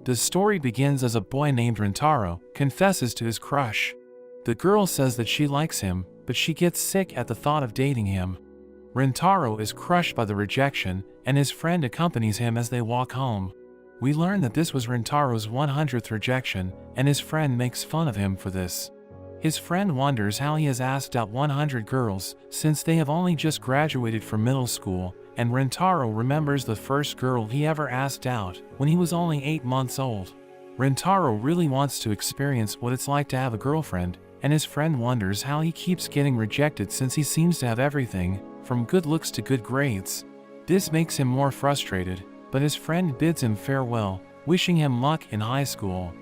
The story begins as a boy named Rintaro confesses to his crush. The girl says that she likes him, but she gets sick at the thought of dating him. Rintaro is crushed by the rejection, and his friend accompanies him as they walk home. We learn that this was Rintaro's 100th rejection, and his friend makes fun of him for this. His friend wonders how he has asked out 100 girls, since they have only just graduated from middle school, and Rintaro remembers the first girl he ever asked out when he was only 8 months old. Rintaro really wants to experience what it's like to have a girlfriend, and his friend wonders how he keeps getting rejected since he seems to have everything, from good looks to good grades. This makes him more frustrated, but his friend bids him farewell, wishing him luck in high school.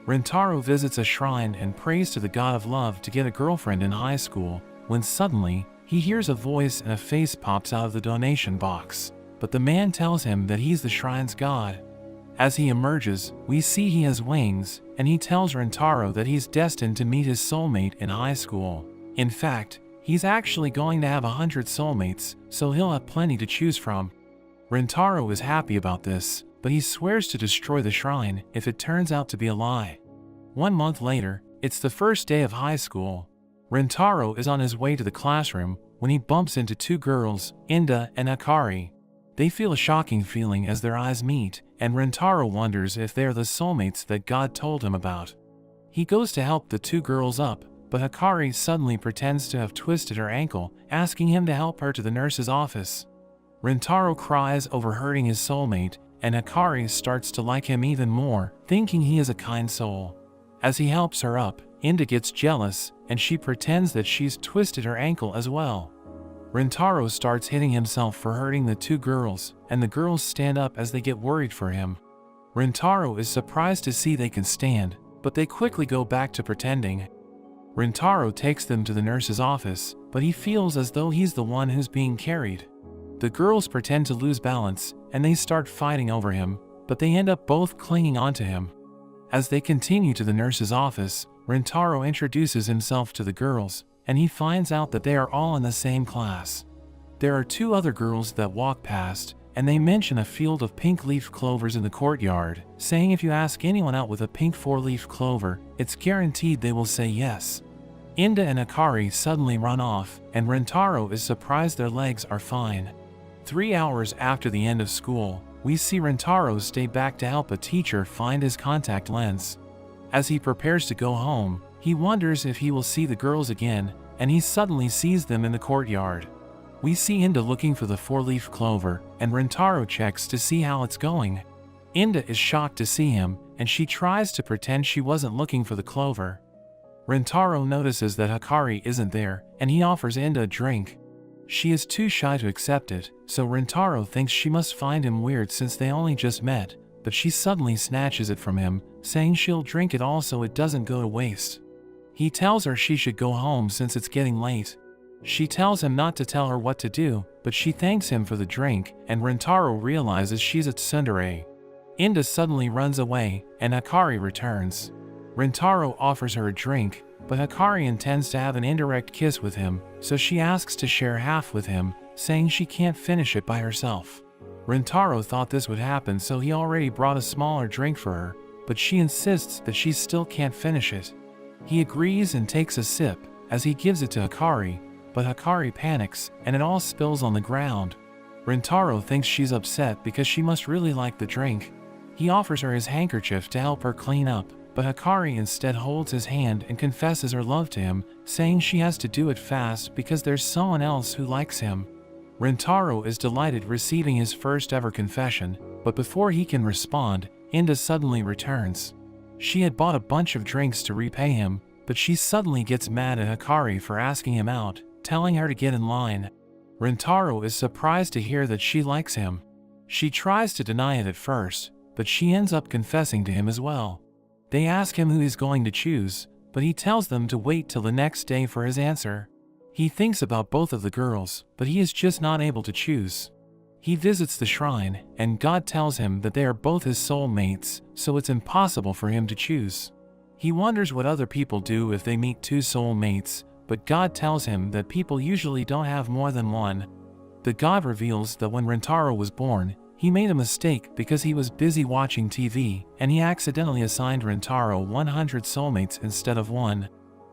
Rintaro visits a shrine and prays to the god of love to get a girlfriend in high school, when suddenly, he hears a voice and a face pops out of the donation box, but the man tells him that he's the shrine's god. As he emerges, we see he has wings, and he tells Rintaro that he's destined to meet his soulmate in high school. In fact, he's actually going to have 100 soulmates, so he'll have plenty to choose from. Rintaro is happy about this, but he swears to destroy the shrine if it turns out to be a lie. 1 month later, it's the first day of high school. Rintaro is on his way to the classroom when he bumps into 2 girls, Inda and Akari. They feel a shocking feeling as their eyes meet, and Rintaro wonders if they're the soulmates that God told him about. He goes to help the 2 girls up, but Akari suddenly pretends to have twisted her ankle, asking him to help her to the nurse's office. Rintaro cries over hurting his soulmate, and Akari starts to like him even more, thinking he is a kind soul. As he helps her up, Inda gets jealous, and she pretends that she's twisted her ankle as well. Rintaro starts hitting himself for hurting the 2 girls, and the girls stand up as they get worried for him. Rintaro is surprised to see they can stand, but they quickly go back to pretending. Rintaro takes them to the nurse's office, but he feels as though he's the one who's being carried. The girls pretend to lose balance, and they start fighting over him, but they end up both clinging onto him. As they continue to the nurse's office, Rintaro introduces himself to the girls, and he finds out that they are all in the same class. There are 2 other girls that walk past, and they mention a field of pink leaf clovers in the courtyard, saying if you ask anyone out with a pink 4-leaf clover, it's guaranteed they will say yes. Inda and Akari suddenly run off, and Rintaro is surprised their legs are fine. 3 hours after the end of school, we see Rintaro stay back to help a teacher find his contact lens. As he prepares to go home, he wonders if he will see the girls again, and he suddenly sees them in the courtyard. We see Inda looking for the 4-leaf clover, and Rintaro checks to see how it's going. Inda is shocked to see him, and she tries to pretend she wasn't looking for the clover. Rintaro notices that Akari isn't there, and he offers Inda a drink. She is too shy to accept it, so Rintaro thinks she must find him weird since they only just met, but she suddenly snatches it from him, saying she'll drink it all so it doesn't go to waste. He tells her she should go home since it's getting late. She tells him not to tell her what to do, but she thanks him for the drink, and Rintaro realizes she's a tsundere. Inda suddenly runs away, and Akari returns. Rintaro offers her a drink, but Akari intends to have an indirect kiss with him, so she asks to share half with him, saying she can't finish it by herself. Rintaro thought this would happen, so he already brought a smaller drink for her, but she insists that she still can't finish it. He agrees and takes a sip, as he gives it to Akari, but Akari panics, and it all spills on the ground. Rintaro thinks she's upset because she must really like the drink. He offers her his handkerchief to help her clean up, but Akari instead holds his hand and confesses her love to him, saying she has to do it fast because there's someone else who likes him. Rintaro is delighted receiving his first ever confession, but before he can respond, Inda suddenly returns. She had bought a bunch of drinks to repay him, but she suddenly gets mad at Akari for asking him out, telling her to get in line. Rintaro is surprised to hear that she likes him. She tries to deny it at first, but she ends up confessing to him as well. They ask him who he's going to choose, but he tells them to wait till the next day for his answer. He thinks about both of the girls, but he is just not able to choose. He visits the shrine, and God tells him that they are both his soul mates, so it's impossible for him to choose. He wonders what other people do if they meet 2 soul mates, but God tells him that people usually don't have more than one. The god reveals that when Rintaro was born, He made a mistake because he was busy watching TV, and he accidentally assigned Rintaro 100 soulmates instead of 1.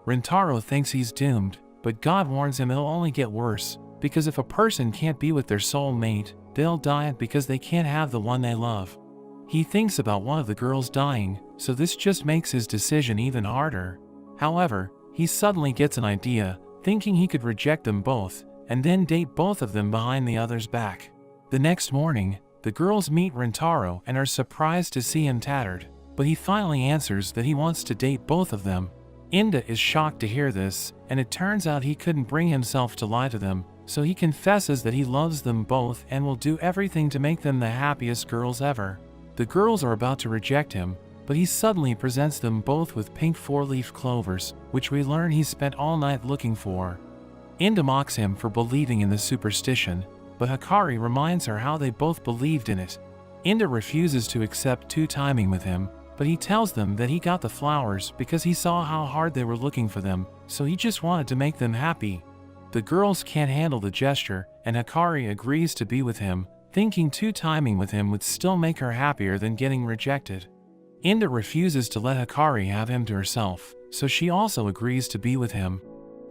Rintaro thinks he's doomed, but God warns him it'll only get worse, because if a person can't be with their soulmate, they'll die because they can't have the one they love. He thinks about one of the girls dying, so this just makes his decision even harder. However, he suddenly gets an idea, thinking he could reject them both, and then date both of them behind the other's back. The next morning, the girls meet Rintaro and are surprised to see him tattered, but he finally answers that he wants to date both of them. Inda is shocked to hear this, and it turns out he couldn't bring himself to lie to them, so he confesses that he loves them both and will do everything to make them the happiest girls ever. The girls are about to reject him, but he suddenly presents them both with pink 4-leaf clovers, which we learn he spent all night looking for. Inda mocks him for believing in the superstition, but Hikari reminds her how they both believed in it. Inda refuses to accept two-timing with him, but he tells them that he got the flowers because he saw how hard they were looking for them, so he just wanted to make them happy. The girls can't handle the gesture, and Hikari agrees to be with him, thinking two-timing with him would still make her happier than getting rejected. Inda refuses to let Hikari have him to herself, so she also agrees to be with him.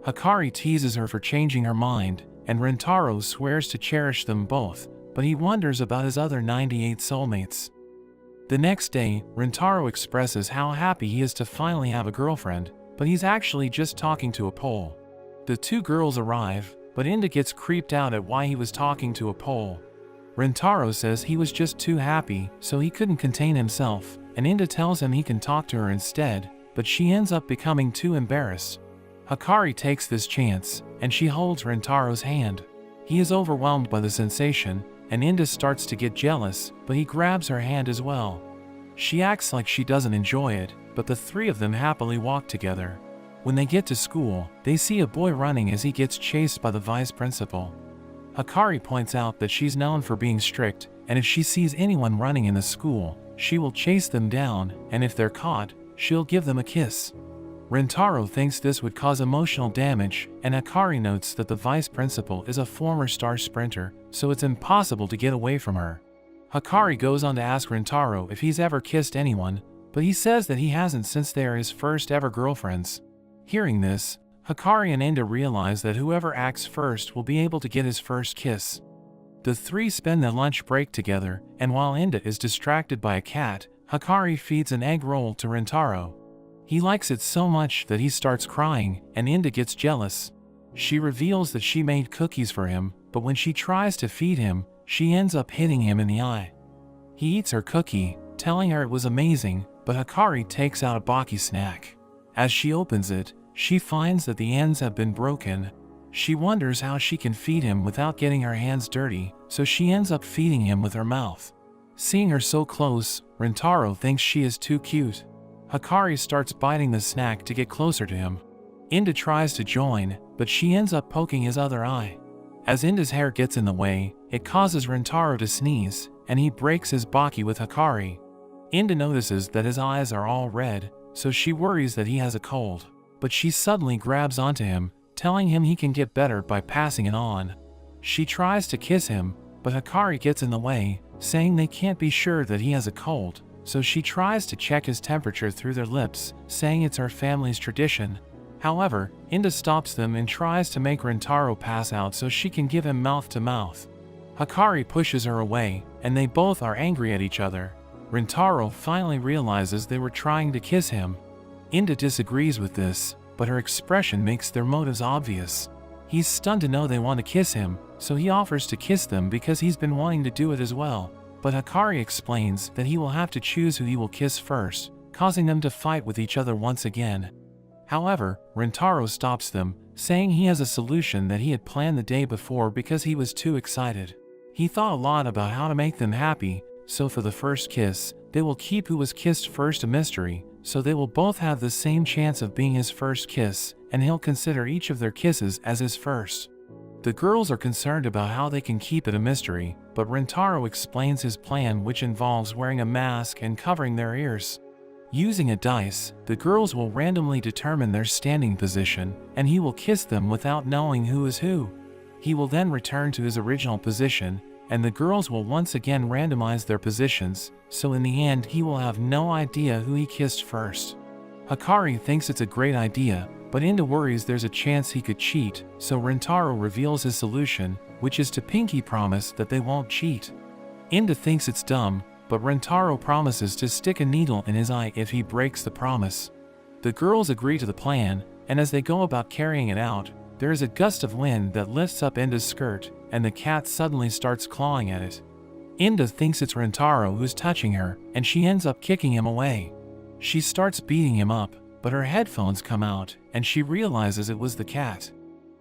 Hikari teases her for changing her mind, and Rintaro swears to cherish them both, but he wonders about his other 98 soulmates. The next day, Rintaro expresses how happy he is to finally have a girlfriend, but he's actually just talking to a pole. The two girls arrive, but Inda gets creeped out at why he was talking to a pole. Rintaro says he was just too happy, so he couldn't contain himself, and Inda tells him he can talk to her instead, but she ends up becoming too embarrassed. Hikari takes this chance, and she holds Rintaro's hand. He is overwhelmed by the sensation, and Inda starts to get jealous, but he grabs her hand as well. She acts like she doesn't enjoy it, but the three of them happily walk together. When they get to school, they see a boy running as he gets chased by the vice principal. Hikari points out that she's known for being strict, and if she sees anyone running in the school, she will chase them down, and if they're caught, she'll give them a kiss. Rintaro thinks this would cause emotional damage, and Hikari notes that the vice principal is a former star sprinter, so it's impossible to get away from her. Hikari goes on to ask Rintaro if he's ever kissed anyone, but he says that he hasn't since they are his first ever girlfriends. Hearing this, Hikari and Inda realize that whoever acts first will be able to get his first kiss. The three spend their lunch break together, and while Inda is distracted by a cat, Hikari feeds an egg roll to Rintaro. He likes it so much that he starts crying, and Inda gets jealous. She reveals that she made cookies for him, but when she tries to feed him, she ends up hitting him in the eye. He eats her cookie, telling her it was amazing, but Hikari takes out a Baki snack. As she opens it, she finds that the ends have been broken. She wonders how she can feed him without getting her hands dirty, so she ends up feeding him with her mouth. Seeing her so close, Rintaro thinks she is too cute. Hikari starts biting the snack to get closer to him. Inda tries to join, but she ends up poking his other eye. As Inda's hair gets in the way, it causes Rintaro to sneeze, and he breaks his Baki with Hikari. Inda notices that his eyes are all red, so she worries that he has a cold, but she suddenly grabs onto him, telling him he can get better by passing it on. She tries to kiss him, but Hikari gets in the way, saying they can't be sure that he has a cold, so she tries to check his temperature through their lips, saying it's our family's tradition. However, Inda stops them and tries to make Rintaro pass out so she can give him mouth to mouth. Hikari pushes her away, and they both are angry at each other. Rintaro finally realizes they were trying to kiss him. Inda disagrees with this, but her expression makes their motives obvious. He's stunned to know they want to kiss him, so he offers to kiss them because he's been wanting to do it as well. But Hikari explains that he will have to choose who he will kiss first, causing them to fight with each other once again. However, Rintaro stops them, saying he has a solution that he had planned the day before because he was too excited. He thought a lot about how to make them happy, so for the first kiss, they will keep who was kissed first a mystery, so they will both have the same chance of being his first kiss, and he'll consider each of their kisses as his first. The girls are concerned about how they can keep it a mystery, but Rintaro explains his plan, which involves wearing a mask and covering their ears. Using a dice, the girls will randomly determine their standing position, and he will kiss them without knowing who is who. He will then return to his original position, and the girls will once again randomize their positions, so in the end he will have no idea who he kissed first. Hikari thinks it's a great idea, but Inda worries there's a chance he could cheat, so Rintaro reveals his solution, which is to pinky promise that they won't cheat. Inda thinks it's dumb, but Rintaro promises to stick a needle in his eye if he breaks the promise. The girls agree to the plan, and as they go about carrying it out, there is a gust of wind that lifts up Inda's skirt, and the cat suddenly starts clawing at it. Inda thinks it's Rintaro who's touching her, and she ends up kicking him away. She starts beating him up, but her headphones come out, and she realizes it was the cat.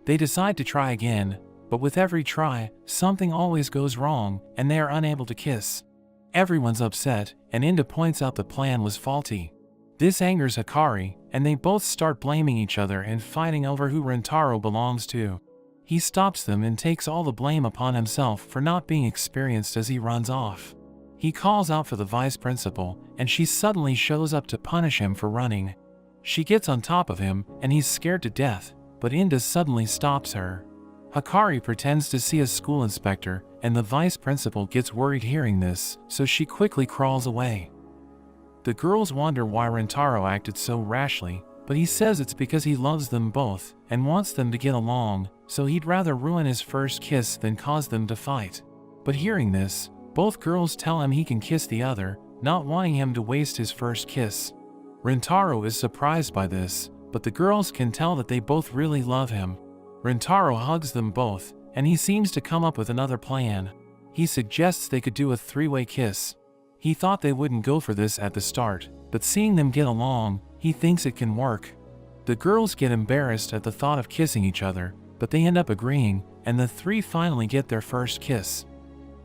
They decide to try again, but with every try, something always goes wrong, and they are unable to kiss. Everyone's upset, and Inda points out the plan was faulty. This angers Hikari, and they both start blaming each other and fighting over who Rintaro belongs to. He stops them and takes all the blame upon himself for not being experienced as he runs off. He calls out for the vice principal, and she suddenly shows up to punish him for running. She gets on top of him, and he's scared to death, but Inda suddenly stops her. Hikari pretends to see a school inspector, and the vice principal gets worried hearing this, so she quickly crawls away. The girls wonder why Rintaro acted so rashly, but he says it's because he loves them both and wants them to get along, so he'd rather ruin his first kiss than cause them to fight. But hearing this, both girls tell him he can kiss the other, not wanting him to waste his first kiss. Rintaro is surprised by this, but the girls can tell that they both really love him. Rintaro hugs them both, and he seems to come up with another plan. He suggests they could do a three-way kiss. He thought they wouldn't go for this at the start, but seeing them get along, he thinks it can work. The girls get embarrassed at the thought of kissing each other, but they end up agreeing, and the three finally get their first kiss.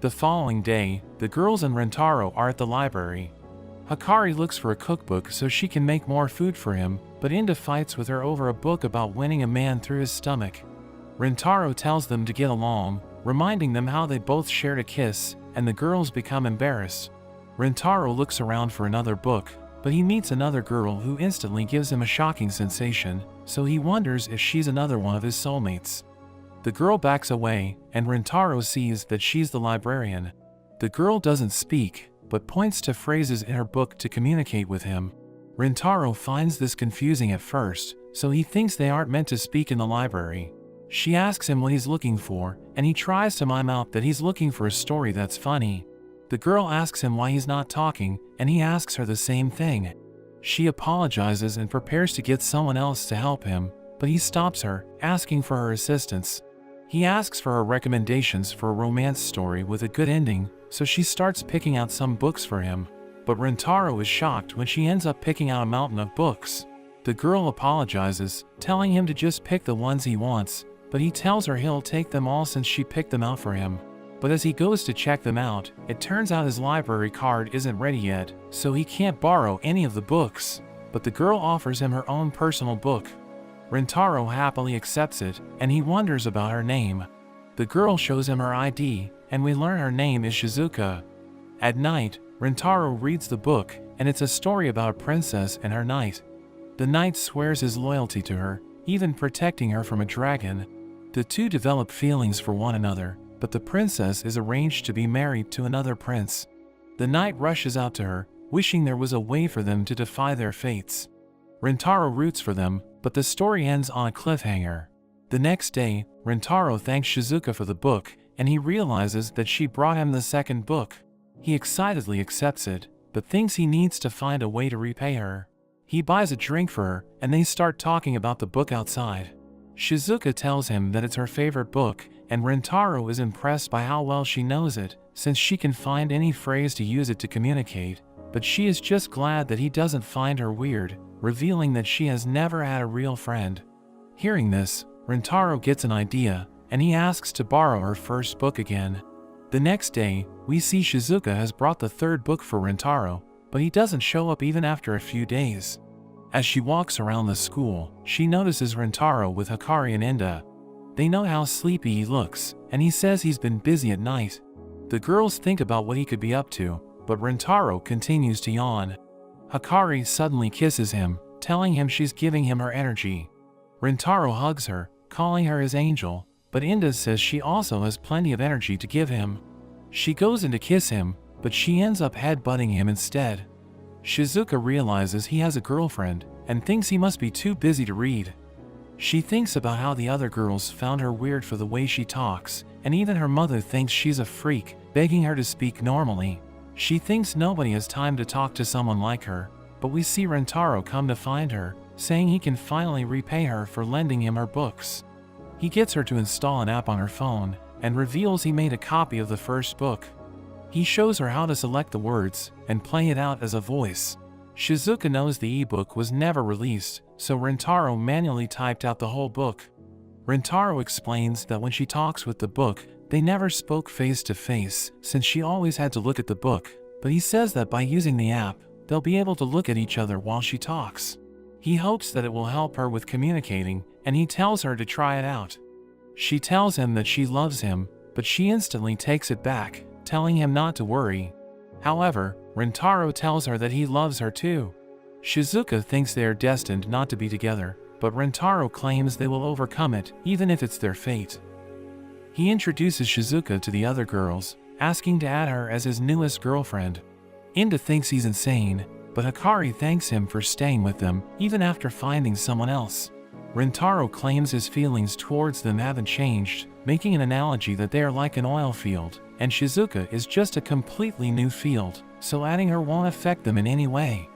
The following day, the girls and Rintaro are at the library. Hikari looks for a cookbook so she can make more food for him, but Inda fights with her over a book about winning a man through his stomach. Rintaro tells them to get along, reminding them how they both shared a kiss, and the girls become embarrassed. Rintaro looks around for another book, but he meets another girl who instantly gives him a shocking sensation, so he wonders if she's another one of his soulmates. The girl backs away, and Rintaro sees that she's the librarian. The girl doesn't speak, but points to phrases in her book to communicate with him. Rintaro finds this confusing at first, so he thinks they aren't meant to speak in the library. She asks him what he's looking for, and he tries to mime out that he's looking for a story that's funny. The girl asks him why he's not talking, and he asks her the same thing. She apologizes and prepares to get someone else to help him, but he stops her, asking for her assistance. He asks for her recommendations for a romance story with a good ending, so she starts picking out some books for him. But Rintaro is shocked when she ends up picking out a mountain of books. The girl apologizes, telling him to just pick the ones he wants, but he tells her he'll take them all since she picked them out for him. But as he goes to check them out, it turns out his library card isn't ready yet, so he can't borrow any of the books. But the girl offers him her own personal book. Rintaro happily accepts it, and he wonders about her name. The girl shows him her ID, and we learn her name is Shizuka. At night, Rintaro reads the book, and it's a story about a princess and her knight. The knight swears his loyalty to her, even protecting her from a dragon. The two develop feelings for one another, but the princess is arranged to be married to another prince. The knight rushes out to her, wishing there was a way for them to defy their fates. Rintaro roots for them, but the story ends on a cliffhanger. The next day, Rintaro thanks Shizuka for the book, and he realizes that she brought him the second book. He excitedly accepts it, but thinks he needs to find a way to repay her. He buys a drink for her, and they start talking about the book outside. Shizuka tells him that it's her favorite book, and Rintaro is impressed by how well she knows it, since she can find any phrase to use it to communicate, but she is just glad that he doesn't find her weird, revealing that she has never had a real friend. Hearing this, Rintaro gets an idea, and he asks to borrow her first book again. The next day, we see Shizuka has brought the third book for Rintaro, but he doesn't show up even after a few days. As she walks around the school, she notices Rintaro with Hikari and Inda. They know how sleepy he looks, and he says he's been busy at night. The girls think about what he could be up to, but Rintaro continues to yawn. Hikari suddenly kisses him, telling him she's giving him her energy. Rintaro hugs her, calling her his angel, but Inda says she also has plenty of energy to give him. She goes in to kiss him, but she ends up headbutting him instead. Shizuka realizes he has a girlfriend and thinks he must be too busy to read. She thinks about how the other girls found her weird for the way she talks, and even her mother thinks she's a freak, begging her to speak normally. She thinks nobody has time to talk to someone like her, but we see Rentaro come to find her, saying he can finally repay her for lending him her books. He gets her to install an app on her phone, and reveals he made a copy of the first book. He shows her how to select the words and play it out as a voice. Shizuka knows the ebook was never released, so Rentaro manually typed out the whole book. Rentaro explains that when she talks with the book, they never spoke face to face since she always had to look at the book, but he says that by using the app, they'll be able to look at each other while she talks. He hopes that it will help her with communicating, and he tells her to try it out. She tells him that she loves him, but she instantly takes it back, telling him not to worry. However, Rentaro tells her that he loves her too. Shizuka thinks they are destined not to be together, but Rentaro claims they will overcome it, even if it's their fate. He introduces Shizuka to the other girls, asking to add her as his newest girlfriend. Inda thinks he's insane, but Hikari thanks him for staying with them, even after finding someone else. Rentaro claims his feelings towards them haven't changed, making an analogy that they are like an oil field, and Shizuka is just a completely new field, so adding her won't affect them in any way.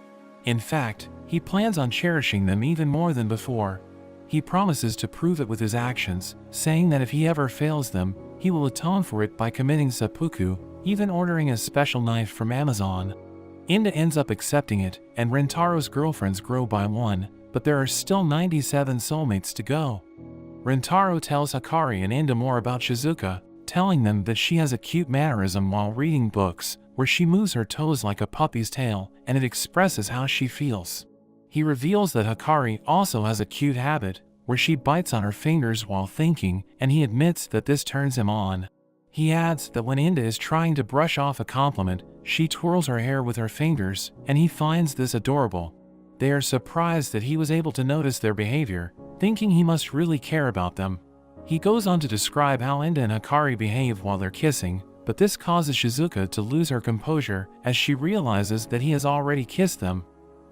In fact, he plans on cherishing them even more than before. He promises to prove it with his actions, saying that if he ever fails them, he will atone for it by committing seppuku, even ordering a special knife from Amazon. Inda ends up accepting it, and Rentaro's girlfriends grow by one, but there are still 97 soulmates to go. Rentaro tells Hikari and Inda more about Shizuka, telling them that she has a cute mannerism while reading books, where she moves her toes like a puppy's tail, and it expresses how she feels. He reveals that Hikari also has a cute habit, where she bites on her fingers while thinking, and he admits that this turns him on. He adds that when Inda is trying to brush off a compliment, she twirls her hair with her fingers, and he finds this adorable. They are surprised that he was able to notice their behavior, thinking he must really care about them. He goes on to describe how Inda and Hikari behave while they're kissing, but this causes Shizuka to lose her composure as she realizes that he has already kissed them.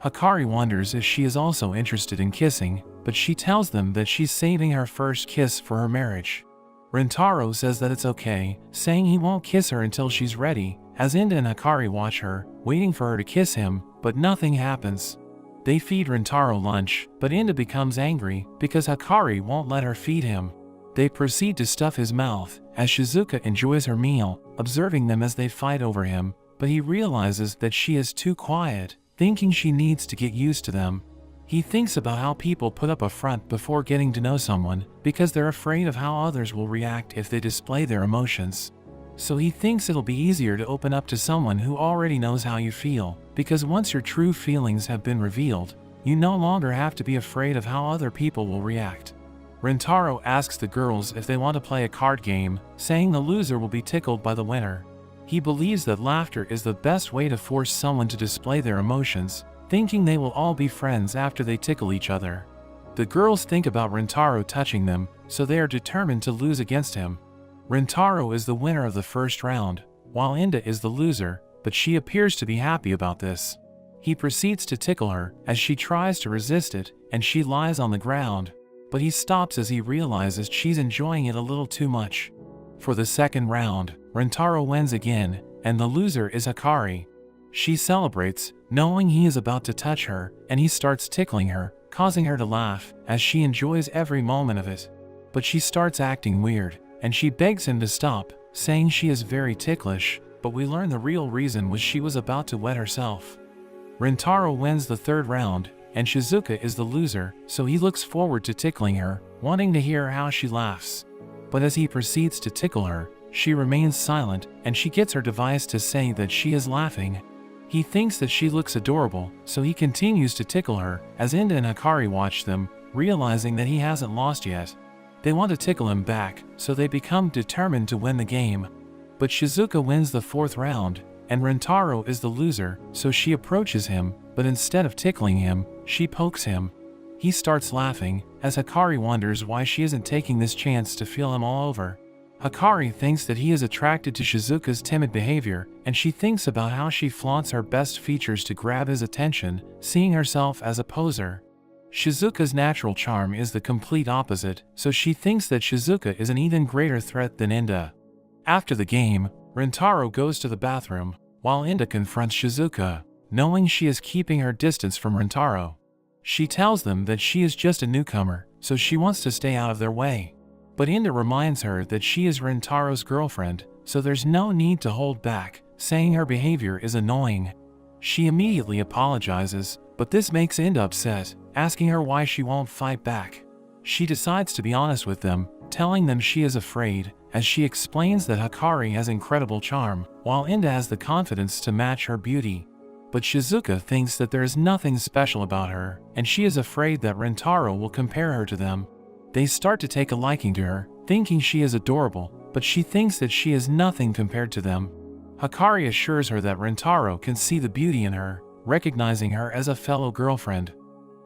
Hikari wonders if she is also interested in kissing, but she tells them that she's saving her first kiss for her marriage. Rentaro says that it's okay, saying he won't kiss her until she's ready, as Inda and Hikari watch her, waiting for her to kiss him, but nothing happens. They feed Rentaro lunch, but Inda becomes angry because Hikari won't let her feed him. They proceed to stuff his mouth, as Shizuka enjoys her meal, observing them as they fight over him, but he realizes that she is too quiet, thinking she needs to get used to them. He thinks about how people put up a front before getting to know someone, because they're afraid of how others will react if they display their emotions. So he thinks it'll be easier to open up to someone who already knows how you feel, because once your true feelings have been revealed, you no longer have to be afraid of how other people will react. Rentaro asks the girls if they want to play a card game, saying the loser will be tickled by the winner. He believes that laughter is the best way to force someone to display their emotions, thinking they will all be friends after they tickle each other. The girls think about Rentaro touching them, so they are determined to lose against him. Rentaro is the winner of the first round, while Inda is the loser, but she appears to be happy about this. He proceeds to tickle her as she tries to resist it, and she lies on the ground, but he stops as he realizes she's enjoying it a little too much. For the second round, Rentaro wins again, and the loser is Hikari. She celebrates, knowing he is about to touch her, and he starts tickling her, causing her to laugh as she enjoys every moment of it. But she starts acting weird, and she begs him to stop, saying she is very ticklish, but we learn the real reason was she was about to wet herself. Rentaro wins the third round, and Shizuka is the loser, so he looks forward to tickling her, wanting to hear how she laughs. But as he proceeds to tickle her, she remains silent, and she gets her device to say that she is laughing. He thinks that she looks adorable, so he continues to tickle her, as Inda and Hikari watch them, realizing that he hasn't lost yet. They want to tickle him back, so they become determined to win the game. But Shizuka wins the fourth round, and Rentaro is the loser, so she approaches him, but instead of tickling him, she pokes him. He starts laughing, as Hikari wonders why she isn't taking this chance to feel him all over. Hikari thinks that he is attracted to Shizuka's timid behavior, and she thinks about how she flaunts her best features to grab his attention, seeing herself as a poser. Shizuka's natural charm is the complete opposite, so she thinks that Shizuka is an even greater threat than Inda. After the game, Rintaro goes to the bathroom, while Inda confronts Shizuka, knowing she is keeping her distance from Rintaro. She tells them that she is just a newcomer, so she wants to stay out of their way. But Inda reminds her that she is Rintaro's girlfriend, so there's no need to hold back, saying her behavior is annoying. She immediately apologizes, but this makes Inda upset, asking her why she won't fight back. She decides to be honest with them, telling them she is afraid, as she explains that Hikari has incredible charm, while Inda has the confidence to match her beauty. But Shizuka thinks that there is nothing special about her, and she is afraid that Rintaro will compare her to them. They start to take a liking to her, thinking she is adorable, but she thinks that she is nothing compared to them. Hikari assures her that Rintaro can see the beauty in her, recognizing her as a fellow girlfriend.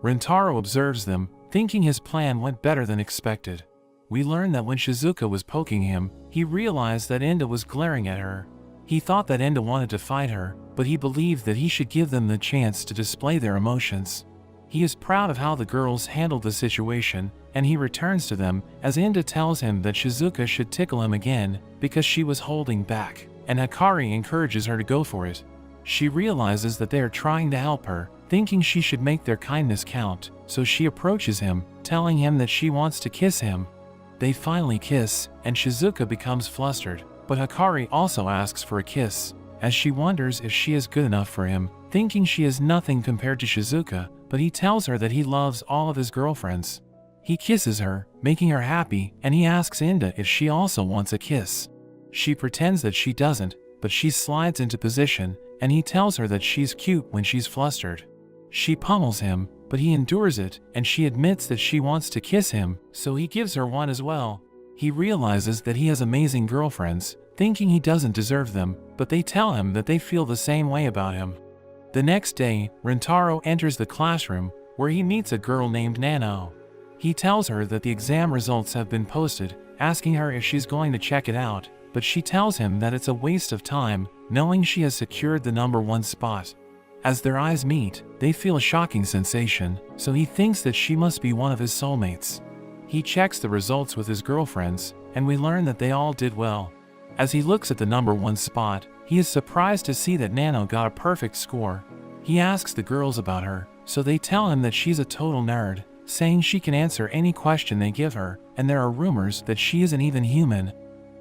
Rintaro observes them, thinking his plan went better than expected. We learn that when Shizuka was poking him, he realized that Inda was glaring at her. He thought that Inda wanted to fight her, but he believed that he should give them the chance to display their emotions. He is proud of how the girls handled the situation, and he returns to them as Inda tells him that Shizuka should tickle him again because she was holding back, and Hikari encourages her to go for it. She realizes that they are trying to help her, thinking she should make their kindness count, so she approaches him, telling him that she wants to kiss him. They finally kiss, and Shizuka becomes flustered, but Hikari also asks for a kiss, as she wonders if she is good enough for him, thinking she is nothing compared to Shizuka, but he tells her that he loves all of his girlfriends. He kisses her, making her happy, and he asks Inda if she also wants a kiss. She pretends that she doesn't, but she slides into position, and he tells her that she's cute when she's flustered. She pummels him, but he endures it, and she admits that she wants to kiss him, so he gives her one as well. He realizes that he has amazing girlfriends, thinking he doesn't deserve them, but they tell him that they feel the same way about him. The next day, Rintaro enters the classroom, where he meets a girl named Nano. He tells her that the exam results have been posted, asking her if she's going to check it out, but she tells him that it's a waste of time, knowing she has secured the #1 spot. As their eyes meet, they feel a shocking sensation, so he thinks that she must be one of his soulmates. He checks the results with his girlfriends, and we learn that they all did well. As he looks at the #1 spot, he is surprised to see that Nano got a perfect score. He asks the girls about her, so they tell him that she's a total nerd, saying she can answer any question they give her, and there are rumors that she isn't even human.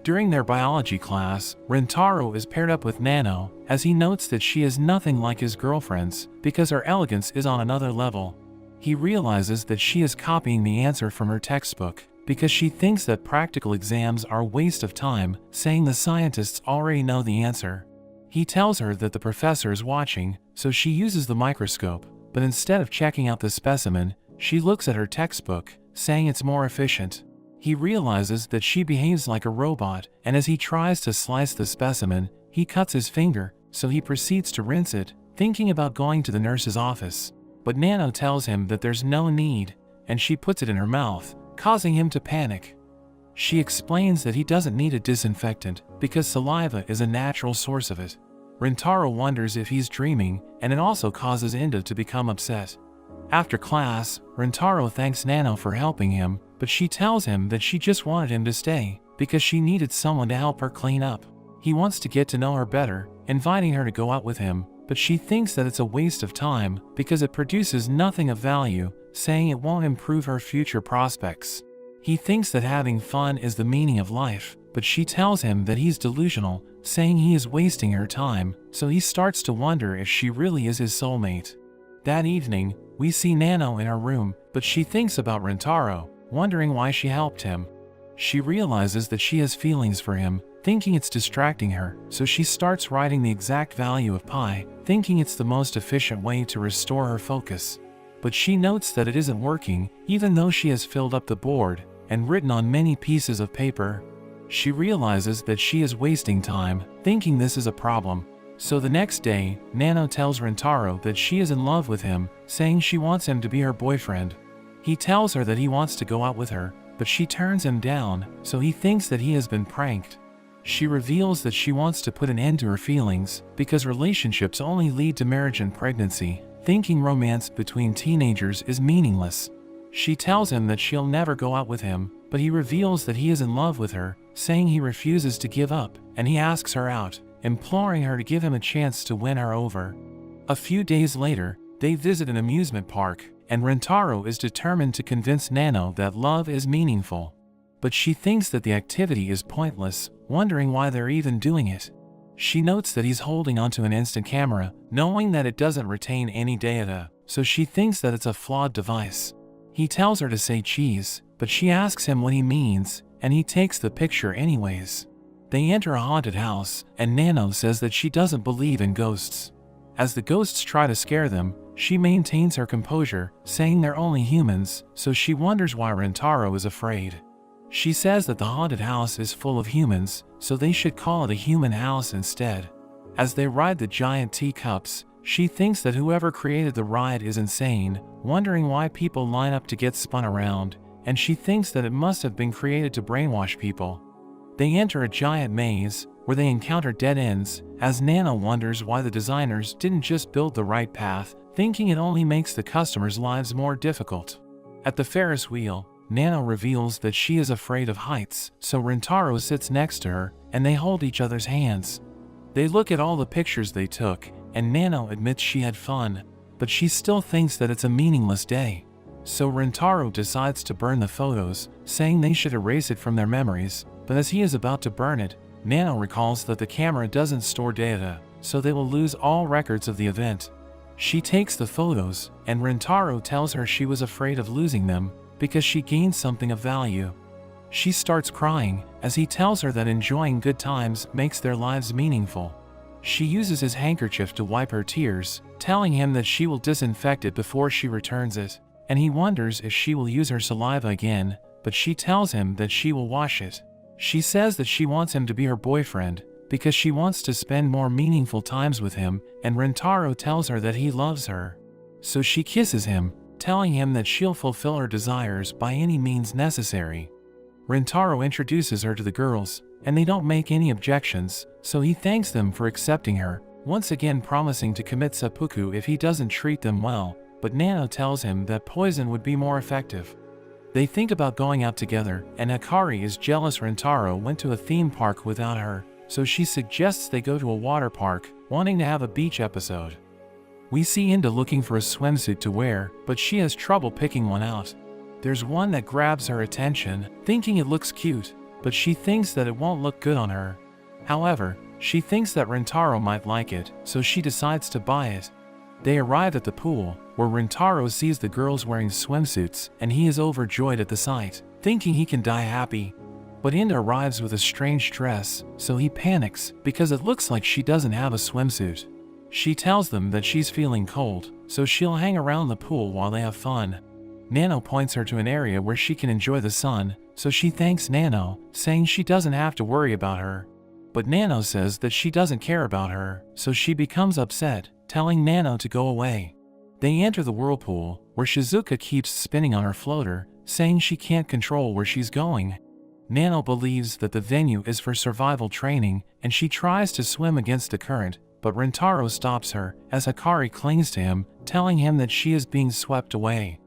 During their biology class, Rintaro is paired up with Nano, as he notes that she is nothing like his girlfriends, because her elegance is on another level. He realizes that she is copying the answer from her textbook, because she thinks that practical exams are a waste of time, saying the scientists already know the answer. He tells her that the professor is watching, so she uses the microscope, but instead of checking out the specimen, she looks at her textbook, saying it's more efficient. He realizes that she behaves like a robot, and as he tries to slice the specimen, he cuts his finger, so he proceeds to rinse it, thinking about going to the nurse's office. But Nano tells him that there's no need, and she puts it in her mouth, causing him to panic. She explains that he doesn't need a disinfectant, because saliva is a natural source of it. Rintaro wonders if he's dreaming, and it also causes Inda to become upset. After class, Rintaro thanks Nano for helping him, but she tells him that she just wanted him to stay, because she needed someone to help her clean up. He wants to get to know her better, inviting her to go out with him, but she thinks that it's a waste of time, because it produces nothing of value, saying it won't improve her future prospects. He thinks that having fun is the meaning of life, but she tells him that he's delusional, saying he is wasting her time, so he starts to wonder if she really is his soulmate. That evening, we see Nano in her room, but she thinks about Rintaro, wondering why she helped him. She realizes that she has feelings for him, thinking it's distracting her, so she starts writing the exact value of pi, thinking it's the most efficient way to restore her focus. But she notes that it isn't working, even though she has filled up the board and written on many pieces of paper. She realizes that she is wasting time, thinking this is a problem. So the next day, Nano tells Rintaro that she is in love with him, saying she wants him to be her boyfriend. He tells her that he wants to go out with her, but she turns him down, so he thinks that he has been pranked. She reveals that she wants to put an end to her feelings, because relationships only lead to marriage and pregnancy, thinking romance between teenagers is meaningless. She tells him that she'll never go out with him, but he reveals that he is in love with her, saying he refuses to give up, and he asks her out, imploring her to give him a chance to win her over. A few days later, they visit an amusement park, and Rentaro is determined to convince Nano that love is meaningful. But she thinks that the activity is pointless, wondering why they're even doing it. She notes that he's holding onto an instant camera, knowing that it doesn't retain any data, so she thinks that it's a flawed device. He tells her to say cheese, but she asks him what he means, and he takes the picture anyways. They enter a haunted house, and Nano says that she doesn't believe in ghosts. As the ghosts try to scare them, she maintains her composure, saying they're only humans, so she wonders why Rentaro is afraid. She says that the haunted house is full of humans, so they should call it a human house instead. As they ride the giant teacups, she thinks that whoever created the ride is insane, wondering why people line up to get spun around, and she thinks that it must have been created to brainwash people. They enter a giant maze, where they encounter dead ends, as Nano wonders why the designers didn't just build the right path, thinking it only makes the customers' lives more difficult. At the Ferris wheel, Nano reveals that she is afraid of heights, so Rentaro sits next to her, and they hold each other's hands. They look at all the pictures they took, and Nano admits she had fun, but she still thinks that it's a meaningless day. So Rentaro decides to burn the photos, saying they should erase it from their memories, but as he is about to burn it, Nano recalls that the camera doesn't store data, so they will lose all records of the event. She takes the photos, and Rentaro tells her she was afraid of losing them, because she gained something of value. She starts crying, as he tells her that enjoying good times makes their lives meaningful. She uses his handkerchief to wipe her tears, telling him that she will disinfect it before she returns it, and he wonders if she will use her saliva again, but she tells him that she will wash it. She says that she wants him to be her boyfriend, because she wants to spend more meaningful times with him, and Rentaro tells her that he loves her. So she kisses him, telling him that she'll fulfill her desires by any means necessary. Rentaro introduces her to the girls, and they don't make any objections, so he thanks them for accepting her, once again promising to commit seppuku if he doesn't treat them well, but Nano tells him that poison would be more effective. They think about going out together, and Hikari is jealous Rentaro went to a theme park without her, so she suggests they go to a water park, wanting to have a beach episode. We see Inda looking for a swimsuit to wear, but she has trouble picking one out. There's one that grabs her attention, thinking it looks cute, but she thinks that it won't look good on her. However, she thinks that Rentaro might like it, so she decides to buy it. They arrive at the pool, where Rentaro sees the girls wearing swimsuits, and he is overjoyed at the sight, thinking he can die happy. But Inda arrives with a strange dress, so he panics, because it looks like she doesn't have a swimsuit. She tells them that she's feeling cold, so she'll hang around the pool while they have fun. Nano points her to an area where she can enjoy the sun, so she thanks Nano, saying she doesn't have to worry about her. But Nano says that she doesn't care about her, so she becomes upset, telling Nano to go away. They enter the whirlpool, where Shizuka keeps spinning on her floater, saying she can't control where she's going. Nano believes that the venue is for survival training, and she tries to swim against the current, but Rentaro stops her, as Hikari clings to him, telling him that she is being swept away.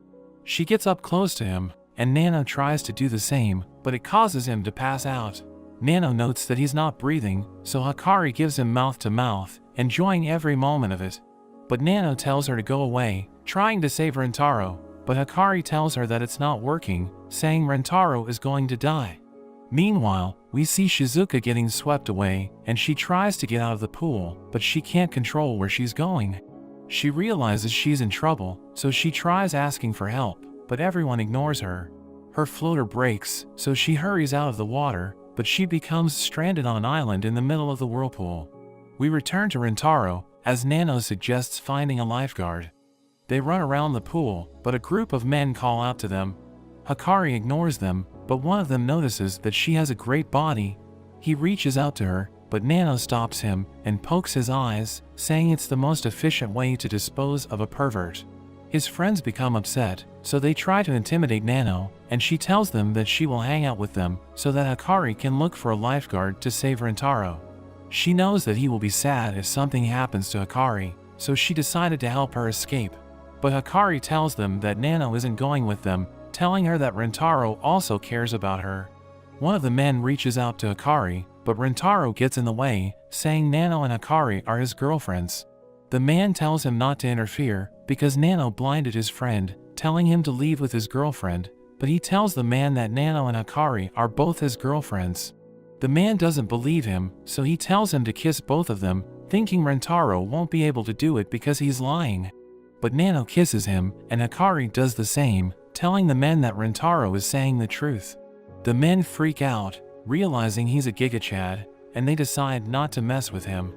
She gets up close to him, and Nano tries to do the same, but it causes him to pass out. Nano notes that he's not breathing, so Hikari gives him mouth-to-mouth, enjoying every moment of it. But Nano tells her to go away, trying to save Rentaro, but Hikari tells her that it's not working, saying Rentaro is going to die. Meanwhile, we see Shizuka getting swept away, and she tries to get out of the pool, but she can't control where she's going. She realizes she's in trouble, so she tries asking for help, but everyone ignores her. Her floater breaks, so she hurries out of the water, but she becomes stranded on an island in the middle of the whirlpool. We return to Rentaro, as Nano suggests finding a lifeguard. They run around the pool, but a group of men call out to them. Hikari ignores them, but one of them notices that she has a great body. He reaches out to her, but Nano stops him and pokes his eyes, saying it's the most efficient way to dispose of a pervert. His friends become upset, so they try to intimidate Nano, and she tells them that she will hang out with them so that Hikari can look for a lifeguard to save Rintaro. She knows that he will be sad if something happens to Hikari, so she decided to help her escape. But Hikari tells them that Nano isn't going with them, telling her that Rintaro also cares about her. One of the men reaches out to Hikari, but Rintaro gets in the way, saying Nano and Hikari are his girlfriends. The man tells him not to interfere because Nano blinded his friend, telling him to leave with his girlfriend, but he tells the man that Nano and Hikari are both his girlfriends. The man doesn't believe him, so he tells him to kiss both of them, thinking Rintaro won't be able to do it because he's lying. But Nano kisses him, and Hikari does the same, telling the men that Rintaro is saying the truth. The men freak out, realizing he's a gigachad, and they decide not to mess with him.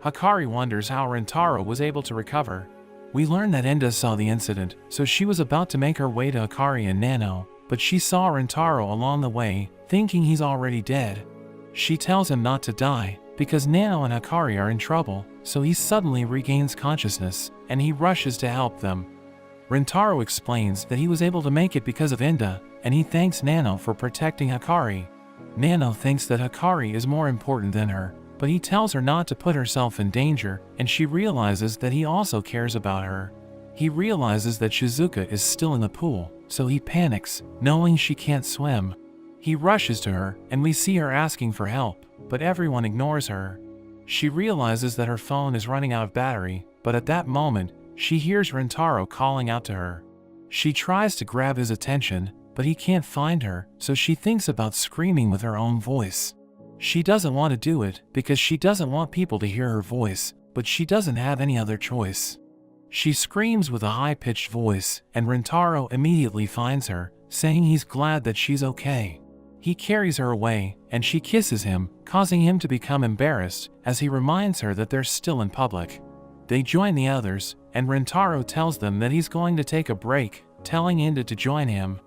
Hikari wonders how Rintaro was able to recover. We learn that Enda saw the incident, so she was about to make her way to Hikari and Nano, but she saw Rintaro along the way, thinking he's already dead. She tells him not to die, because Nano and Hikari are in trouble, so he suddenly regains consciousness, and he rushes to help them. Rintaro explains that he was able to make it because of Enda, and he thanks Nano for protecting Hikari. Nano thinks that Hikari is more important than her, but he tells her not to put herself in danger, and she realizes that he also cares about her. He realizes that Shizuka is still in the pool, so he panics, knowing she can't swim. He rushes to her, and we see her asking for help, but everyone ignores her. She realizes that her phone is running out of battery, but at that moment, she hears Rintaro calling out to her. She tries to grab his attention, but he can't find her, so she thinks about screaming with her own voice. She doesn't want to do it because she doesn't want people to hear her voice, but she doesn't have any other choice. She screams with a high-pitched voice, and Rintaro immediately finds her, saying he's glad that she's okay. He carries her away, and she kisses him, causing him to become embarrassed as he reminds her that they're still in public. They join the others, and Rintaro tells them that he's going to take a break, telling Enda to join him.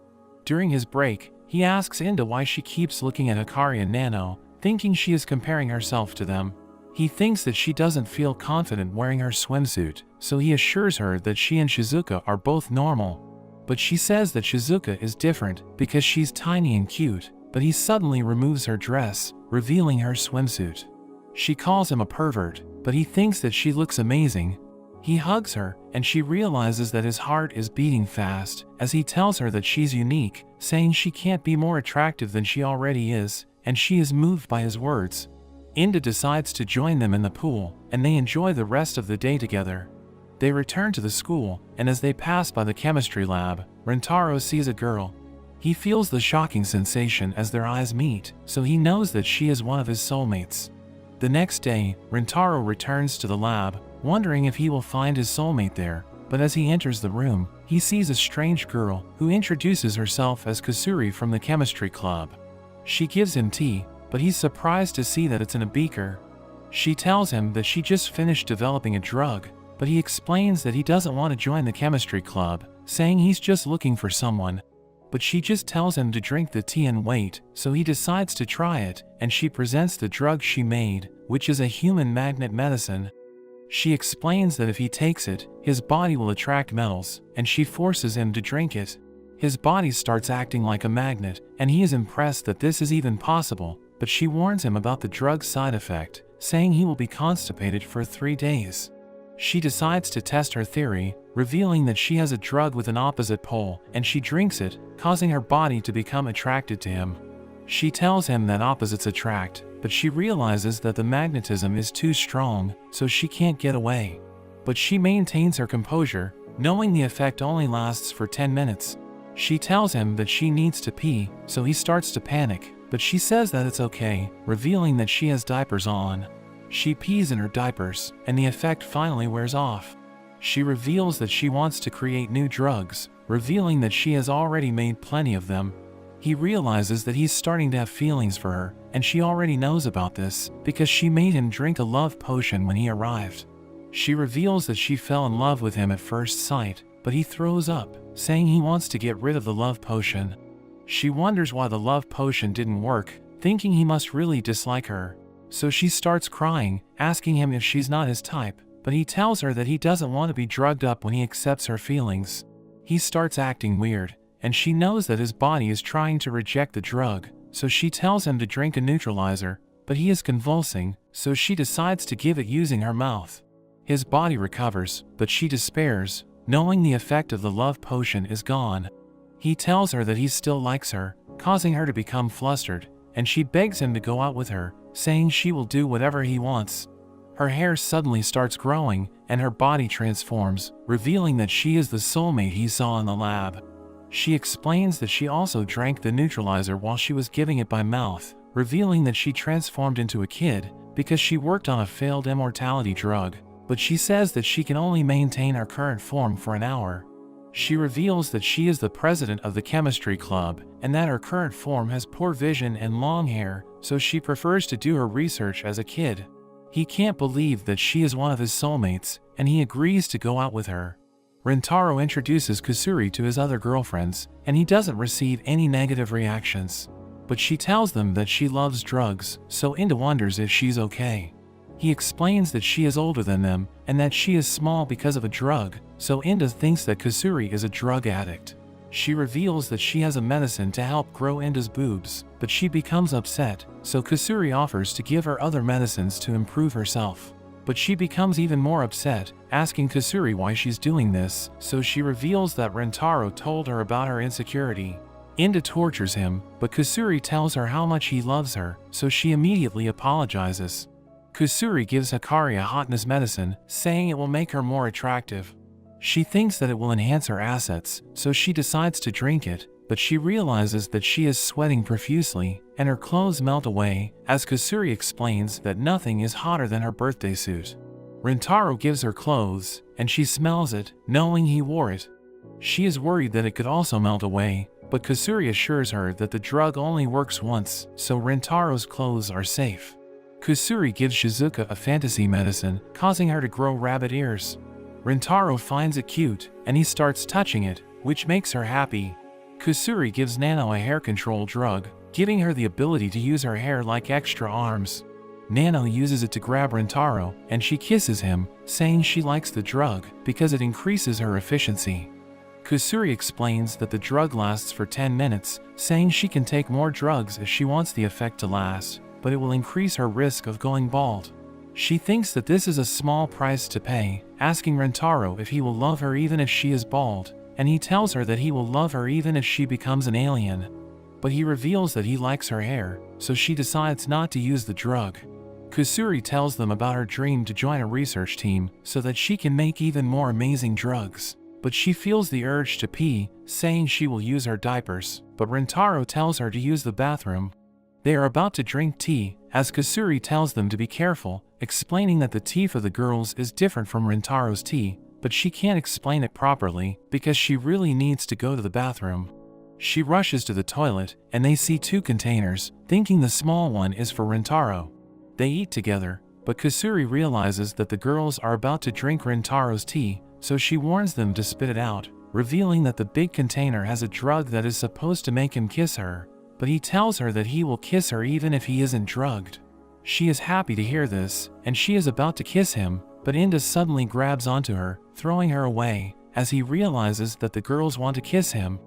During his break, he asks Enda why she keeps looking at Hikari and Nano, thinking she is comparing herself to them. He thinks that she doesn't feel confident wearing her swimsuit, so he assures her that she and Shizuka are both normal. But she says that Shizuka is different because she's tiny and cute, but he suddenly removes her dress, revealing her swimsuit. She calls him a pervert, but he thinks that she looks amazing. He hugs her, and she realizes that his heart is beating fast as he tells her that she's unique, saying she can't be more attractive than she already is, and she is moved by his words. Enda decides to join them in the pool, and they enjoy the rest of the day together. They return to the school, and as they pass by the chemistry lab, Rintaro sees a girl. He feels the shocking sensation as their eyes meet, so he knows that she is one of his soulmates. The next day, Rintaro returns to the lab, wondering if he will find his soulmate there, but as he enters the room, he sees a strange girl who introduces herself as Kasuri from the chemistry club. She gives him tea, but he's surprised to see that it's in a beaker. She tells him that she just finished developing a drug, but he explains that he doesn't want to join the chemistry club, saying he's just looking for someone. But she just tells him to drink the tea and wait, so he decides to try it, and she presents the drug she made, which is a human magnet medicine. She explains that if he takes it, his body will attract metals, and she forces him to drink it. His body starts acting like a magnet, and he is impressed that this is even possible, but she warns him about the drug's side effect, saying he will be constipated for 3 days. She decides to test her theory, revealing that she has a drug with an opposite pole, and she drinks it, causing her body to become attracted to him. She tells him that opposites attract, but she realizes that the magnetism is too strong, so she can't get away. But she maintains her composure, knowing the effect only lasts for 10 minutes. She tells him that she needs to pee, so he starts to panic, but she says that it's okay, revealing that she has diapers on. She pees in her diapers, and the effect finally wears off. She reveals that she wants to create new drugs, revealing that she has already made plenty of them. He realizes that he's starting to have feelings for her, and she already knows about this, because she made him drink a love potion when he arrived. She reveals that she fell in love with him at first sight, but he throws up, saying he wants to get rid of the love potion. She wonders why the love potion didn't work, thinking he must really dislike her. So she starts crying, asking him if she's not his type, but he tells her that he doesn't want to be drugged up when he accepts her feelings. He starts acting weird, and she knows that his body is trying to reject the drug, so she tells him to drink a neutralizer, but he is convulsing, so she decides to give it using her mouth. His body recovers, but she despairs, knowing the effect of the love potion is gone. He tells her that he still likes her, causing her to become flustered, and she begs him to go out with her, saying she will do whatever he wants. Her hair suddenly starts growing, and her body transforms, revealing that she is the soulmate he saw in the lab. She explains that she also drank the neutralizer while she was giving it by mouth, revealing that she transformed into a kid because she worked on a failed immortality drug, but she says that she can only maintain her current form for an hour. She reveals that she is the president of the chemistry club and that her current form has poor vision and long hair, so she prefers to do her research as a kid. He can't believe that she is one of his soulmates, and he agrees to go out with her. Rintaro introduces Kusuri to his other girlfriends, and he doesn't receive any negative reactions. But she tells them that she loves drugs, so Inda wonders if she's okay. He explains that she is older than them, and that she is small because of a drug, so Inda thinks that Kusuri is a drug addict. She reveals that she has a medicine to help grow Inda's boobs, but she becomes upset, so Kusuri offers to give her other medicines to improve herself. But she becomes even more upset, asking Kusuri why she's doing this, so she reveals that Rintaro told her about her insecurity. Inda tortures him, but Kusuri tells her how much he loves her, so she immediately apologizes. Kusuri gives Hikari a hotness medicine, saying it will make her more attractive. She thinks that it will enhance her assets, so she decides to drink it, but she realizes that she is sweating profusely, and her clothes melt away, as Kusuri explains that nothing is hotter than her birthday suit. Rintaro gives her clothes, and she smells it, knowing he wore it. She is worried that it could also melt away, but Kusuri assures her that the drug only works once, so Rintaro's clothes are safe. Kusuri gives Shizuka a fantasy medicine, causing her to grow rabbit ears. Rintaro finds it cute, and he starts touching it, which makes her happy. Kusuri gives Nano a hair control drug, giving her the ability to use her hair like extra arms. Nano uses it to grab Rintaro, and she kisses him, saying she likes the drug because it increases her efficiency. Kusuri explains that the drug lasts for 10 minutes, saying she can take more drugs if she wants the effect to last, but it will increase her risk of going bald. She thinks that this is a small price to pay, asking Rintaro if he will love her even if she is bald, and he tells her that he will love her even if she becomes an alien. But he reveals that he likes her hair, so she decides not to use the drug. Kusuri tells them about her dream to join a research team so that she can make even more amazing drugs. But she feels the urge to pee, saying she will use her diapers, but Rintaro tells her to use the bathroom. They are about to drink tea, as Kusuri tells them to be careful, explaining that the tea for the girls is different from Rintaro's tea, but she can't explain it properly because she really needs to go to the bathroom. She rushes to the toilet, and they see 2 containers, thinking the small one is for Rintaro. They eat together, but Kusuri realizes that the girls are about to drink Rintaro's tea, so she warns them to spit it out, revealing that the big container has a drug that is supposed to make him kiss her. But he tells her that he will kiss her even if he isn't drugged. She is happy to hear this, and she is about to kiss him, but Inda suddenly grabs onto her, throwing her away, as he realizes that the girls want to kiss him.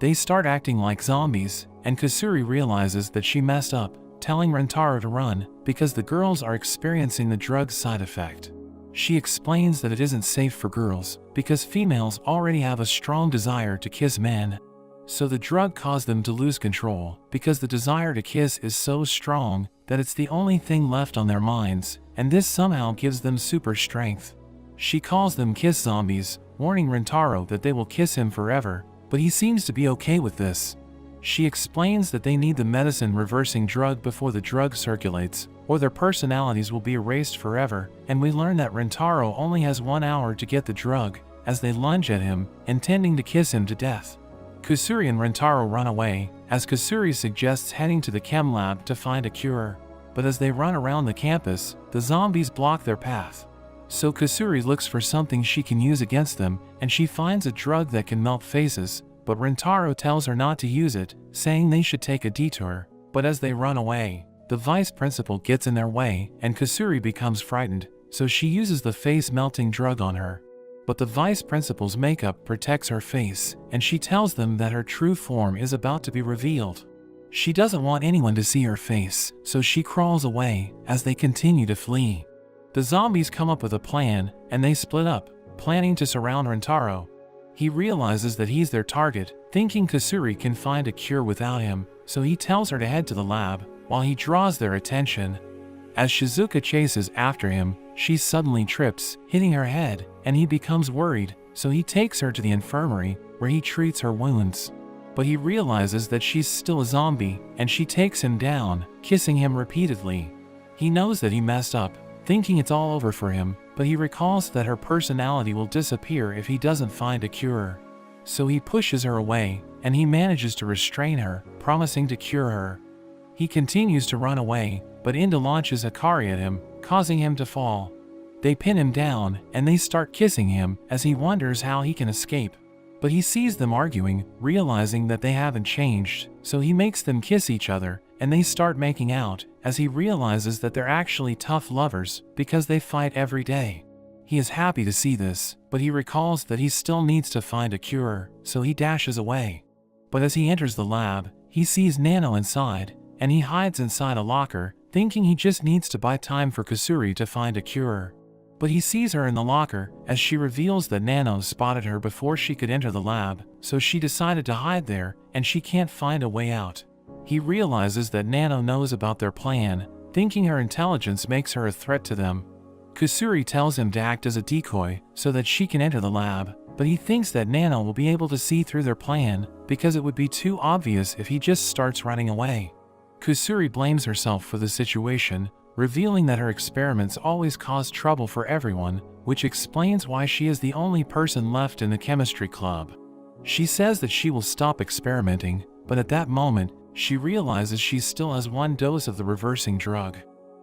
They start acting like zombies, and Kusuri realizes that she messed up, telling Rintaro to run, because the girls are experiencing the drug's side effect. She explains that it isn't safe for girls, because females already have a strong desire to kiss men. So the drug caused them to lose control, because the desire to kiss is so strong that it's the only thing left on their minds, and this somehow gives them super strength. She calls them kiss zombies, warning Rintaro that they will kiss him forever, but he seems to be okay with this. She explains that they need the medicine reversing drug before the drug circulates, or their personalities will be erased forever, and we learn that Rintaro only has 1 hour to get the drug, as they lunge at him, intending to kiss him to death. Kusuri and Rintaro run away, as Kusuri suggests heading to the chem lab to find a cure. But as they run around the campus, the zombies block their path. So Kusuri looks for something she can use against them, and she finds a drug that can melt faces, but Rintaro tells her not to use it, saying they should take a detour. But as they run away, the vice principal gets in their way, and Kusuri becomes frightened, so she uses the face-melting drug on her. But the vice principal's makeup protects her face, and she tells them that her true form is about to be revealed. She doesn't want anyone to see her face, so she crawls away as they continue to flee. The zombies come up with a plan, and they split up, planning to surround Rintaro. He realizes that he's their target, thinking Kusuri can find a cure without him, so he tells her to head to the lab, while he draws their attention. As Shizuka chases after him, she suddenly trips, hitting her head, and he becomes worried, so he takes her to the infirmary, where he treats her wounds. But he realizes that she's still a zombie, and she takes him down, kissing him repeatedly. He knows that he messed up, thinking it's all over for him, but he recalls that her personality will disappear if he doesn't find a cure. So he pushes her away, and he manages to restrain her, promising to cure her. He continues to run away, but Inda launches Hikari at him, causing him to fall. They pin him down, and they start kissing him as he wonders how he can escape. But he sees them arguing, realizing that they haven't changed, so he makes them kiss each other, and they start making out, as he realizes that they're actually tough lovers because they fight every day. He is happy to see this, but he recalls that he still needs to find a cure, so he dashes away. But as he enters the lab, he sees Nano inside, and he hides inside a locker, thinking he just needs to buy time for Kusuri to find a cure. But he sees her in the locker, as she reveals that Nano spotted her before she could enter the lab, so she decided to hide there, and she can't find a way out. He realizes that Nano knows about their plan, thinking her intelligence makes her a threat to them. Kusuri tells him to act as a decoy, so that she can enter the lab, but he thinks that Nano will be able to see through their plan, because it would be too obvious if he just starts running away. Kusuri blames herself for the situation, revealing that her experiments always cause trouble for everyone, which explains why she is the only person left in the chemistry club. She says that she will stop experimenting, but at that moment, she realizes she still has one dose of the reversing drug.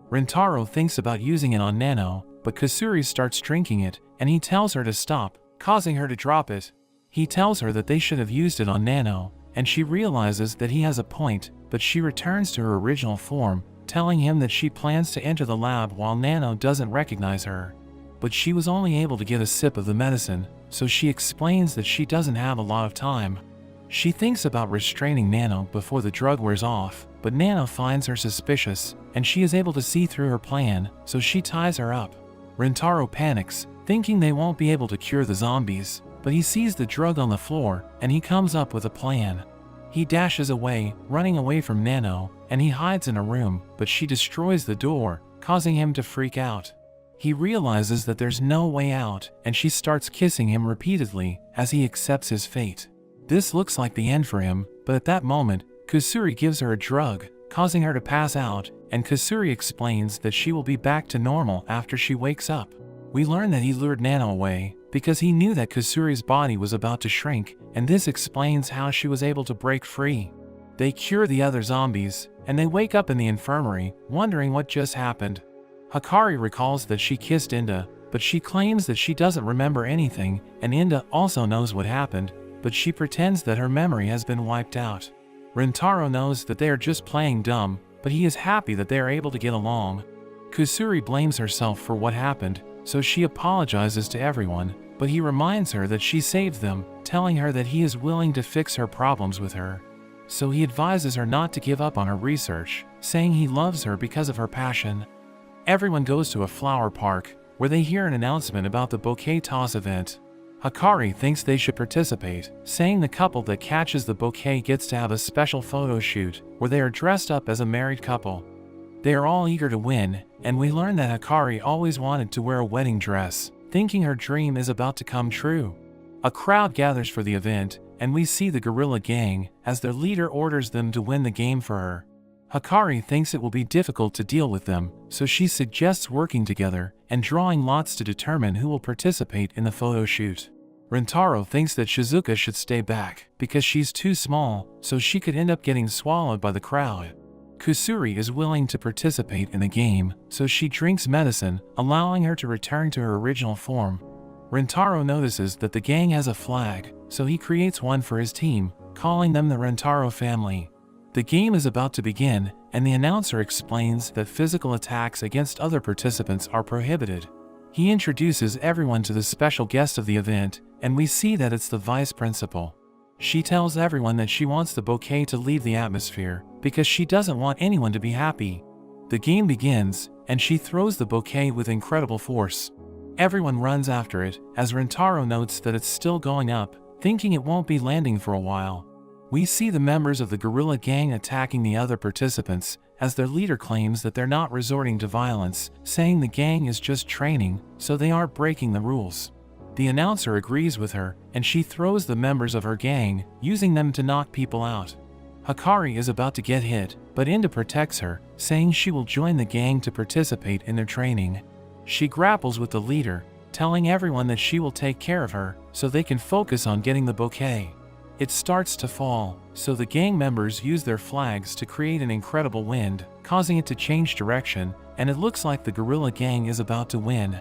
Rintaro thinks about using it on Nano, but Kusuri starts drinking it, and he tells her to stop, causing her to drop it. He tells her that they should have used it on Nano, and she realizes that he has a point, but she returns to her original form, telling him that she plans to enter the lab while Nano doesn't recognize her. But she was only able to get a sip of the medicine, so she explains that she doesn't have a lot of time. She thinks about restraining Nano before the drug wears off, but Nano finds her suspicious, and she is able to see through her plan, so she ties her up. Rintaro panics, thinking they won't be able to cure the zombies, but he sees the drug on the floor, and he comes up with a plan. He dashes away, running away from Nano, and he hides in a room, but she destroys the door, causing him to freak out. He realizes that there's no way out, and she starts kissing him repeatedly as he accepts his fate. This looks like the end for him, but at that moment, Kusuri gives her a drug, causing her to pass out, and Kusuri explains that she will be back to normal after she wakes up. We learn that he lured Nano away because he knew that Kusuri's body was about to shrink, and this explains how she was able to break free. They cure the other zombies, and they wake up in the infirmary, wondering what just happened. Hikari recalls that she kissed Inda, but she claims that she doesn't remember anything, and Inda also knows what happened, but she pretends that her memory has been wiped out. Rintaro knows that they are just playing dumb, but he is happy that they are able to get along. Kusuri blames herself for what happened, so she apologizes to everyone, but he reminds her that she saved them, telling her that he is willing to fix her problems with her. So he advises her not to give up on her research, saying he loves her because of her passion. Everyone goes to a flower park, where they hear an announcement about the bouquet toss event. Hikari thinks they should participate, saying the couple that catches the bouquet gets to have a special photo shoot, where they are dressed up as a married couple. They are all eager to win, and we learn that Hikari always wanted to wear a wedding dress, thinking her dream is about to come true. A crowd gathers for the event, and we see the gorilla gang, as their leader orders them to win the game for her. Hikari thinks it will be difficult to deal with them, so she suggests working together and drawing lots to determine who will participate in the photo shoot. Rintaro thinks that Shizuka should stay back, because she's too small, so she could end up getting swallowed by the crowd. Kusuri is willing to participate in the game, so she drinks medicine, allowing her to return to her original form. Rintaro notices that the gang has a flag, so he creates one for his team, calling them the Rintaro family. The game is about to begin, and the announcer explains that physical attacks against other participants are prohibited, He introduces everyone to the special guest of the event, and we see that it's the vice principal. She tells everyone that she wants the bouquet to leave the atmosphere, because she doesn't want anyone to be happy. The game begins, and she throws the bouquet with incredible force. Everyone runs after it, as Rintaro notes that it's still going up, thinking it won't be landing for a while. We see the members of the gorilla gang attacking the other participants, as their leader claims that they're not resorting to violence, saying the gang is just training, so they aren't breaking the rules. The announcer agrees with her, and she throws the members of her gang, using them to knock people out. Hikari is about to get hit, but Inda protects her, saying she will join the gang to participate in their training. She grapples with the leader, telling everyone that she will take care of her, so they can focus on getting the bouquet. It starts to fall, so the gang members use their flags to create an incredible wind, causing it to change direction, and it looks like the gorilla gang is about to win.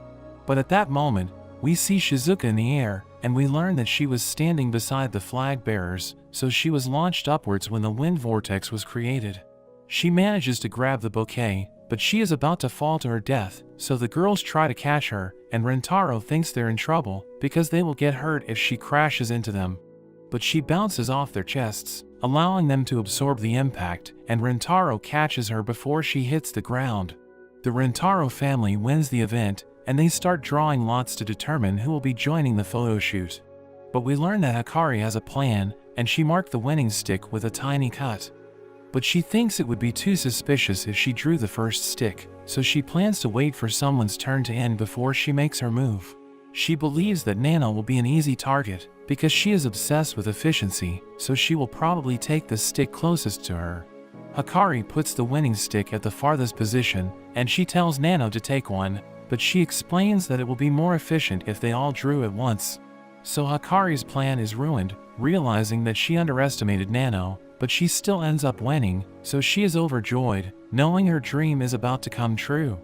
But at that moment, we see Shizuka in the air, and we learn that she was standing beside the flag bearers, so she was launched upwards when the wind vortex was created. She manages to grab the bouquet, but she is about to fall to her death, so the girls try to catch her, and Rintaro thinks they're in trouble, because they will get hurt if she crashes into them. But she bounces off their chests, allowing them to absorb the impact, and Rintaro catches her before she hits the ground. The Rintaro family wins the event, and they start drawing lots to determine who will be joining the photo shoot. But we learn that Hikari has a plan, and she marked the winning stick with a tiny cut. But she thinks it would be too suspicious if she drew the first stick, so she plans to wait for someone's turn to end before she makes her move. She believes that Nana will be an easy target, because she is obsessed with efficiency, so she will probably take the stick closest to her. Hikari puts the winning stick at the farthest position, and she tells Nano to take one, but she explains that it will be more efficient if they all drew at once. So Hikari's plan is ruined, realizing that she underestimated Nano, but she still ends up winning, so she is overjoyed, knowing her dream is about to come true.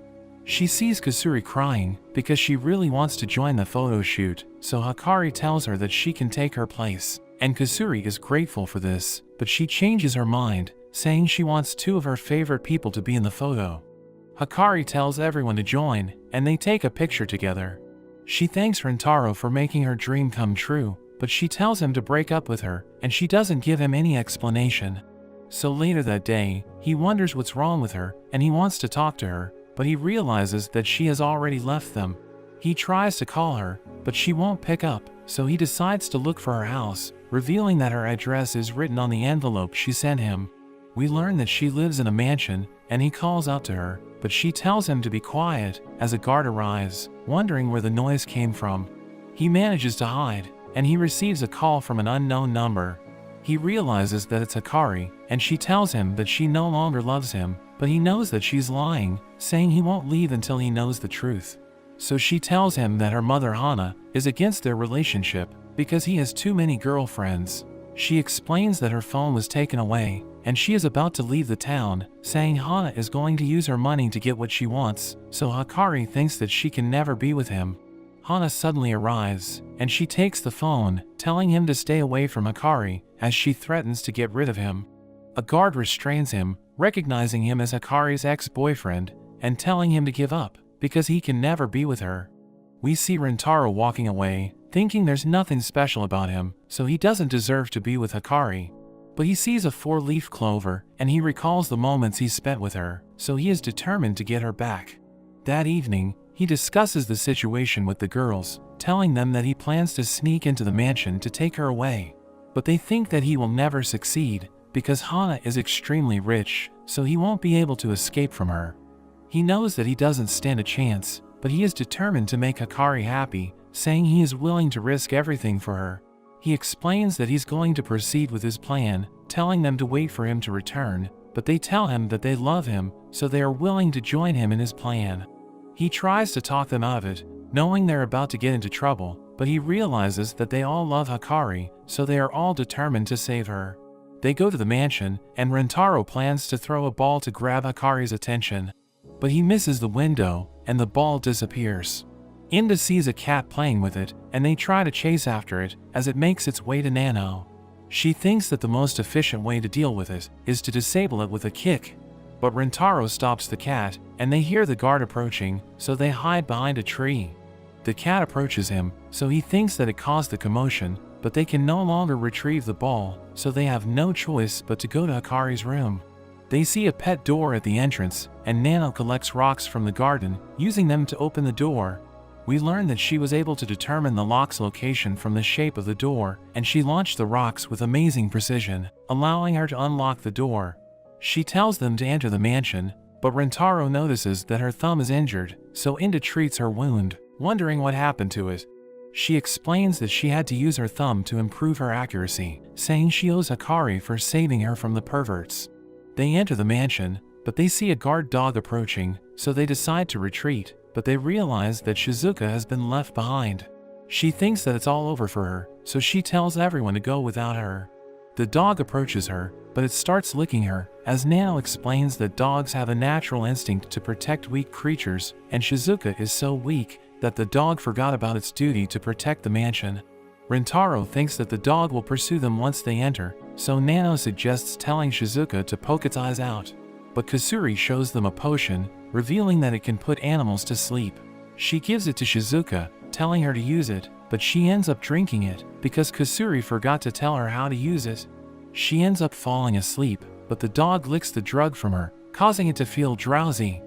She sees Kasuri crying, because she really wants to join the photo shoot, so Hikari tells her that she can take her place, and Kasuri is grateful for this, but she changes her mind, saying she wants two of her favorite people to be in the photo. Hikari tells everyone to join, and they take a picture together. She thanks Rintaro for making her dream come true, but she tells him to break up with her, and she doesn't give him any explanation. So later that day, he wonders what's wrong with her, and he wants to talk to her, but he realizes that she has already left them. He tries to call her, but she won't pick up, so he decides to look for her house, revealing that her address is written on the envelope she sent him. We learn that she lives in a mansion, and he calls out to her, but she tells him to be quiet, as a guard arrives, wondering where the noise came from. He manages to hide, and he receives a call from an unknown number. He realizes that it's Hikari, and she tells him that she no longer loves him, but he knows that she's lying, saying he won't leave until he knows the truth. So she tells him that her mother Hana is against their relationship, because he has too many girlfriends. She explains that her phone was taken away, and she is about to leave the town, saying Hana is going to use her money to get what she wants, so Hikari thinks that she can never be with him. Hana suddenly arrives, and she takes the phone, telling him to stay away from Hikari, as she threatens to get rid of him. A guard restrains him, recognizing him as Hikari's ex-boyfriend, and telling him to give up, because he can never be with her. We see Rintaro walking away, thinking there's nothing special about him, so he doesn't deserve to be with Hikari. But he sees a 4-leaf clover, and he recalls the moments he spent with her, so he is determined to get her back. That evening, he discusses the situation with the girls, telling them that he plans to sneak into the mansion to take her away. But they think that he will never succeed, because Hana is extremely rich, so he won't be able to escape from her. He knows that he doesn't stand a chance, but he is determined to make Hikari happy, saying he is willing to risk everything for her. He explains that he's going to proceed with his plan, telling them to wait for him to return, but they tell him that they love him, so they are willing to join him in his plan. He tries to talk them out of it, knowing they're about to get into trouble, but he realizes that they all love Hikari, so they are all determined to save her. They go to the mansion, and Rintaro plans to throw a ball to grab Hikari's attention. But he misses the window, and the ball disappears. Inda sees a cat playing with it, and they try to chase after it, as it makes its way to Nano. She thinks that the most efficient way to deal with it is to disable it with a kick. But Rintaro stops the cat, and they hear the guard approaching, so they hide behind a tree. The cat approaches him, so he thinks that it caused the commotion, but they can no longer retrieve the ball, so they have no choice but to go to Hikari's room. They see a pet door at the entrance, and Nano collects rocks from the garden, using them to open the door. We learn that she was able to determine the lock's location from the shape of the door, and she launched the rocks with amazing precision, allowing her to unlock the door. She tells them to enter the mansion, but Rentaro notices that her thumb is injured, so Inda treats her wound, wondering what happened to it. She explains that she had to use her thumb to improve her accuracy, saying she owes Hikari for saving her from the perverts. They enter the mansion, but they see a guard dog approaching, so they decide to retreat, but they realize that Shizuka has been left behind. She thinks that it's all over for her, so she tells everyone to go without her. The dog approaches her, but it starts licking her, as Nano explains that dogs have a natural instinct to protect weak creatures, and Shizuka is so weak that the dog forgot about its duty to protect the mansion. Rentaro thinks that the dog will pursue them once they enter, so Nano suggests telling Shizuka to poke its eyes out. But Kasuri shows them a potion, revealing that it can put animals to sleep. She gives it to Shizuka, telling her to use it, but she ends up drinking it, because Kasuri forgot to tell her how to use it. She ends up falling asleep, but the dog licks the drug from her, causing it to feel drowsy.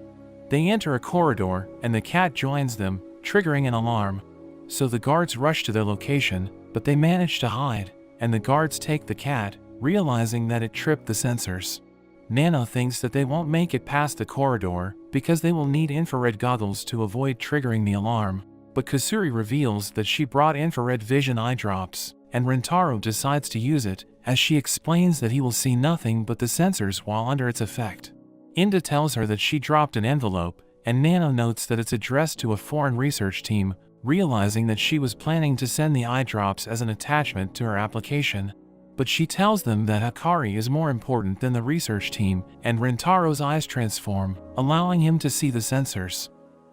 They enter a corridor, and the cat joins them, triggering an alarm. So the guards rush to their location, but they manage to hide, and the guards take the cat, realizing that it tripped the sensors. Nano thinks that they won't make it past the corridor, because they will need infrared goggles to avoid triggering the alarm. But Kasuri reveals that she brought infrared vision eye drops, and Rentaro decides to use it, as she explains that he will see nothing but the sensors while under its effect. Inda tells her that she dropped an envelope, and Nano notes that it's addressed to a foreign research team, realizing that she was planning to send the eye drops as an attachment to her application. But she tells them that Hikari is more important than the research team, and Rentaro's eyes transform, allowing him to see the sensors.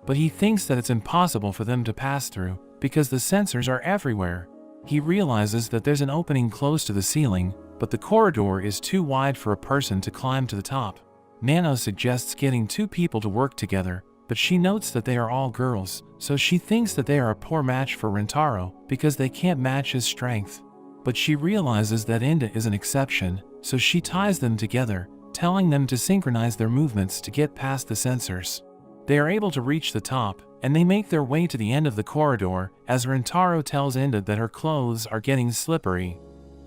But he thinks that it's impossible for them to pass through, because the sensors are everywhere. He realizes that there's an opening close to the ceiling, but the corridor is too wide for a person to climb to the top. Nano suggests getting two people to work together, but she notes that they are all girls, so she thinks that they are a poor match for Rentaro, because they can't match his strength. But she realizes that Inda is an exception, so she ties them together, telling them to synchronize their movements to get past the sensors. They are able to reach the top, and they make their way to the end of the corridor, as Rentaro tells Inda that her clothes are getting slippery.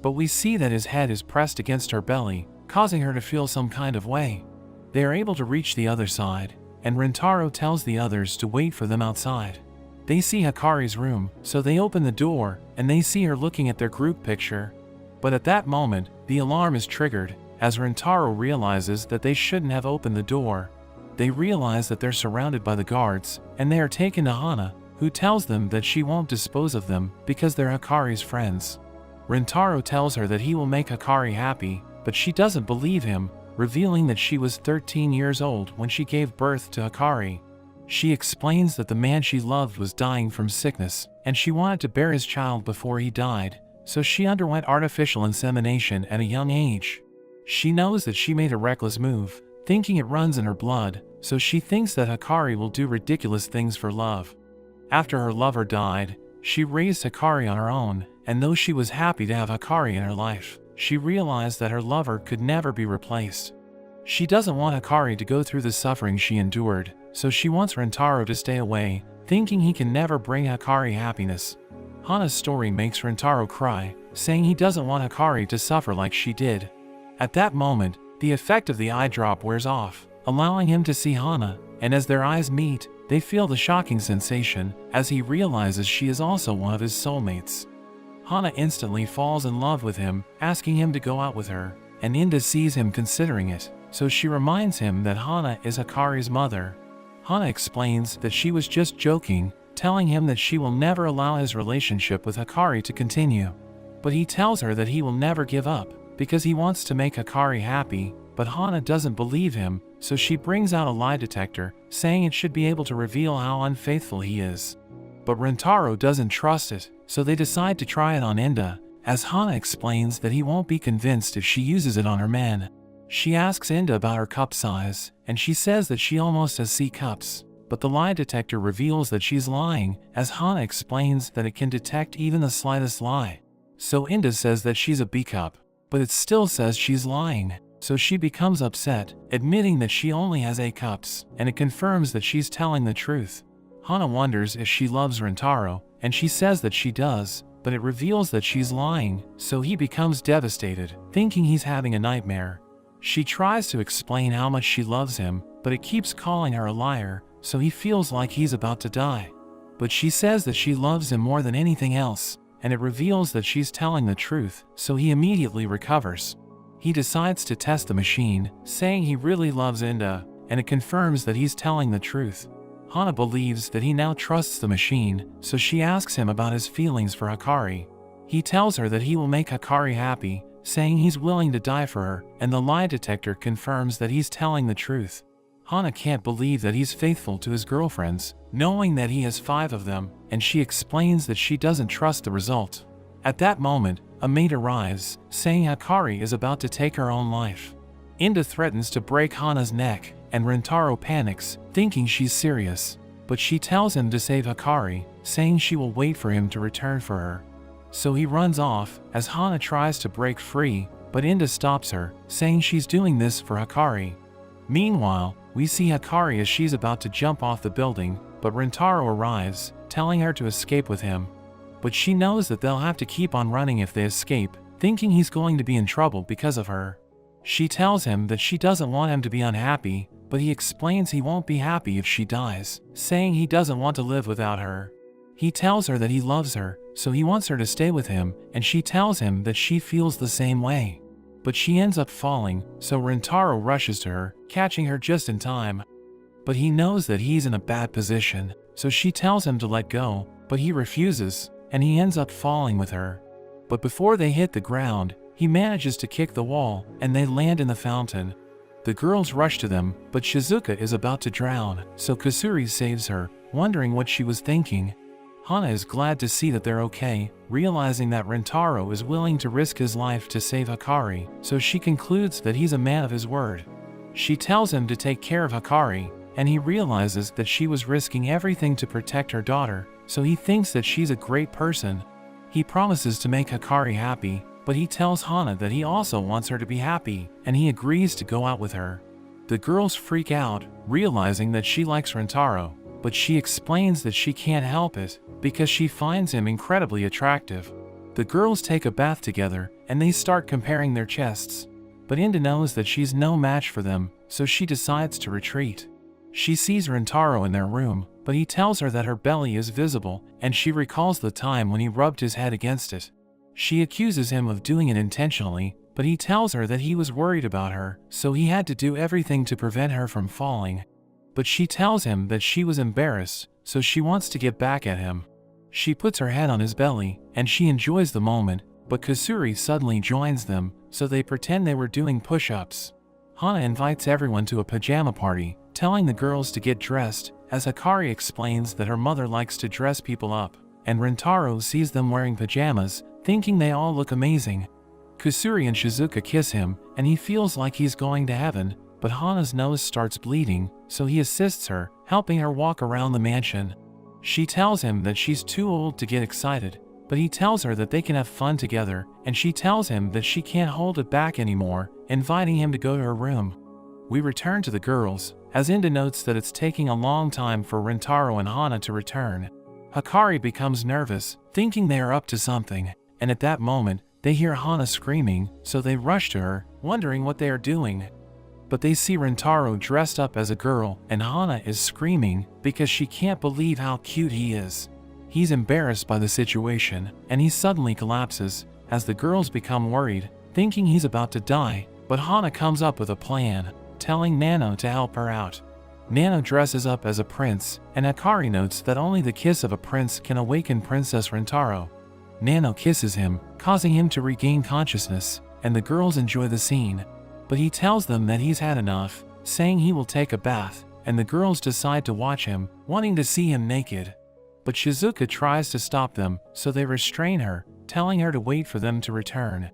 But we see that his head is pressed against her belly, causing her to feel some kind of way. They are able to reach the other side, and Rentaro tells the others to wait for them outside. They see Hikari's room, so they open the door, and they see her looking at their group picture. But at that moment, the alarm is triggered, as Rentaro realizes that they shouldn't have opened the door. They realize that they're surrounded by the guards, and they are taken to Hana, who tells them that she won't dispose of them because they're Hikari's friends. Rentaro tells her that he will make Hikari happy, but she doesn't believe him, revealing that she was 13 years old when she gave birth to Hikari. She explains that the man she loved was dying from sickness, and she wanted to bear his child before he died, so she underwent artificial insemination at a young age. She knows that she made a reckless move, thinking it runs in her blood, so she thinks that Hikari will do ridiculous things for love. After her lover died, she raised Hikari on her own, and though she was happy to have Hikari in her life, she realized that her lover could never be replaced. She doesn't want Hikari to go through the suffering she endured, so she wants Rentaro to stay away, thinking he can never bring Hikari happiness. Hana's story makes Rentaro cry, saying he doesn't want Hikari to suffer like she did. At that moment, the effect of the eye drop wears off, allowing him to see Hana, and as their eyes meet, they feel the shocking sensation, as he realizes she is also one of his soulmates. Hana instantly falls in love with him, asking him to go out with her, and Inda sees him considering it, so she reminds him that Hana is Hikari's mother. Hana explains that she was just joking, telling him that she will never allow his relationship with Hikari to continue. But he tells her that he will never give up, because he wants to make Hikari happy, but Hana doesn't believe him, so she brings out a lie detector, saying it should be able to reveal how unfaithful he is. But Rentaro doesn't trust it, so they decide to try it on Inda, as Hana explains that he won't be convinced if she uses it on her man. She asks Inda about her cup size, and she says that she almost has C cups, but the lie detector reveals that she's lying, as Hana explains that it can detect even the slightest lie. So Inda says that she's a B cup, but it still says she's lying, so she becomes upset, admitting that she only has A cups, and it confirms that she's telling the truth. Hana wonders if she loves Rintaro, and she says that she does, but it reveals that she's lying, so he becomes devastated, thinking he's having a nightmare. She tries to explain how much she loves him, but it keeps calling her a liar, so he feels like he's about to die. But she says that she loves him more than anything else, and it reveals that she's telling the truth, so he immediately recovers. He decides to test the machine, saying he really loves Inda, and it confirms that he's telling the truth. Hana believes that he now trusts the machine, so she asks him about his feelings for Hikari. He tells her that he will make Hikari happy, saying he's willing to die for her, and the lie detector confirms that he's telling the truth. Hana can't believe that he's faithful to his girlfriends, knowing that he has 5 of them, and she explains that she doesn't trust the result. At that moment, a maid arrives, saying Hikari is about to take her own life. Inda threatens to break Hana's neck, and Rintaro panics, thinking she's serious, but she tells him to save Hikari, saying she will wait for him to return for her. So he runs off, as Hana tries to break free, but Inda stops her, saying she's doing this for Hikari. Meanwhile, we see Hikari as she's about to jump off the building, but Rintaro arrives, telling her to escape with him. But she knows that they'll have to keep on running if they escape, thinking he's going to be in trouble because of her. She tells him that she doesn't want him to be unhappy, but he explains he won't be happy if she dies, saying he doesn't want to live without her. He tells her that he loves her, so he wants her to stay with him, and she tells him that she feels the same way. But she ends up falling, so Rintaro rushes to her, catching her just in time. But he knows that he's in a bad position, so she tells him to let go, but he refuses, and he ends up falling with her. But before they hit the ground, he manages to kick the wall, and they land in the fountain. The girls rush to them, but Shizuka is about to drown, so Kusuri saves her, wondering what she was thinking. Hana is glad to see that they're okay, realizing that Rintaro is willing to risk his life to save Hikari, so she concludes that he's a man of his word. She tells him to take care of Hikari, and he realizes that she was risking everything to protect her daughter, so he thinks that she's a great person. He promises to make Hikari happy, but he tells Hana that he also wants her to be happy, and he agrees to go out with her. The girls freak out, realizing that she likes Rintaro, but she explains that she can't help it, because she finds him incredibly attractive. The girls take a bath together, and they start comparing their chests. But Inda knows that she's no match for them, so she decides to retreat. She sees Rintaro in their room, but he tells her that her belly is visible, and she recalls the time when he rubbed his head against it. She accuses him of doing it intentionally, but he tells her that he was worried about her, so he had to do everything to prevent her from falling. But she tells him that she was embarrassed, so she wants to get back at him. She puts her head on his belly, and she enjoys the moment, but Kusuri suddenly joins them, so they pretend they were doing push-ups. Hana invites everyone to a pajama party, telling the girls to get dressed, as Hikari explains that her mother likes to dress people up, and Rintaro sees them wearing pajamas, thinking they all look amazing. Kusuri and Shizuka kiss him, and he feels like he's going to heaven, but Hana's nose starts bleeding, so he assists her, helping her walk around the mansion. She tells him that she's too old to get excited, but he tells her that they can have fun together, and she tells him that she can't hold it back anymore, inviting him to go to her room. We return to the girls, as Inda notes that it's taking a long time for Rintaro and Hana to return. Hikari becomes nervous, thinking they are up to something, and at that moment, they hear Hana screaming, so they rush to her, wondering what they are doing. But they see Rintaro dressed up as a girl, and Hana is screaming because she can't believe how cute he is. He's embarrassed by the situation, and he suddenly collapses, as the girls become worried, thinking he's about to die, but Hana comes up with a plan, telling Nano to help her out. Nano dresses up as a prince, and Hikari notes that only the kiss of a prince can awaken Princess Rintaro. Nano kisses him, causing him to regain consciousness, and the girls enjoy the scene. But he tells them that he's had enough, saying he will take a bath, and the girls decide to watch him, wanting to see him naked. But Shizuka tries to stop them, so they restrain her, telling her to wait for them to return.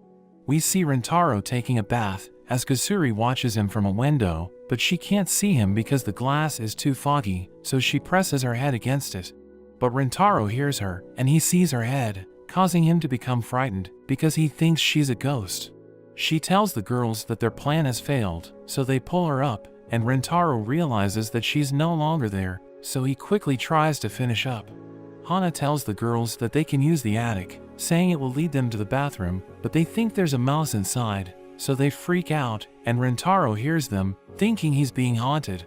We see Rintaro taking a bath, as Kusuri watches him from a window, but she can't see him because the glass is too foggy, so she presses her head against it. But Rintaro hears her, and he sees her head, causing him to become frightened because he thinks she's a ghost. She tells the girls that their plan has failed, so they pull her up, and Rintaro realizes that she's no longer there, so he quickly tries to finish up. Hana tells the girls that they can use the attic, saying it will lead them to the bathroom, but they think there's a mouse inside, so they freak out, and Rintaro hears them, thinking he's being haunted.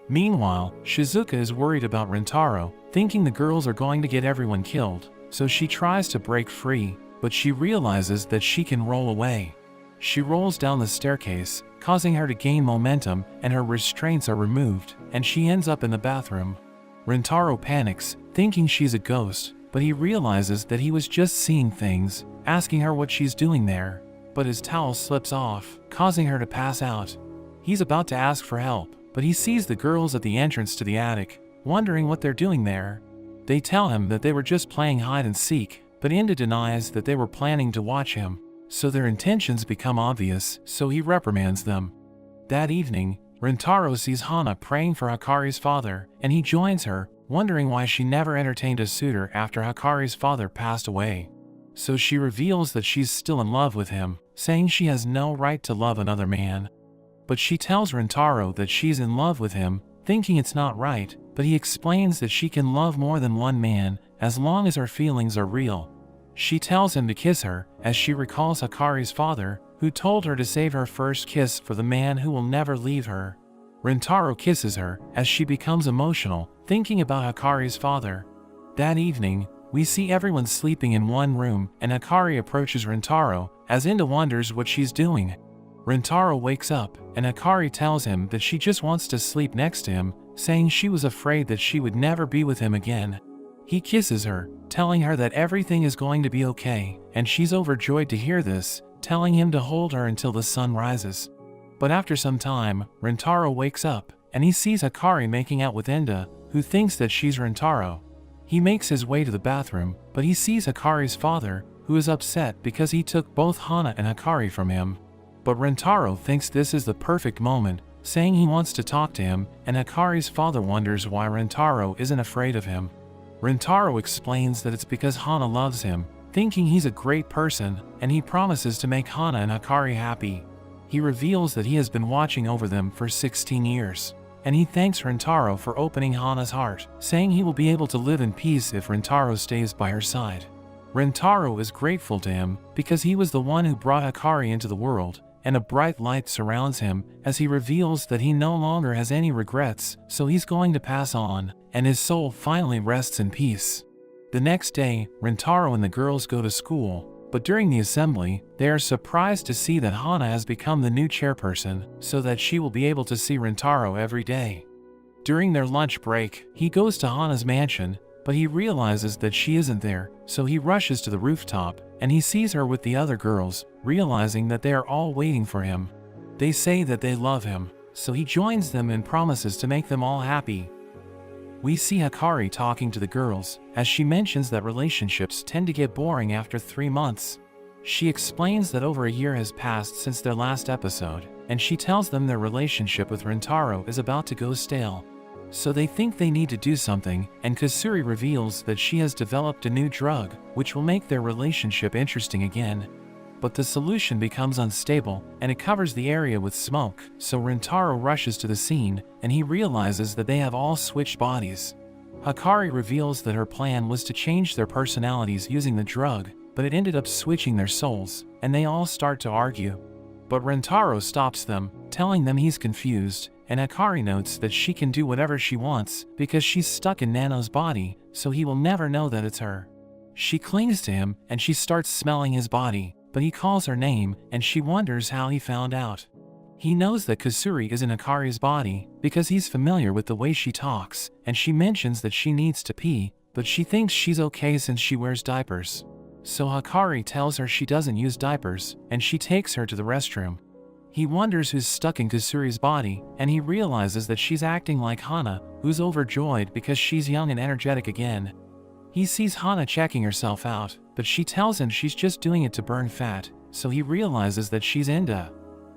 Meanwhile, Shizuka is worried about Rintaro, thinking the girls are going to get everyone killed, so she tries to break free, but she realizes that she can roll away. She rolls down the staircase, causing her to gain momentum, and her restraints are removed, and she ends up in the bathroom. Rintaro panics, thinking she's a ghost, but he realizes that he was just seeing things, asking her what she's doing there. But his towel slips off, causing her to pass out. He's about to ask for help, but he sees the girls at the entrance to the attic, wondering what they're doing there. They tell him that they were just playing hide and seek, but Inda denies that they were planning to watch him, so their intentions become obvious, so he reprimands them. That evening, Rintaro sees Hana praying for Hakari's father, and he joins her, wondering why she never entertained a suitor after Hakari's father passed away. So she reveals that she's still in love with him, saying she has no right to love another man. But she tells Rintaro that she's in love with him, thinking it's not right, but he explains that she can love more than one man, as long as her feelings are real. She tells him to kiss her, as she recalls Hakari's father, who told her to save her first kiss for the man who will never leave her. Rintaro kisses her, as she becomes emotional, thinking about Hakari's father. That evening, we see everyone sleeping in one room, and Hakari approaches Rintaro, as Inda wonders what she's doing. Rintaro wakes up, and Hakari tells him that she just wants to sleep next to him, saying she was afraid that she would never be with him again. He kisses her, telling her that everything is going to be okay, and she's overjoyed to hear this, telling him to hold her until the sun rises. But after some time, Rintaro wakes up, and he sees Hakari making out with Inda, who thinks that she's Rintaro. He makes his way to the bathroom, but he sees Hakari's father, who is upset because he took both Hana and Hakari from him. But Rintaro thinks this is the perfect moment, saying he wants to talk to him, and Hakari's father wonders why Rintaro isn't afraid of him. Rintaro explains that it's because Hana loves him, thinking he's a great person, and he promises to make Hana and Hakari happy. He reveals that he has been watching over them for 16 years. And he thanks Rintaro for opening Hana's heart, saying he will be able to live in peace if Rintaro stays by her side. Rintaro is grateful to him because he was the one who brought Hakari into the world, and a bright light surrounds him as he reveals that he no longer has any regrets, so he's going to pass on, and his soul finally rests in peace. The next day, Rintaro and the girls go to school, but during the assembly, they are surprised to see that Hana has become the new chairperson, so that she will be able to see Rintaro every day. During their lunch break, he goes to Hana's mansion, but he realizes that she isn't there, so he rushes to the rooftop, and he sees her with the other girls, realizing that they are all waiting for him. They say that they love him, so he joins them and promises to make them all happy. We see Hakari talking to the girls, as she mentions that relationships tend to get boring after 3 months. She explains that over a year has passed since their last episode, and she tells them their relationship with Rintaro is about to go stale. So they think they need to do something, and Kusuri reveals that she has developed a new drug, which will make their relationship interesting again. But the solution becomes unstable, and it covers the area with smoke, so Rintaro rushes to the scene, and he realizes that they have all switched bodies. Hakari reveals that her plan was to change their personalities using the drug, but it ended up switching their souls, and they all start to argue. But Rintaro stops them, telling them he's confused, and Hakari notes that she can do whatever she wants because she's stuck in Nano's body, so he will never know that it's her. She clings to him, and she starts smelling his body, but he calls her name, and she wonders how he found out. He knows that Kusuri is in Hakari's body because he's familiar with the way she talks, and she mentions that she needs to pee, but she thinks she's okay since she wears diapers. So Hakari tells her she doesn't use diapers, and she takes her to the restroom. He wonders who's stuck in Kusuri's body, and he realizes that she's acting like Hana, who's overjoyed because she's young and energetic again. He sees Hana checking herself out, but she tells him she's just doing it to burn fat, so he realizes that she's Inda.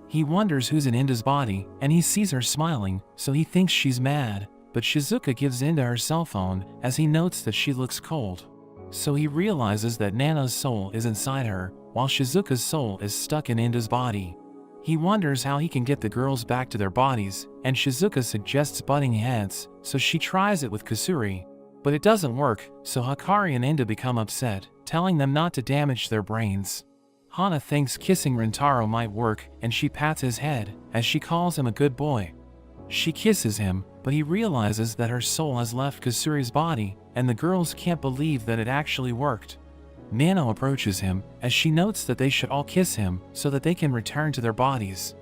He wonders who's in Inda's body, and he sees her smiling, so he thinks she's mad, but Shizuka gives Inda her cell phone as he notes that she looks cold. So he realizes that Nana's soul is inside her, while Shizuka's soul is stuck in Inda's body. He wonders how he can get the girls back to their bodies, and Shizuka suggests butting heads, so she tries it with Kusuri. But it doesn't work, so Hikari and Inda become upset, telling them not to damage their brains. Hana thinks kissing Rintaro might work, and she pats his head, as she calls him a good boy. She kisses him, but he realizes that her soul has left Kusuri's body, and the girls can't believe that it actually worked. Nano approaches him, as she notes that they should all kiss him, so that they can return to their bodies.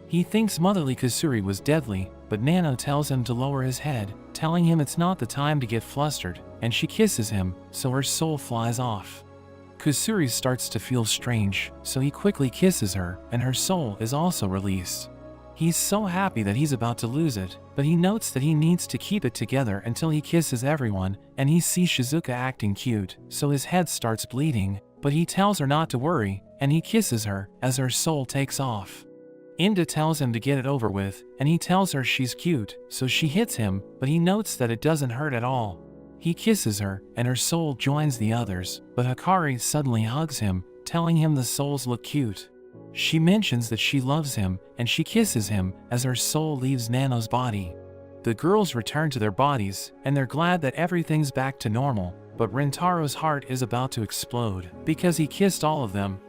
He thinks motherly Kusuri was deadly, but Nano tells him to lower his head, telling him it's not the time to get flustered, and she kisses him, so her soul flies off. Kusuri starts to feel strange, so he quickly kisses her, and her soul is also released. He's so happy that he's about to lose it, but he notes that he needs to keep it together until he kisses everyone, and he sees Shizuka acting cute, so his head starts bleeding, but he tells her not to worry, and he kisses her as her soul takes off. Inda tells him to get it over with, and he tells her she's cute, so she hits him, but he notes that it doesn't hurt at all. He kisses her, and her soul joins the others, but Hikari suddenly hugs him, telling him the souls look cute. She mentions that she loves him, and she kisses him as her soul leaves Nano's body. The girls return to their bodies, and they're glad that everything's back to normal, but Rintaro's heart is about to explode, because he kissed all of them.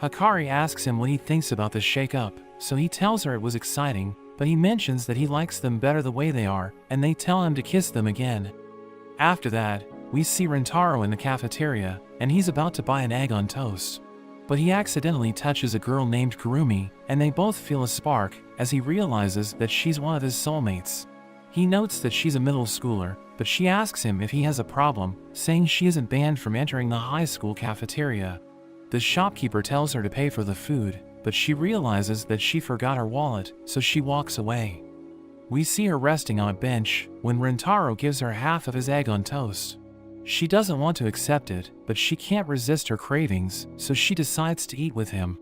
Hikari asks him what he thinks about the shake-up, so he tells her it was exciting, but he mentions that he likes them better the way they are, and they tell him to kiss them again. After that, we see Rintaro in the cafeteria, and he's about to buy an egg on toast. But he accidentally touches a girl named Kurumi, and they both feel a spark, as he realizes that she's one of his soulmates. He notes that she's a middle schooler, but she asks him if he has a problem, saying she isn't banned from entering the high school cafeteria. The shopkeeper tells her to pay for the food, but she realizes that she forgot her wallet, so she walks away. We see her resting on a bench, when Rintaro gives her half of his egg on toast. She doesn't want to accept it, but she can't resist her cravings, so she decides to eat with him.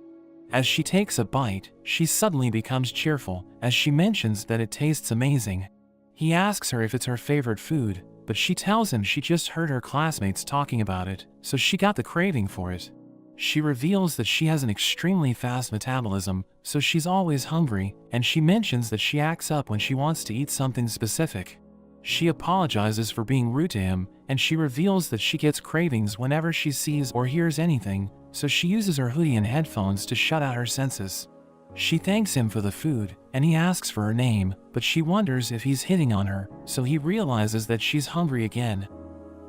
As she takes a bite, she suddenly becomes cheerful, as she mentions that it tastes amazing. He asks her if it's her favorite food, but she tells him she just heard her classmates talking about it, so she got the craving for it. She reveals that she has an extremely fast metabolism, so she's always hungry, and she mentions that she acts up when she wants to eat something specific. She apologizes for being rude to him, and she reveals that she gets cravings whenever she sees or hears anything, so she uses her hoodie and headphones to shut out her senses. She thanks him for the food, and he asks for her name, but she wonders if he's hitting on her, so he realizes that she's hungry again.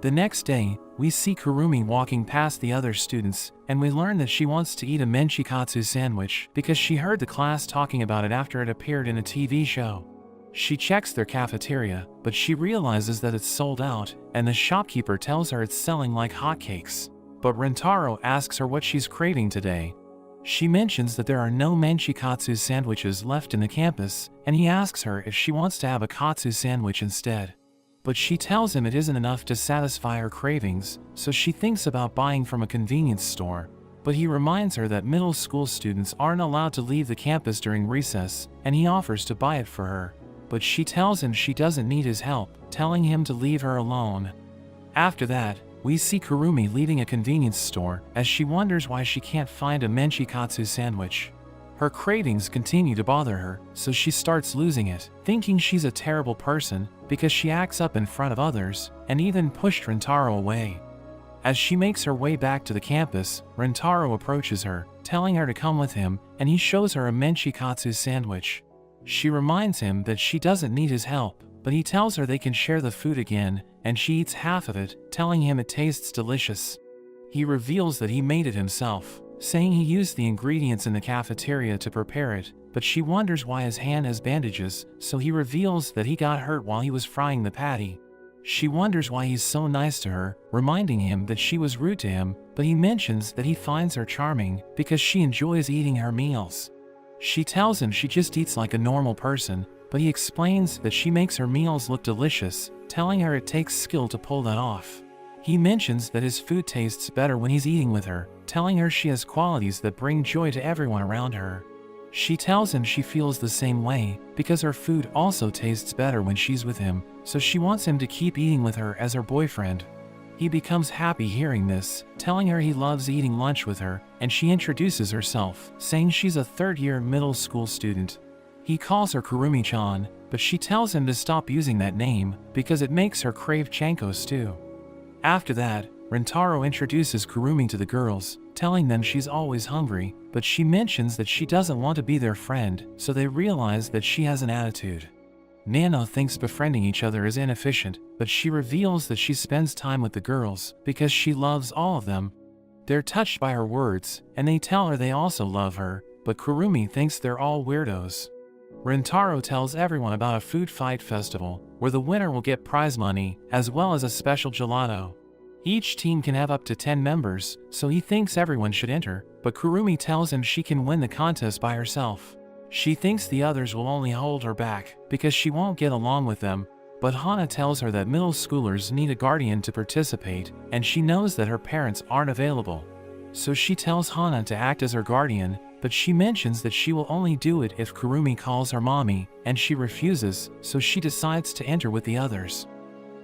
The next day, we see Kurumi walking past the other students, and we learn that she wants to eat a menchikatsu sandwich because she heard the class talking about it after it appeared in a TV show. She checks their cafeteria, but she realizes that it's sold out, and the shopkeeper tells her it's selling like hotcakes. But Rintaro asks her what she's craving today. She mentions that there are no menchikatsu sandwiches left in the campus, and he asks her if she wants to have a katsu sandwich instead. But she tells him it isn't enough to satisfy her cravings, so she thinks about buying from a convenience store. But he reminds her that middle school students aren't allowed to leave the campus during recess, and he offers to buy it for her. But she tells him she doesn't need his help, telling him to leave her alone. After that, we see Kurumi leaving a convenience store, as she wonders why she can't find a menchikatsu sandwich. Her cravings continue to bother her, so she starts losing it, thinking she's a terrible person, because she acts up in front of others, and even pushed Rintaro away. As she makes her way back to the campus, Rintaro approaches her, telling her to come with him, and he shows her a menchikatsu sandwich. She reminds him that she doesn't need his help, but he tells her they can share the food again, and she eats half of it, telling him it tastes delicious. He reveals that he made it himself, saying he used the ingredients in the cafeteria to prepare it, but she wonders why his hand has bandages, so he reveals that he got hurt while he was frying the patty. She wonders why he's so nice to her, reminding him that she was rude to him, but he mentions that he finds her charming because she enjoys eating her meals. She tells him she just eats like a normal person, but he explains that she makes her meals look delicious, telling her it takes skill to pull that off. He mentions that his food tastes better when he's eating with her, telling her she has qualities that bring joy to everyone around her. She tells him she feels the same way because her food also tastes better when she's with him, so she wants him to keep eating with her as her boyfriend. He becomes happy hearing this, telling her he loves eating lunch with her, and she introduces herself, saying she's a third-year middle school student. He calls her Kurumi-chan, but she tells him to stop using that name because it makes her crave chanko stew. After that, Rintaro introduces Kurumi to the girls, telling them she's always hungry, but she mentions that she doesn't want to be their friend, so they realize that she has an attitude. Nano thinks befriending each other is inefficient, but she reveals that she spends time with the girls because she loves all of them. They're touched by her words, and they tell her they also love her, but Kurumi thinks they're all weirdos. Rintaro tells everyone about a food fight festival, where the winner will get prize money, as well as a special gelato. Each team can have up to 10 members, so he thinks everyone should enter, but Kurumi tells him she can win the contest by herself. She thinks the others will only hold her back, because she won't get along with them, but Hana tells her that middle schoolers need a guardian to participate, and she knows that her parents aren't available. So she tells Hana to act as her guardian, but she mentions that she will only do it if Kurumi calls her mommy, and she refuses, so she decides to enter with the others.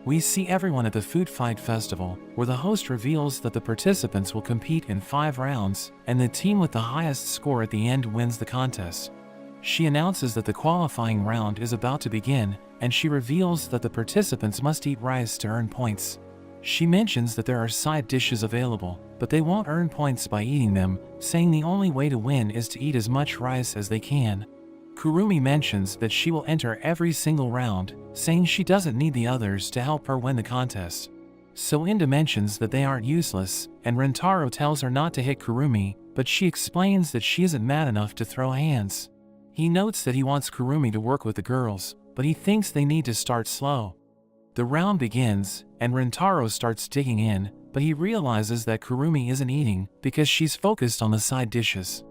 We see everyone at the food fight festival, where the host reveals that the participants will compete in 5 rounds, and the team with the highest score at the end wins the contest. She announces that the qualifying round is about to begin, and she reveals that the participants must eat rice to earn points. She mentions that there are side dishes available, but they won't earn points by eating them, saying the only way to win is to eat as much rice as they can. Kurumi mentions that she will enter every single round, saying she doesn't need the others to help her win the contest. So Inda mentions that they aren't useless, and Rintaro tells her not to hit Kurumi, but she explains that she isn't mad enough to throw hands. He notes that he wants Kurumi to work with the girls, but he thinks they need to start slow. The round begins, and Rintaro starts digging in, but he realizes that Kurumi isn't eating because she's focused on the side dishes.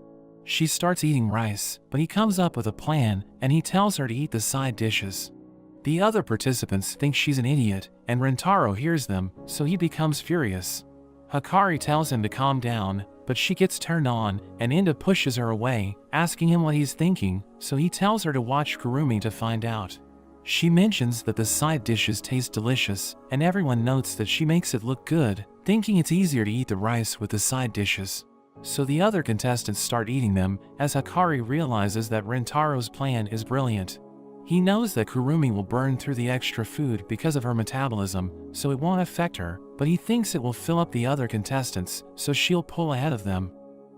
She starts eating rice, but he comes up with a plan, and he tells her to eat the side dishes. The other participants think she's an idiot, and Rintaro hears them, so he becomes furious. Hikari tells him to calm down, but she gets turned on, and Inda pushes her away, asking him what he's thinking, so he tells her to watch Kurumi to find out. She mentions that the side dishes taste delicious, and everyone notes that she makes it look good, thinking it's easier to eat the rice with the side dishes. So the other contestants start eating them, as Hikari realizes that Rintaro's plan is brilliant. He knows that Kurumi will burn through the extra food because of her metabolism, so it won't affect her, but he thinks it will fill up the other contestants, so she'll pull ahead of them.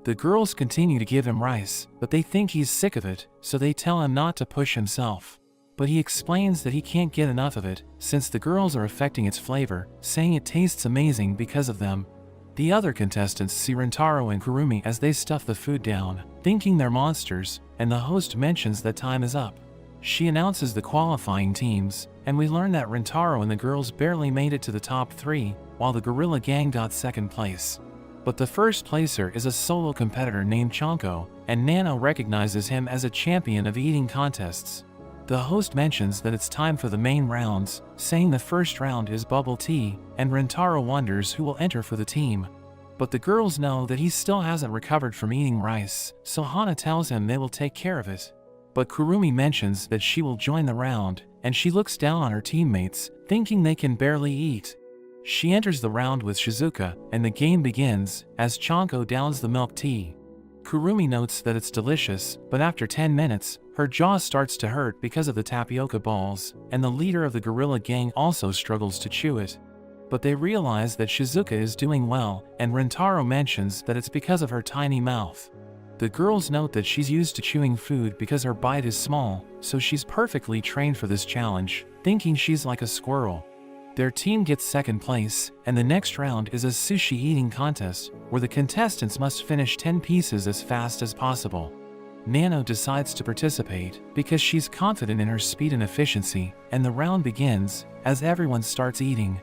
The girls continue to give him rice, but they think he's sick of it, so they tell him not to push himself. But he explains that he can't get enough of it, since the girls are affecting its flavor, saying it tastes amazing because of them. The other contestants see Rintaro and Kurumi as they stuff the food down, thinking they're monsters, and the host mentions that time is up. She announces the qualifying teams, and we learn that Rintaro and the girls barely made it to the top 3, while the Gorilla Gang got second place. But the first placer is a solo competitor named Chanko, and Nano recognizes him as a champion of eating contests. The host mentions that it's time for the main rounds, saying the first round is bubble tea, and Rintaro wonders who will enter for the team. But the girls know that he still hasn't recovered from eating rice, so Hana tells him they will take care of it. But Kurumi mentions that she will join the round, and she looks down on her teammates, thinking they can barely eat. She enters the round with Shizuka, and the game begins, as Chanko downs the milk tea. Kurumi notes that it's delicious, but after 10 minutes, her jaw starts to hurt because of the tapioca balls, and the leader of the Gorilla Gang also struggles to chew it. But they realize that Shizuka is doing well, and Rintaro mentions that it's because of her tiny mouth. The girls note that she's used to chewing food because her bite is small, so she's perfectly trained for this challenge, thinking she's like a squirrel. Their team gets second place, and the next round is a sushi eating contest, where the contestants must finish 10 pieces as fast as possible. Nano decides to participate because she's confident in her speed and efficiency, and the round begins, as everyone starts eating.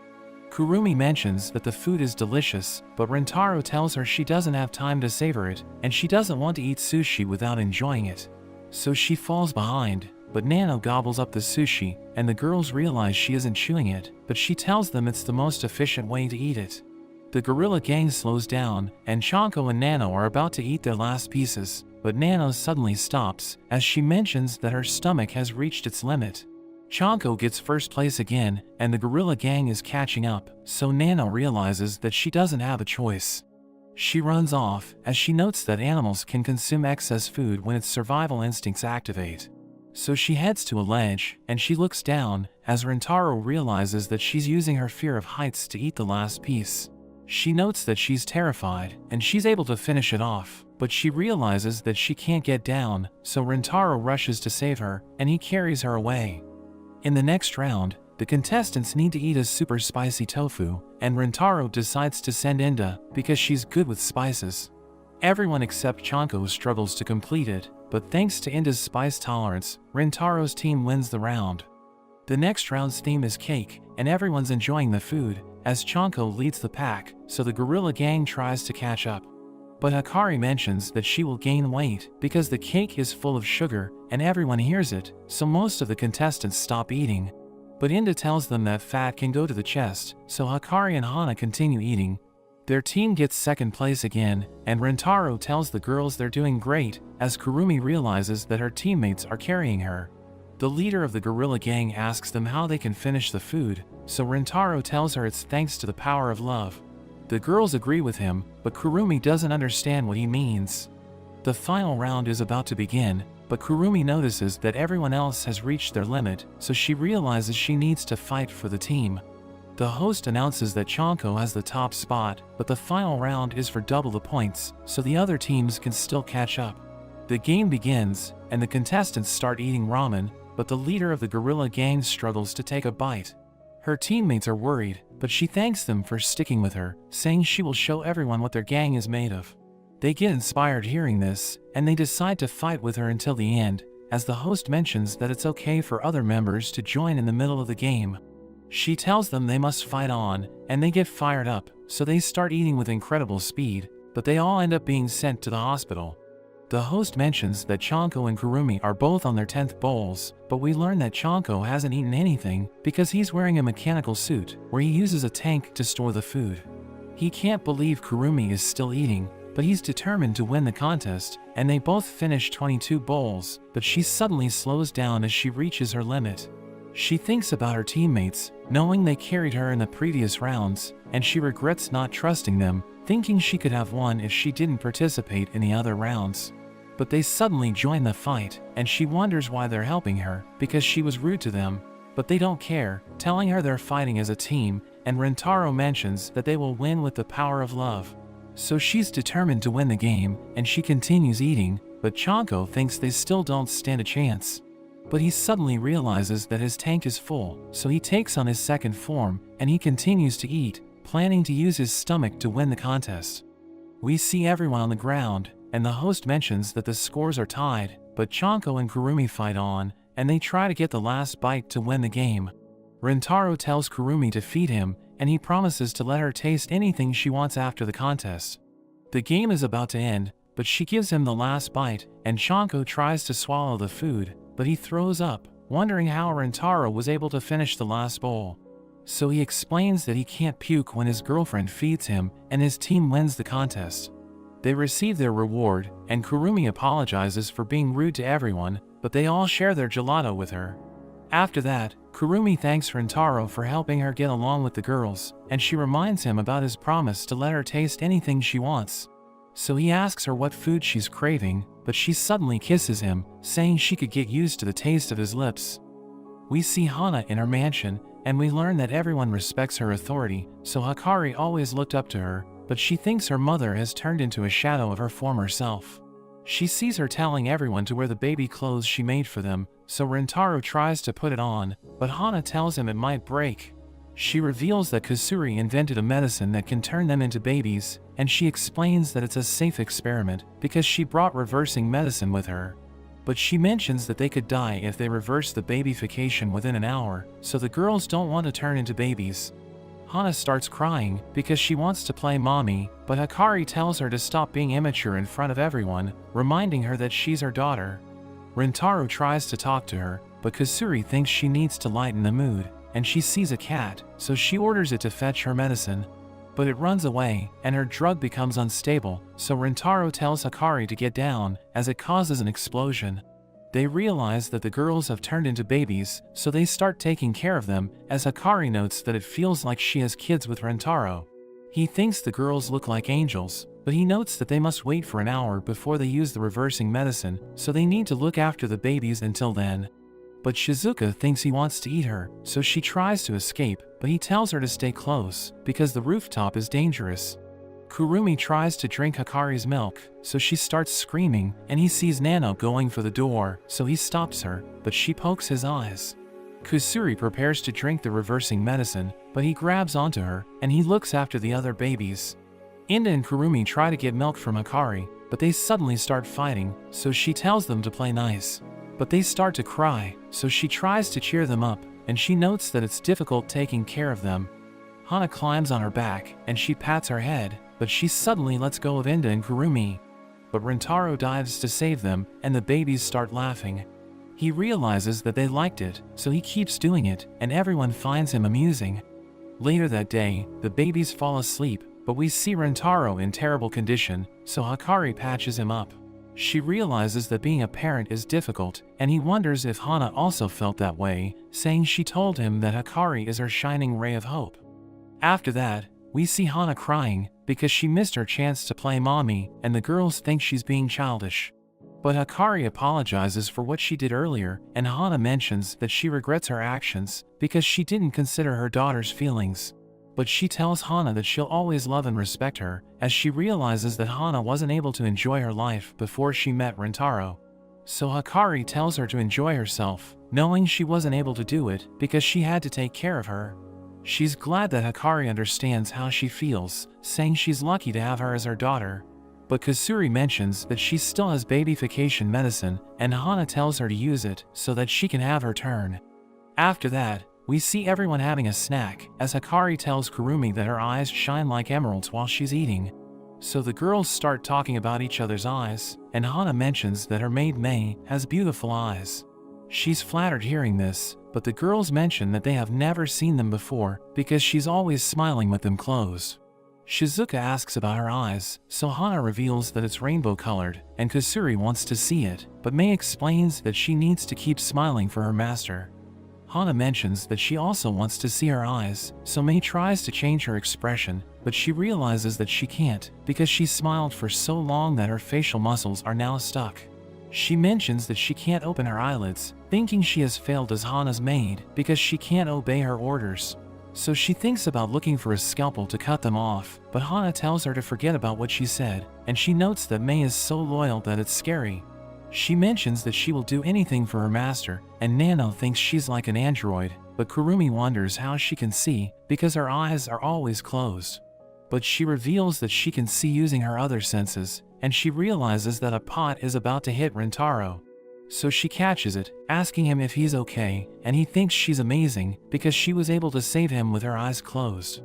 Kurumi mentions that the food is delicious, but Rintaro tells her she doesn't have time to savor it, and she doesn't want to eat sushi without enjoying it. So she falls behind, but Nano gobbles up the sushi, and the girls realize she isn't chewing it, but she tells them it's the most efficient way to eat it. The Gorilla Gang slows down, and Chanko and Nano are about to eat their last pieces, but Nana suddenly stops as she mentions that her stomach has reached its limit. Chanko gets first place again, and the gorilla gang is catching up, so Nana realizes that she doesn't have a choice. She runs off as she notes that animals can consume excess food when its survival instincts activate. So she heads to a ledge, and she looks down as Rintaro realizes that she's using her fear of heights to eat the last piece. She notes that she's terrified, and she's able to finish it off, but she realizes that she can't get down, so Rintaro rushes to save her, and he carries her away. In the next round, the contestants need to eat a super spicy tofu, and Rintaro decides to send Inda because she's good with spices. Everyone except Chanko struggles to complete it, but thanks to Inda's spice tolerance, Rintaro's team wins the round. The next round's theme is cake, and everyone's enjoying the food, as Chanko leads the pack, so the gorilla gang tries to catch up. But Hikari mentions that she will gain weight because the cake is full of sugar, and everyone hears it, so most of the contestants stop eating. But Inda tells them that fat can go to the chest, so Hikari and Hana continue eating. Their team gets second place again, and Rintaro tells the girls they're doing great, as Kurumi realizes that her teammates are carrying her. The leader of the gorilla gang asks them how they can finish the food, so Rintaro tells her it's thanks to the power of love. The girls agree with him, but Kurumi doesn't understand what he means. The final round is about to begin, but Kurumi notices that everyone else has reached their limit, so she realizes she needs to fight for the team. The host announces that Chanko has the top spot, but the final round is for double the points, so the other teams can still catch up. The game begins, and the contestants start eating ramen, but the leader of the gorilla gang struggles to take a bite. Her teammates are worried, but she thanks them for sticking with her, saying she will show everyone what their gang is made of. They get inspired hearing this, and they decide to fight with her until the end, as the host mentions that it's okay for other members to join in the middle of the game. She tells them they must fight on, and they get fired up, so they start eating with incredible speed, but they all end up being sent to the hospital. The host mentions that Chanko and Kurumi are both on their 10th bowls, but we learn that Chanko hasn't eaten anything because he's wearing a mechanical suit where he uses a tank to store the food. He can't believe Kurumi is still eating, but he's determined to win the contest, and they both finish 22 bowls, but she suddenly slows down as she reaches her limit. She thinks about her teammates, knowing they carried her in the previous rounds, and she regrets not trusting them, thinking she could have won if she didn't participate in the other rounds. But they suddenly join the fight, and she wonders why they're helping her, because she was rude to them. But they don't care, telling her they're fighting as a team, and Rintaro mentions that they will win with the power of love. So she's determined to win the game, and she continues eating, but Chanko thinks they still don't stand a chance. But he suddenly realizes that his tank is full, so he takes on his second form, and he continues to eat, planning to use his stomach to win the contest. We see everyone on the ground, and the host mentions that the scores are tied, but Chanko and Kurumi fight on, and they try to get the last bite to win the game. Rintaro tells Kurumi to feed him, and he promises to let her taste anything she wants after the contest. The game is about to end, but she gives him the last bite, and Chanko tries to swallow the food, but he throws up, wondering how Rintaro was able to finish the last bowl. So he explains that he can't puke when his girlfriend feeds him, and his team wins the contest. They receive their reward, and Kurumi apologizes for being rude to everyone, but they all share their gelato with her. After that, Kurumi thanks Rintaro for helping her get along with the girls, and she reminds him about his promise to let her taste anything she wants. So he asks her what food she's craving, but she suddenly kisses him, saying she could get used to the taste of his lips. We see Hana in her mansion, and we learn that everyone respects her authority, so Hikari always looked up to her, but she thinks her mother has turned into a shadow of her former self. She sees her telling everyone to wear the baby clothes she made for them, so Rintaro tries to put it on, but Hana tells him it might break. She reveals that Kusuri invented a medicine that can turn them into babies, and she explains that it's a safe experiment because she brought reversing medicine with her. But she mentions that they could die if they reverse the babyfication within an hour, so the girls don't want to turn into babies. Hana starts crying because she wants to play mommy, but Hikari tells her to stop being immature in front of everyone, reminding her that she's her daughter. Rintaro tries to talk to her, but Kusuri thinks she needs to lighten the mood, and she sees a cat, so she orders it to fetch her medicine. but it runs away, and her drug becomes unstable, so Rintaro tells Hikari to get down, as it causes an explosion. They realize that the girls have turned into babies, so they start taking care of them, as Hikari notes that it feels like she has kids with Rintaro. He thinks the girls look like angels, but he notes that they must wait for an hour before they use the reversing medicine, so they need to look after the babies until then. But Shizuka thinks he wants to eat her, so she tries to escape, but he tells her to stay close, because the rooftop is dangerous. Kurumi tries to drink Hikari's milk, so she starts screaming, and he sees Nano going for the door, so he stops her, but she pokes his eyes. Kusuri prepares to drink the reversing medicine, but he grabs onto her, and he looks after the other babies. Inda and Kurumi try to get milk from Hikari, but they suddenly start fighting, so she tells them to play nice. But they start to cry, so she tries to cheer them up, and she notes that it's difficult taking care of them. Hana climbs on her back, and she pats her head, but she suddenly lets go of Inda and Kurumi. But Rintaro dives to save them, and the babies start laughing. He realizes that they liked it, so he keeps doing it, and everyone finds him amusing. Later that day, the babies fall asleep, but we see Rintaro in terrible condition, so Hikari patches him up. She realizes that being a parent is difficult, and he wonders if Hana also felt that way, saying she told him that Hikari is her shining ray of hope. After that, we see Hana crying, because she missed her chance to play mommy, and the girls think she's being childish. But Hikari apologizes for what she did earlier, and Hana mentions that she regrets her actions, because she didn't consider her daughter's feelings. But she tells Hana that she'll always love and respect her, as she realizes that Hana wasn't able to enjoy her life before she met Rintaro. So Hikari tells her to enjoy herself, knowing she wasn't able to do it because she had to take care of her. She's glad that Hikari understands how she feels, saying she's lucky to have her as her daughter. But Kusuri mentions that she still has babyfication medicine, and Hana tells her to use it so that she can have her turn. After that, we see everyone having a snack, as Hikari tells Kurumi that her eyes shine like emeralds while she's eating. So the girls start talking about each other's eyes, and Hana mentions that her maid Mei has beautiful eyes. She's flattered hearing this, but the girls mention that they have never seen them before because she's always smiling with them closed. Shizuka asks about her eyes, so Hana reveals that it's rainbow-colored, and Kusuri wants to see it, but Mei explains that she needs to keep smiling for her master. Hana mentions that she also wants to see her eyes, so Mei tries to change her expression, but she realizes that she can't, because she smiled for so long that her facial muscles are now stuck. She mentions that she can't open her eyelids, thinking she has failed as Hana's maid, because she can't obey her orders. So she thinks about looking for a scalpel to cut them off, but Hana tells her to forget about what she said, and she notes that Mei is so loyal that it's scary. She mentions that she will do anything for her master, and Nano thinks she's like an android, but Kurumi wonders how she can see, because her eyes are always closed. But she reveals that she can see using her other senses, and she realizes that a pot is about to hit Rintaro. So she catches it, asking him if he's okay, and he thinks she's amazing, because she was able to save him with her eyes closed.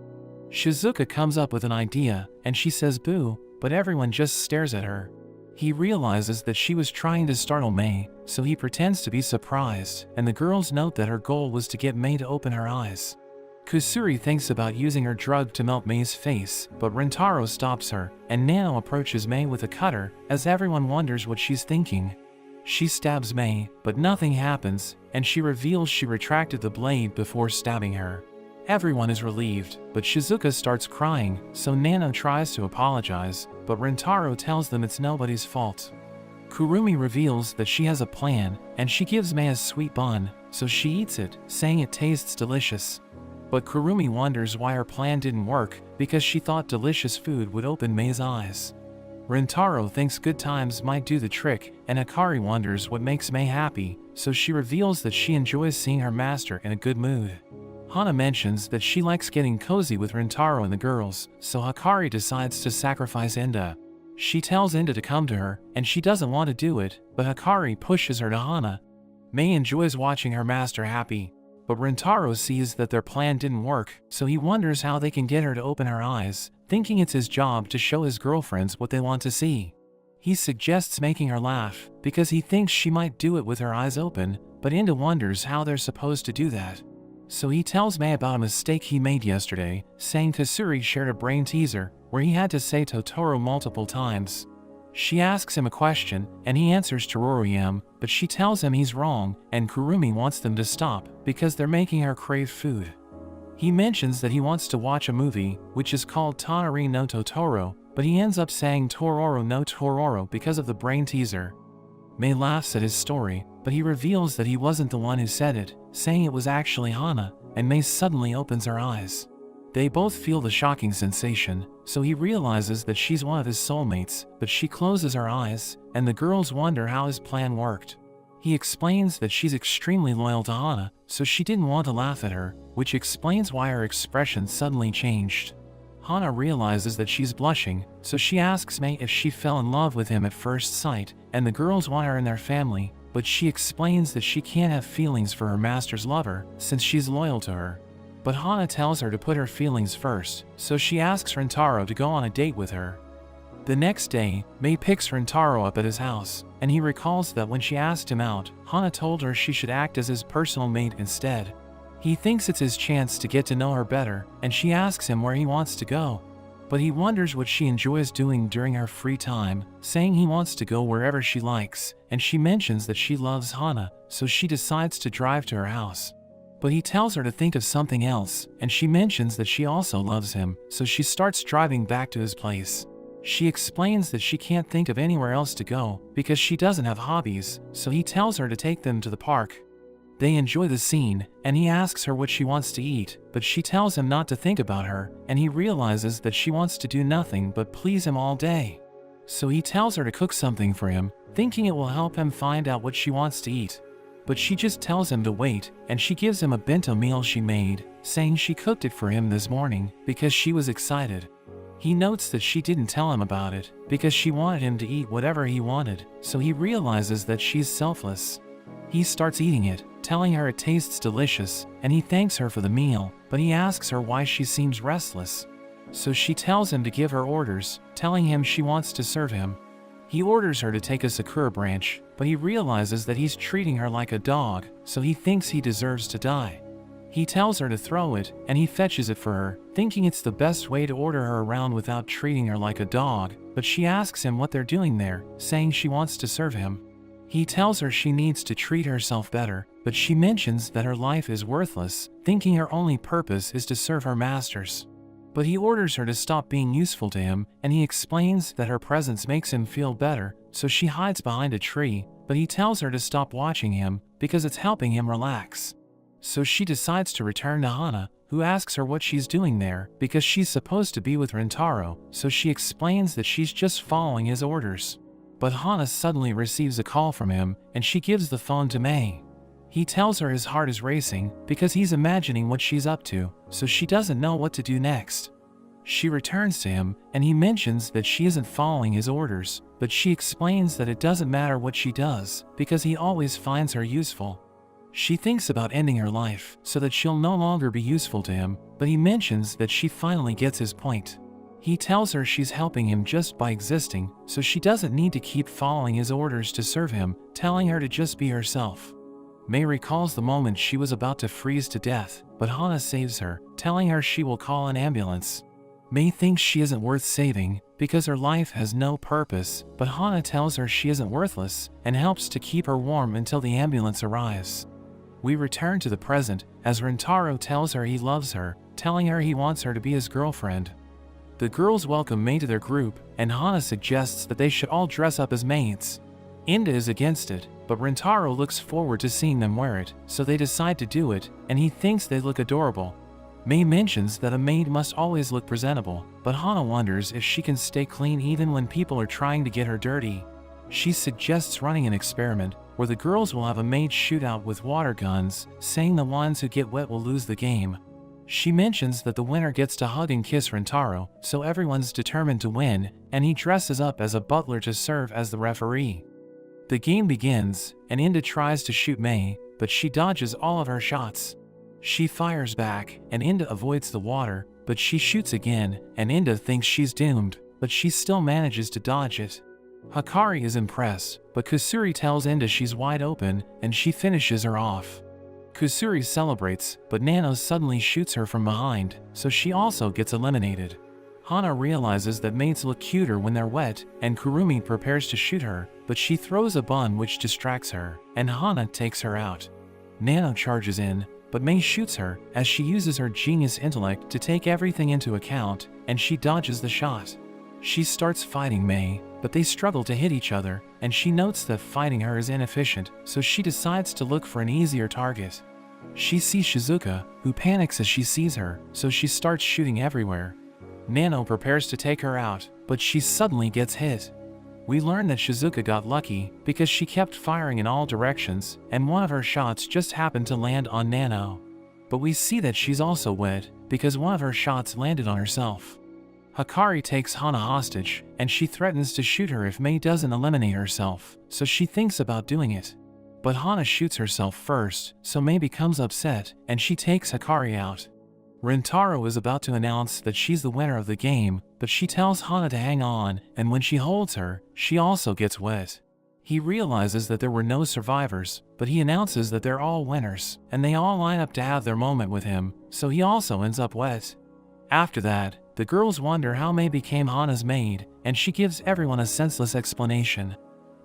Shizuka comes up with an idea, and she says boo, but everyone just stares at her. He realizes that she was trying to startle Mei, so he pretends to be surprised, and the girls note that her goal was to get Mei to open her eyes. Kusuri thinks about using her drug to melt Mei's face, but Rintaro stops her, and Nano approaches Mei with a cutter, as everyone wonders what she's thinking. She stabs Mei, but nothing happens, and she reveals she retracted the blade before stabbing her. Everyone is relieved, but Shizuka starts crying, so Nano tries to apologize, but Rintaro tells them it's nobody's fault. Kurumi reveals that she has a plan, and she gives Mei a sweet bun, so she eats it, saying it tastes delicious. But Kurumi wonders why her plan didn't work, because she thought delicious food would open Mei's eyes. Rintaro thinks good times might do the trick, and Hikari wonders what makes Mei happy, so she reveals that she enjoys seeing her master in a good mood. Hana mentions that she likes getting cozy with Rintaro and the girls, so Hikari decides to sacrifice Inda. She tells Inda to come to her, and she doesn't want to do it, but Hikari pushes her to Hana. Mei enjoys watching her master happy, but Rintaro sees that their plan didn't work, so he wonders how they can get her to open her eyes, thinking it's his job to show his girlfriends what they want to see. He suggests making her laugh, because he thinks she might do it with her eyes open, but Inda wonders how they're supposed to do that. So he tells Mei about a mistake he made yesterday, saying Kasuri shared a brain teaser where he had to say Totoro multiple times. She asks him a question, and he answers Tororiyam, but she tells him he's wrong, and Kurumi wants them to stop because they're making her crave food. He mentions that he wants to watch a movie, which is called Tonari no Totoro, but he ends up saying Tororo no Tororo because of the brain teaser. Mei laughs at his story, but he reveals that he wasn't the one who said it, saying it was actually Hana, and Mei suddenly opens her eyes. They both feel the shocking sensation, so he realizes that she's one of his soulmates, but she closes her eyes, and the girls wonder how his plan worked. He explains that she's extremely loyal to Hana, so she didn't want to laugh at her, which explains why her expression suddenly changed. Hana realizes that she's blushing, so she asks Mei if she fell in love with him at first sight, and the girls want her in their family, but she explains that she can't have feelings for her master's lover, since she's loyal to her. But Hana tells her to put her feelings first, so she asks Rintaro to go on a date with her. The next day, Mei picks Rintaro up at his house, and he recalls that when she asked him out, Hana told her she should act as his personal mate instead. He thinks it's his chance to get to know her better, and she asks him where he wants to go. But he wonders what she enjoys doing during her free time, saying he wants to go wherever she likes, and she mentions that she loves Hana, so she decides to drive to her house. But he tells her to think of something else, and she mentions that she also loves him, so she starts driving back to his place. She explains that she can't think of anywhere else to go, because she doesn't have hobbies, so he tells her to take them to the park. They enjoy the scene, and he asks her what she wants to eat, but she tells him not to think about her, and he realizes that she wants to do nothing but please him all day. So he tells her to cook something for him, thinking it will help him find out what she wants to eat. But she just tells him to wait, and she gives him a bento meal she made, saying she cooked it for him this morning because she was excited. He notes that she didn't tell him about it because she wanted him to eat whatever he wanted, so he realizes that she's selfless. He starts eating it, telling her it tastes delicious, and he thanks her for the meal, but he asks her why she seems restless. So she tells him to give her orders, telling him she wants to serve him. He orders her to take a sakura branch, but he realizes that he's treating her like a dog, so he thinks he deserves to die. He tells her to throw it, and he fetches it for her, thinking it's the best way to order her around without treating her like a dog, but she asks him what they're doing there, saying she wants to serve him. He tells her she needs to treat herself better, but she mentions that her life is worthless, thinking her only purpose is to serve her masters. But he orders her to stop being useful to him, and he explains that her presence makes him feel better, so she hides behind a tree, but he tells her to stop watching him because it's helping him relax. So she decides to return to Hana, who asks her what she's doing there because she's supposed to be with Rintaro, so she explains that she's just following his orders. But Hana suddenly receives a call from him, and she gives the phone to Mei. He tells her his heart is racing because he's imagining what she's up to, so she doesn't know what to do next. She returns to him, and he mentions that she isn't following his orders, but she explains that it doesn't matter what she does because he always finds her useful. She thinks about ending her life so that she'll no longer be useful to him, but he mentions that she finally gets his point. He tells her she's helping him just by existing, so she doesn't need to keep following his orders to serve him, telling her to just be herself. Mei recalls the moment she was about to freeze to death, but Hana saves her, telling her she will call an ambulance. Mei thinks she isn't worth saving because her life has no purpose, but Hana tells her she isn't worthless and helps to keep her warm until the ambulance arrives. We return to the present as Rintaro tells her he loves her, telling her he wants her to be his girlfriend. The girls welcome Mei to their group, and Hana suggests that they should all dress up as maids. Inda is against it, but Rintaro looks forward to seeing them wear it, so they decide to do it, and he thinks they look adorable. Mei mentions that a maid must always look presentable, but Hana wonders if she can stay clean even when people are trying to get her dirty. She suggests running an experiment, where the girls will have a maid shootout with water guns, saying the ones who get wet will lose the game. She mentions that the winner gets to hug and kiss Rintaro, so everyone's determined to win, and he dresses up as a butler to serve as the referee. The game begins, and Inda tries to shoot Mei, but she dodges all of her shots. She fires back, and Inda avoids the water, but she shoots again, and Inda thinks she's doomed, but she still manages to dodge it. Hikari is impressed, but Kusuri tells Inda she's wide open, and she finishes her off. Kusuri celebrates, but Nano suddenly shoots her from behind, so she also gets eliminated. Hana realizes that maids look cuter when they're wet, and Kurumi prepares to shoot her, but she throws a bun which distracts her, and Hana takes her out. Nano charges in, but Mei shoots her, as she uses her genius intellect to take everything into account, and she dodges the shot. She starts fighting Mei, but they struggle to hit each other, and she notes that fighting her is inefficient, so she decides to look for an easier target. She sees Shizuka, who panics as she sees her, so she starts shooting everywhere. Nano prepares to take her out, but she suddenly gets hit. We learn that Shizuka got lucky because she kept firing in all directions, and one of her shots just happened to land on Nano. But we see that she's also wet because one of her shots landed on herself. Hikari takes Hana hostage, and she threatens to shoot her if Mei doesn't eliminate herself, so she thinks about doing it. But Hana shoots herself first, so Mei becomes upset, and she takes Hikari out. Rintaro is about to announce that she's the winner of the game, but she tells Hana to hang on, and when she holds her, she also gets wet. He realizes that there were no survivors, but he announces that they're all winners, and they all line up to have their moment with him, so he also ends up wet. After that, the girls wonder how Mei became Hana's maid, and she gives everyone a senseless explanation.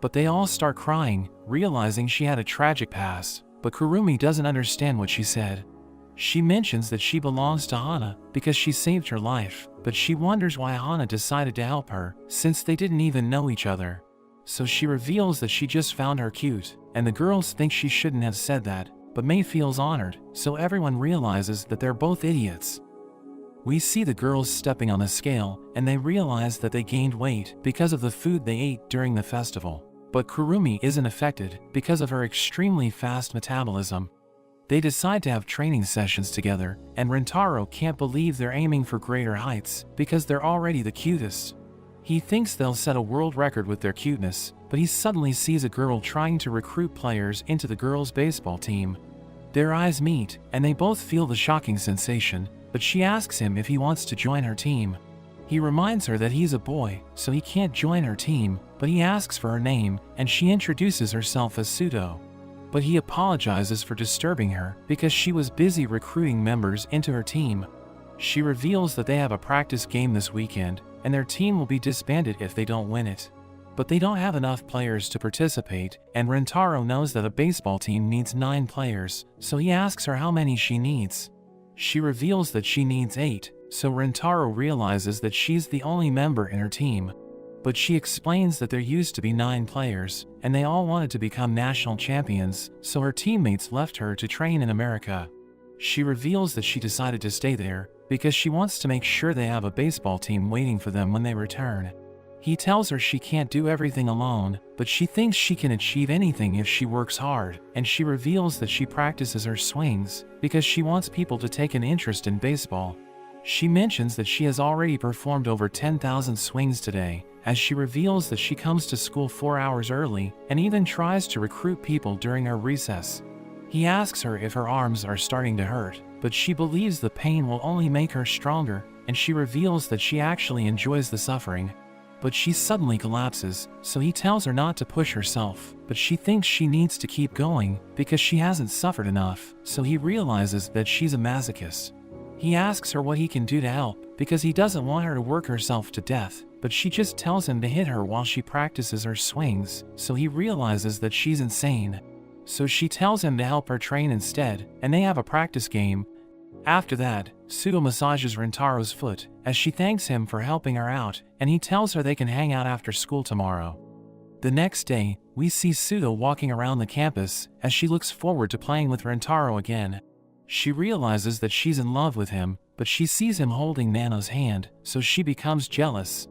But they all start crying, realizing she had a tragic past, but Kurumi doesn't understand what she said. She mentions that she belongs to Hana because she saved her life, but she wonders why Hana decided to help her, since they didn't even know each other. So she reveals that she just found her cute, and the girls think she shouldn't have said that, but Mei feels honored, so everyone realizes that they're both idiots. We see the girls stepping on the scale, and they realize that they gained weight because of the food they ate during the festival. But Kurumi isn't affected because of her extremely fast metabolism. They decide to have training sessions together, and Rintaro can't believe they're aiming for greater heights because they're already the cutest. He thinks they'll set a world record with their cuteness, but he suddenly sees a girl trying to recruit players into the girls' baseball team. Their eyes meet, and they both feel the shocking sensation, but she asks him if he wants to join her team. He reminds her that he's a boy, so he can't join her team, but he asks for her name, and she introduces herself as Sudo. But he apologizes for disturbing her because she was busy recruiting members into her team. She reveals that they have a practice game this weekend, and their team will be disbanded if they don't win it. But they don't have enough players to participate, and Rintaro knows that a baseball team needs 9 players, so he asks her how many she needs. She reveals that she needs 8, so Rintaro realizes that she's the only member in her team. But she explains that there used to be 9 players, and they all wanted to become national champions, so her teammates left her to train in America. She reveals that she decided to stay there because she wants to make sure they have a baseball team waiting for them when they return. He tells her she can't do everything alone, but she thinks she can achieve anything if she works hard, and she reveals that she practices her swings because she wants people to take an interest in baseball. She mentions that she has already performed over 10,000 swings today, as she reveals that she comes to school 4 hours early and even tries to recruit people during her recess. He asks her if her arms are starting to hurt, but she believes the pain will only make her stronger, and she reveals that she actually enjoys the suffering. But she suddenly collapses, so he tells her not to push herself, but she thinks she needs to keep going because she hasn't suffered enough, so he realizes that she's a masochist. He asks her what he can do to help because he doesn't want her to work herself to death, but she just tells him to hit her while she practices her swings, so he realizes that she's insane. So she tells him to help her train instead, and they have a practice game. After that, Sudo massages Rintaro's foot, as she thanks him for helping her out, and he tells her they can hang out after school tomorrow. The next day, we see Sudo walking around the campus, as she looks forward to playing with Rintaro again. She realizes that she's in love with him, but she sees him holding Nano's hand, so she becomes jealous.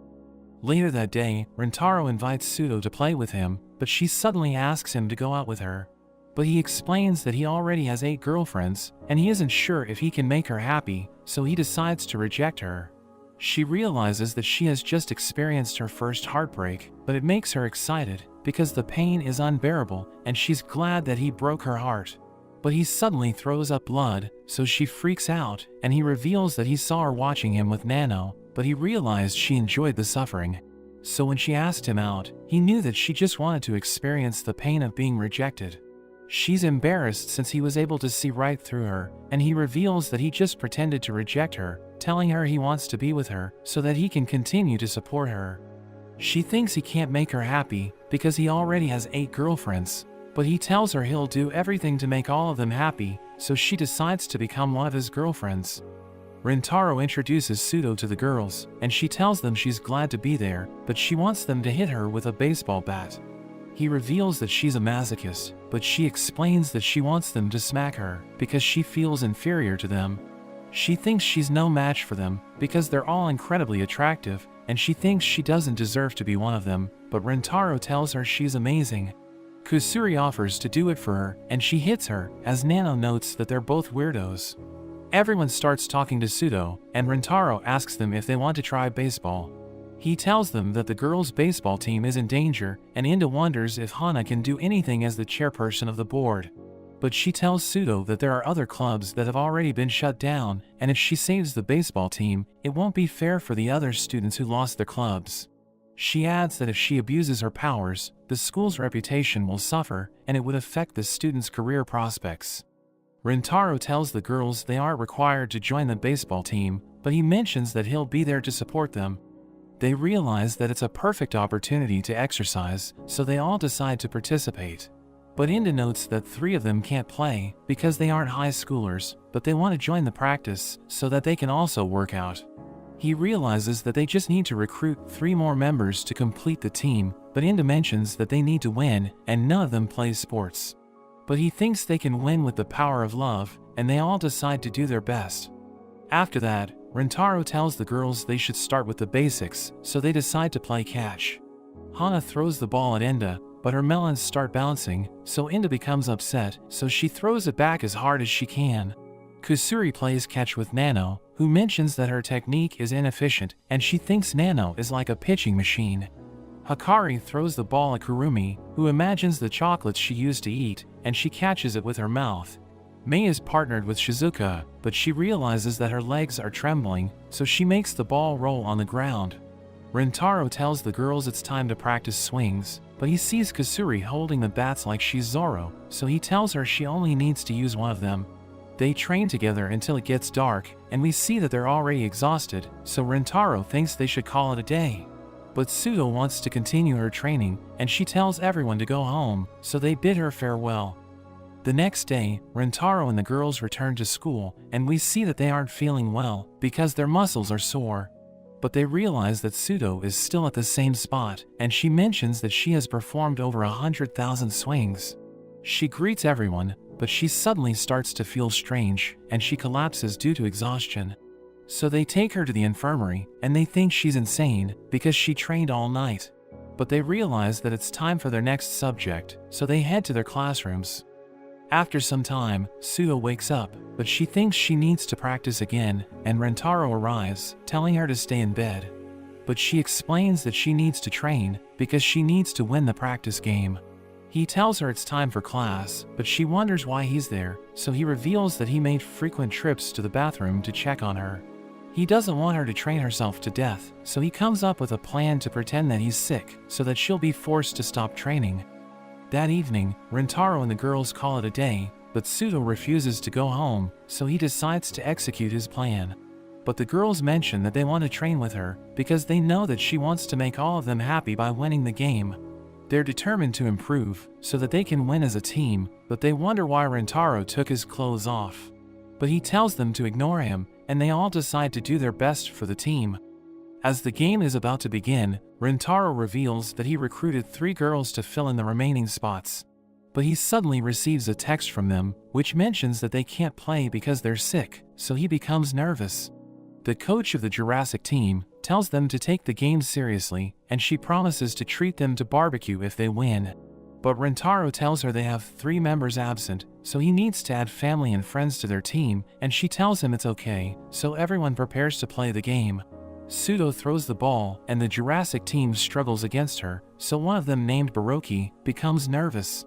Later that day, Rintaro invites Sudo to play with him, but she suddenly asks him to go out with her. But he explains that he already has 8 girlfriends, and he isn't sure if he can make her happy, so he decides to reject her. She realizes that she has just experienced her first heartbreak, but it makes her excited, because the pain is unbearable, and she's glad that he broke her heart. But he suddenly throws up blood, so she freaks out, and he reveals that he saw her watching him with Nano, but he realized she enjoyed the suffering. So when she asked him out, he knew that she just wanted to experience the pain of being rejected. She's embarrassed since he was able to see right through her, and he reveals that he just pretended to reject her, telling her he wants to be with her so that he can continue to support her. She thinks he can't make her happy because he already has 8 girlfriends, but he tells her he'll do everything to make all of them happy, so she decides to become one of his girlfriends. Rintaro introduces Pseudo to the girls, and she tells them she's glad to be there, but she wants them to hit her with a baseball bat. He reveals that she's a masochist, but she explains that she wants them to smack her because she feels inferior to them. She thinks she's no match for them because they're all incredibly attractive, and she thinks she doesn't deserve to be one of them, but Rintaro tells her she's amazing. Kusuri offers to do it for her, and she hits her, as Nano notes that they're both weirdos. Everyone starts talking to Pseudo, and Rintaro asks them if they want to try baseball. He tells them that the girls' baseball team is in danger, and Inda wonders if Hana can do anything as the chairperson of the board. But she tells Pseudo that there are other clubs that have already been shut down, and if she saves the baseball team, it won't be fair for the other students who lost their clubs. She adds that if she abuses her powers, the school's reputation will suffer, and it would affect the students' career prospects. Rintaro tells the girls they aren't required to join the baseball team, but he mentions that he'll be there to support them. They realize that it's a perfect opportunity to exercise, so they all decide to participate. But Inda notes that 3 of them can't play because they aren't high schoolers, but they want to join the practice so that they can also work out. He realizes that they just need to recruit 3 more members to complete the team, but Inda mentions that they need to win, and none of them plays sports. But he thinks they can win with the power of love, and they all decide to do their best. After that, Rintaro tells the girls they should start with the basics, so they decide to play catch. Hana throws the ball at Inda, but her melons start bouncing, so Inda becomes upset, so she throws it back as hard as she can. Kusuri plays catch with Nano, who mentions that her technique is inefficient, and she thinks Nano is like a pitching machine. Hikari throws the ball at Kurumi, who imagines the chocolates she used to eat, and she catches it with her mouth. Mei is partnered with Shizuka, but she realizes that her legs are trembling, so she makes the ball roll on the ground. Rintaro tells the girls it's time to practice swings, but he sees Kusuri holding the bats like she's Zoro, so he tells her she only needs to use one of them. They train together until it gets dark, and we see that they're already exhausted, so Rintaro thinks they should call it a day. But Pseudo wants to continue her training, and she tells everyone to go home, so they bid her farewell. The next day, Rintaro and the girls return to school, and we see that they aren't feeling well because their muscles are sore. But they realize that Pseudo is still at the same spot, and she mentions that she has performed over 100,000 swings. She greets everyone, but she suddenly starts to feel strange, and she collapses due to exhaustion. So they take her to the infirmary, and they think she's insane because she trained all night. But they realize that it's time for their next subject, so they head to their classrooms. After some time, Pseudo wakes up, but she thinks she needs to practice again, and Rintaro arrives, telling her to stay in bed. But she explains that she needs to train because she needs to win the practice game. He tells her it's time for class, but she wonders why he's there, so he reveals that he made frequent trips to the bathroom to check on her. He doesn't want her to train herself to death, so he comes up with a plan to pretend that he's sick, so that she'll be forced to stop training. That evening, Rintaro and the girls call it a day, but Pseudo refuses to go home, so he decides to execute his plan. But the girls mention that they want to train with her, because they know that she wants to make all of them happy by winning the game. They're determined to improve, so that they can win as a team, but they wonder why Rintaro took his clothes off. But he tells them to ignore him, and they all decide to do their best for the team. As the game is about to begin, Rintaro reveals that he recruited 3 girls to fill in the remaining spots. But he suddenly receives a text from them, which mentions that they can't play because they're sick, so he becomes nervous. The coach of the Jurassic team tells them to take the game seriously, and she promises to treat them to barbecue if they win. But Rintaro tells her they have 3 members absent, so he needs to add family and friends to their team, and she tells him it's okay, so everyone prepares to play the game. Pseudo throws the ball, and the Jurassic team struggles against her, so one of them named Baroki becomes nervous.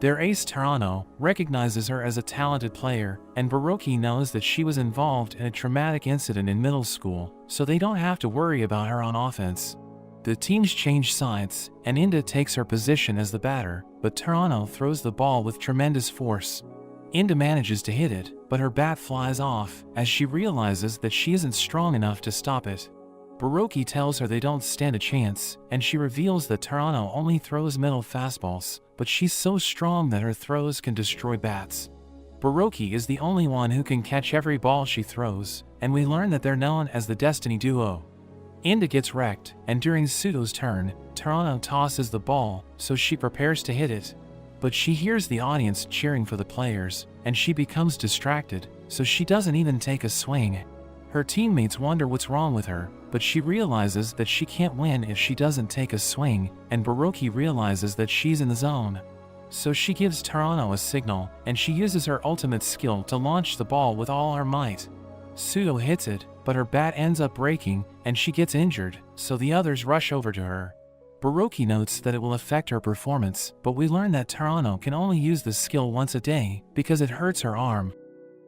Their ace Tarano recognizes her as a talented player, and Baroki knows that she was involved in a traumatic incident in middle school, so they don't have to worry about her on offense. The teams change sides, and Inda takes her position as the batter, but Toronto throws the ball with tremendous force. Inda manages to hit it, but her bat flies off as she realizes that she isn't strong enough to stop it. Baroki tells her they don't stand a chance, and she reveals that Toronto only throws middle fastballs, but she's so strong that her throws can destroy bats. Baroki is the only one who can catch every ball she throws, and we learn that they're known as the Destiny Duo. Inda gets wrecked, and during Pseudo's turn, Toronto tosses the ball, so she prepares to hit it. But she hears the audience cheering for the players, and she becomes distracted, so she doesn't even take a swing. Her teammates wonder what's wrong with her, but she realizes that she can't win if she doesn't take a swing, and Baroki realizes that she's in the zone. So she gives Toronto a signal, and she uses her ultimate skill to launch the ball with all her might. Pseudo hits it, but her bat ends up breaking, and she gets injured, so the others rush over to her. Baroki notes that it will affect her performance, but we learn that Toronto can only use this skill once a day, because it hurts her arm.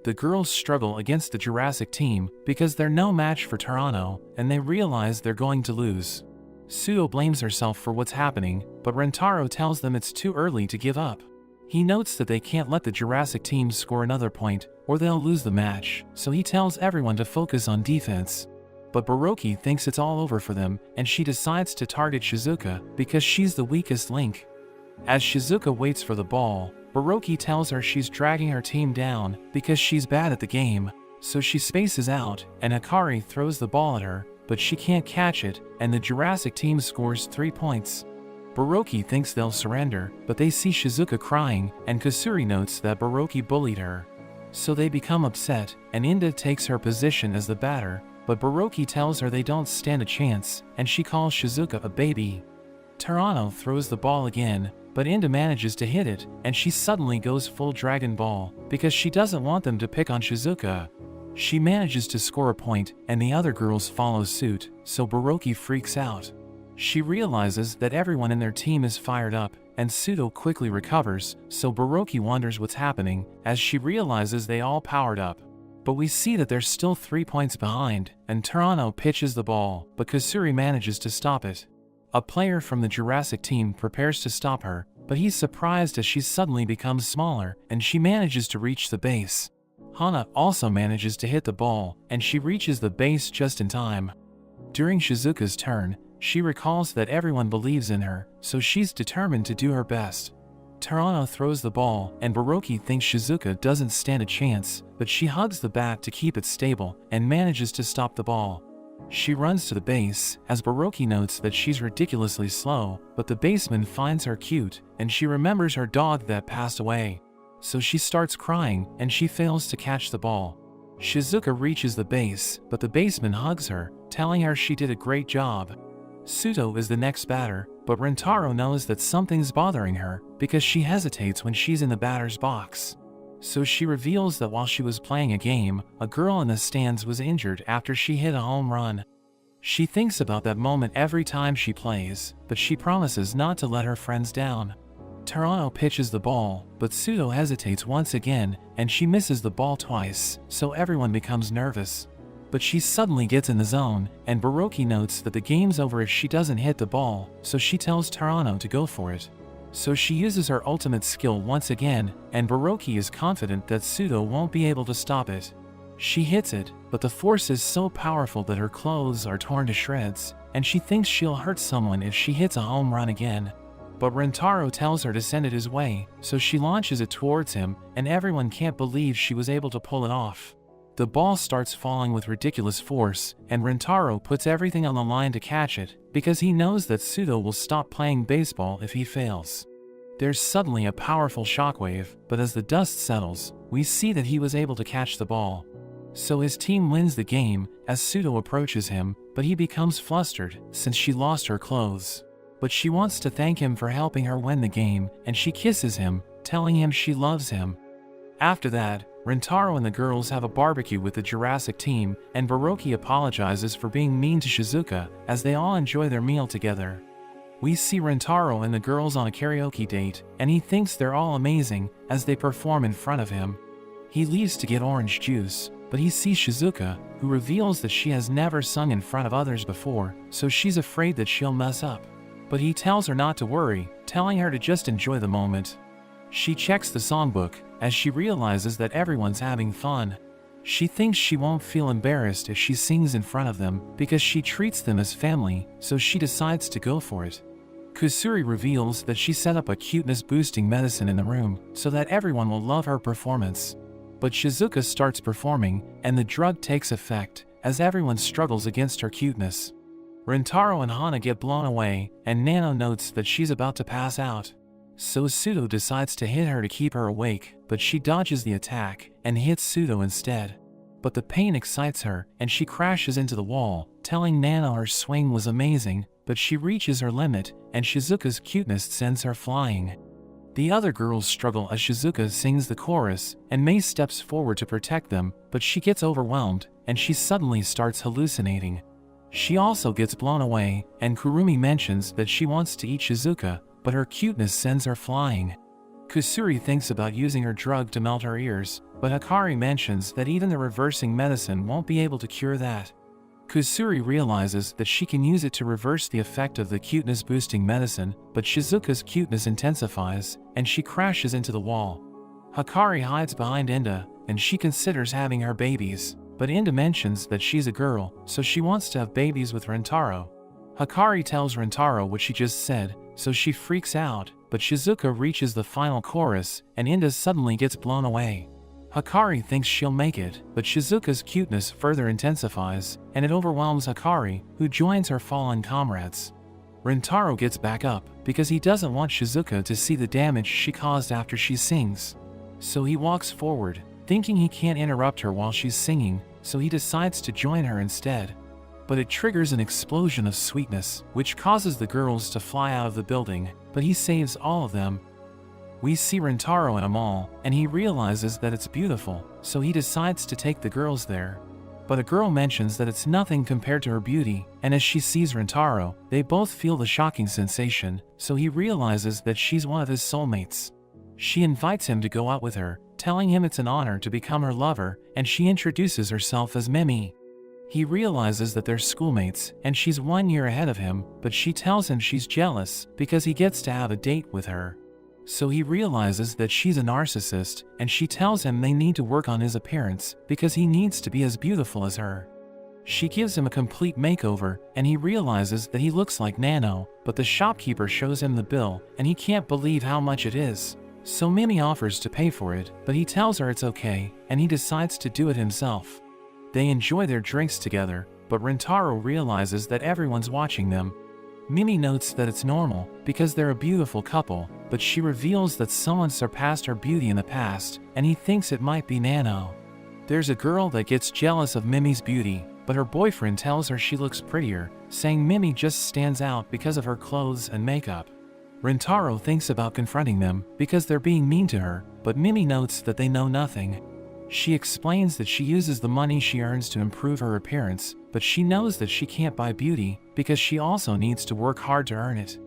The girls struggle against the Jurassic team, because they're no match for Toronto, and they realize they're going to lose. Pseudo blames herself for what's happening, but Rentaro tells them it's too early to give up. He notes that they can't let the Jurassic team score another point, or they'll lose the match, so he tells everyone to focus on defense. But Baroki thinks it's all over for them, and she decides to target Shizuka because she's the weakest link. As Shizuka waits for the ball, Baroki tells her she's dragging her team down because she's bad at the game, so she spaces out, and Hikari throws the ball at her, but she can't catch it, and the Jurassic team scores 3 points. Baroki thinks they'll surrender, but they see Shizuka crying, and Kasuri notes that Baroki bullied her. So they become upset, and Inda takes her position as the batter, but Baroki tells her they don't stand a chance, and she calls Shizuka a baby. Toronto throws the ball again, but Inda manages to hit it, and she suddenly goes full Dragon Ball, because she doesn't want them to pick on Shizuka. She manages to score a point, and the other girls follow suit, so Baroki freaks out. She realizes that everyone in their team is fired up, and Pseudo quickly recovers, so Baroki wonders what's happening, as she realizes they all powered up. But we see that they're still 3 points behind, and Toronto pitches the ball, but Kasuri manages to stop it. A player from the Jurassic team prepares to stop her, but he's surprised as she suddenly becomes smaller, and she manages to reach the base. Hana also manages to hit the ball, and she reaches the base just in time. During Shizuka's turn, she recalls that everyone believes in her, so she's determined to do her best. Toronto throws the ball, and Baroki thinks Shizuka doesn't stand a chance, but she hugs the bat to keep it stable, and manages to stop the ball. She runs to the base, as Baroki notes that she's ridiculously slow, but the baseman finds her cute, and she remembers her dog that passed away. So she starts crying, and she fails to catch the ball. Shizuka reaches the base, but the baseman hugs her, telling her she did a great job. Pseudo is the next batter, but Rentaro knows that something's bothering her, because she hesitates when she's in the batter's box. So she reveals that while she was playing a game, a girl in the stands was injured after she hit a home run. She thinks about that moment every time she plays, but she promises not to let her friends down. Toronto pitches the ball, but Pseudo hesitates once again, and she misses the ball twice, so everyone becomes nervous. But she suddenly gets in the zone, and Baroki notes that the game's over if she doesn't hit the ball, so she tells Toronto to go for it. So she uses her ultimate skill once again, and Baroki is confident that Pseudo won't be able to stop it. She hits it, but the force is so powerful that her clothes are torn to shreds, and she thinks she'll hurt someone if she hits a home run again. But Rentaro tells her to send it his way, so she launches it towards him, and everyone can't believe she was able to pull it off. The ball starts falling with ridiculous force, and Rentaro puts everything on the line to catch it, because he knows that Pseudo will stop playing baseball if he fails. There's suddenly a powerful shockwave, but as the dust settles, we see that he was able to catch the ball. So his team wins the game, as Pseudo approaches him, but he becomes flustered, since she lost her clothes. But she wants to thank him for helping her win the game, and she kisses him, telling him she loves him. After that, Rentaro and the girls have a barbecue with the Jurassic team, and Baroki apologizes for being mean to Shizuka, as they all enjoy their meal together. We see Rentaro and the girls on a karaoke date, and he thinks they're all amazing, as they perform in front of him. He leaves to get orange juice, but he sees Shizuka, who reveals that she has never sung in front of others before, so she's afraid that she'll mess up. But he tells her not to worry, telling her to just enjoy the moment. She checks the songbook, as she realizes that everyone's having fun. She thinks she won't feel embarrassed if she sings in front of them, because she treats them as family, so she decides to go for it. Kusuri reveals that she set up a cuteness-boosting medicine in the room, so that everyone will love her performance. But Shizuka starts performing, and the drug takes effect, as everyone struggles against her cuteness. Rintaro and Hana get blown away, and Nano notes that she's about to pass out. So Sudo decides to hit her to keep her awake, but she dodges the attack, and hits Sudo instead. But the pain excites her, and she crashes into the wall, telling Nano her swing was amazing, but she reaches her limit, and Shizuka's cuteness sends her flying. The other girls struggle as Shizuka sings the chorus, and Mei steps forward to protect them, but she gets overwhelmed, and she suddenly starts hallucinating. She also gets blown away, and Kurumi mentions that she wants to eat Shizuka, but her cuteness sends her flying. Kusuri thinks about using her drug to melt her ears, but Hikari mentions that even the reversing medicine won't be able to cure that. Kusuri realizes that she can use it to reverse the effect of the cuteness-boosting medicine, but Shizuka's cuteness intensifies, and she crashes into the wall. Hikari hides behind Inda, and she considers having her babies, but Inda mentions that she's a girl, so she wants to have babies with Rintaro. Hikari tells Rintaro what she just said, so she freaks out, but Shizuka reaches the final chorus, and Inda suddenly gets blown away. Hikari thinks she'll make it, but Shizuka's cuteness further intensifies, and it overwhelms Hikari, who joins her fallen comrades. Rintaro gets back up, because he doesn't want Shizuka to see the damage she caused after she sings. So he walks forward, thinking he can't interrupt her while she's singing, so he decides to join her instead. But it triggers an explosion of sweetness, which causes the girls to fly out of the building, but he saves all of them. We see Rintaro in a mall, and he realizes that it's beautiful, so he decides to take the girls there. But a girl mentions that it's nothing compared to her beauty, and as she sees Rintaro, they both feel the shocking sensation, so he realizes that she's one of his soulmates. She invites him to go out with her, telling him it's an honor to become her lover, and she introduces herself as Mimi. He realizes that they're schoolmates, and she's 1 year ahead of him, but she tells him she's jealous because he gets to have a date with her. So he realizes that she's a narcissist, and she tells him they need to work on his appearance because he needs to be as beautiful as her. She gives him a complete makeover, and he realizes that he looks like Nano, but the shopkeeper shows him the bill, and he can't believe how much it is. So Mimi offers to pay for it, but he tells her it's okay, and he decides to do it himself. They enjoy their drinks together, but Rintaro realizes that everyone's watching them. Mimi notes that it's normal, because they're a beautiful couple, but she reveals that someone surpassed her beauty in the past, and he thinks it might be Nano. There's a girl that gets jealous of Mimi's beauty, but her boyfriend tells her she looks prettier, saying Mimi just stands out because of her clothes and makeup. Rintaro thinks about confronting them, because they're being mean to her, but Mimi notes that they know nothing. She explains that she uses the money she earns to improve her appearance, but she knows that she can't buy beauty, because she also needs to work hard to earn it.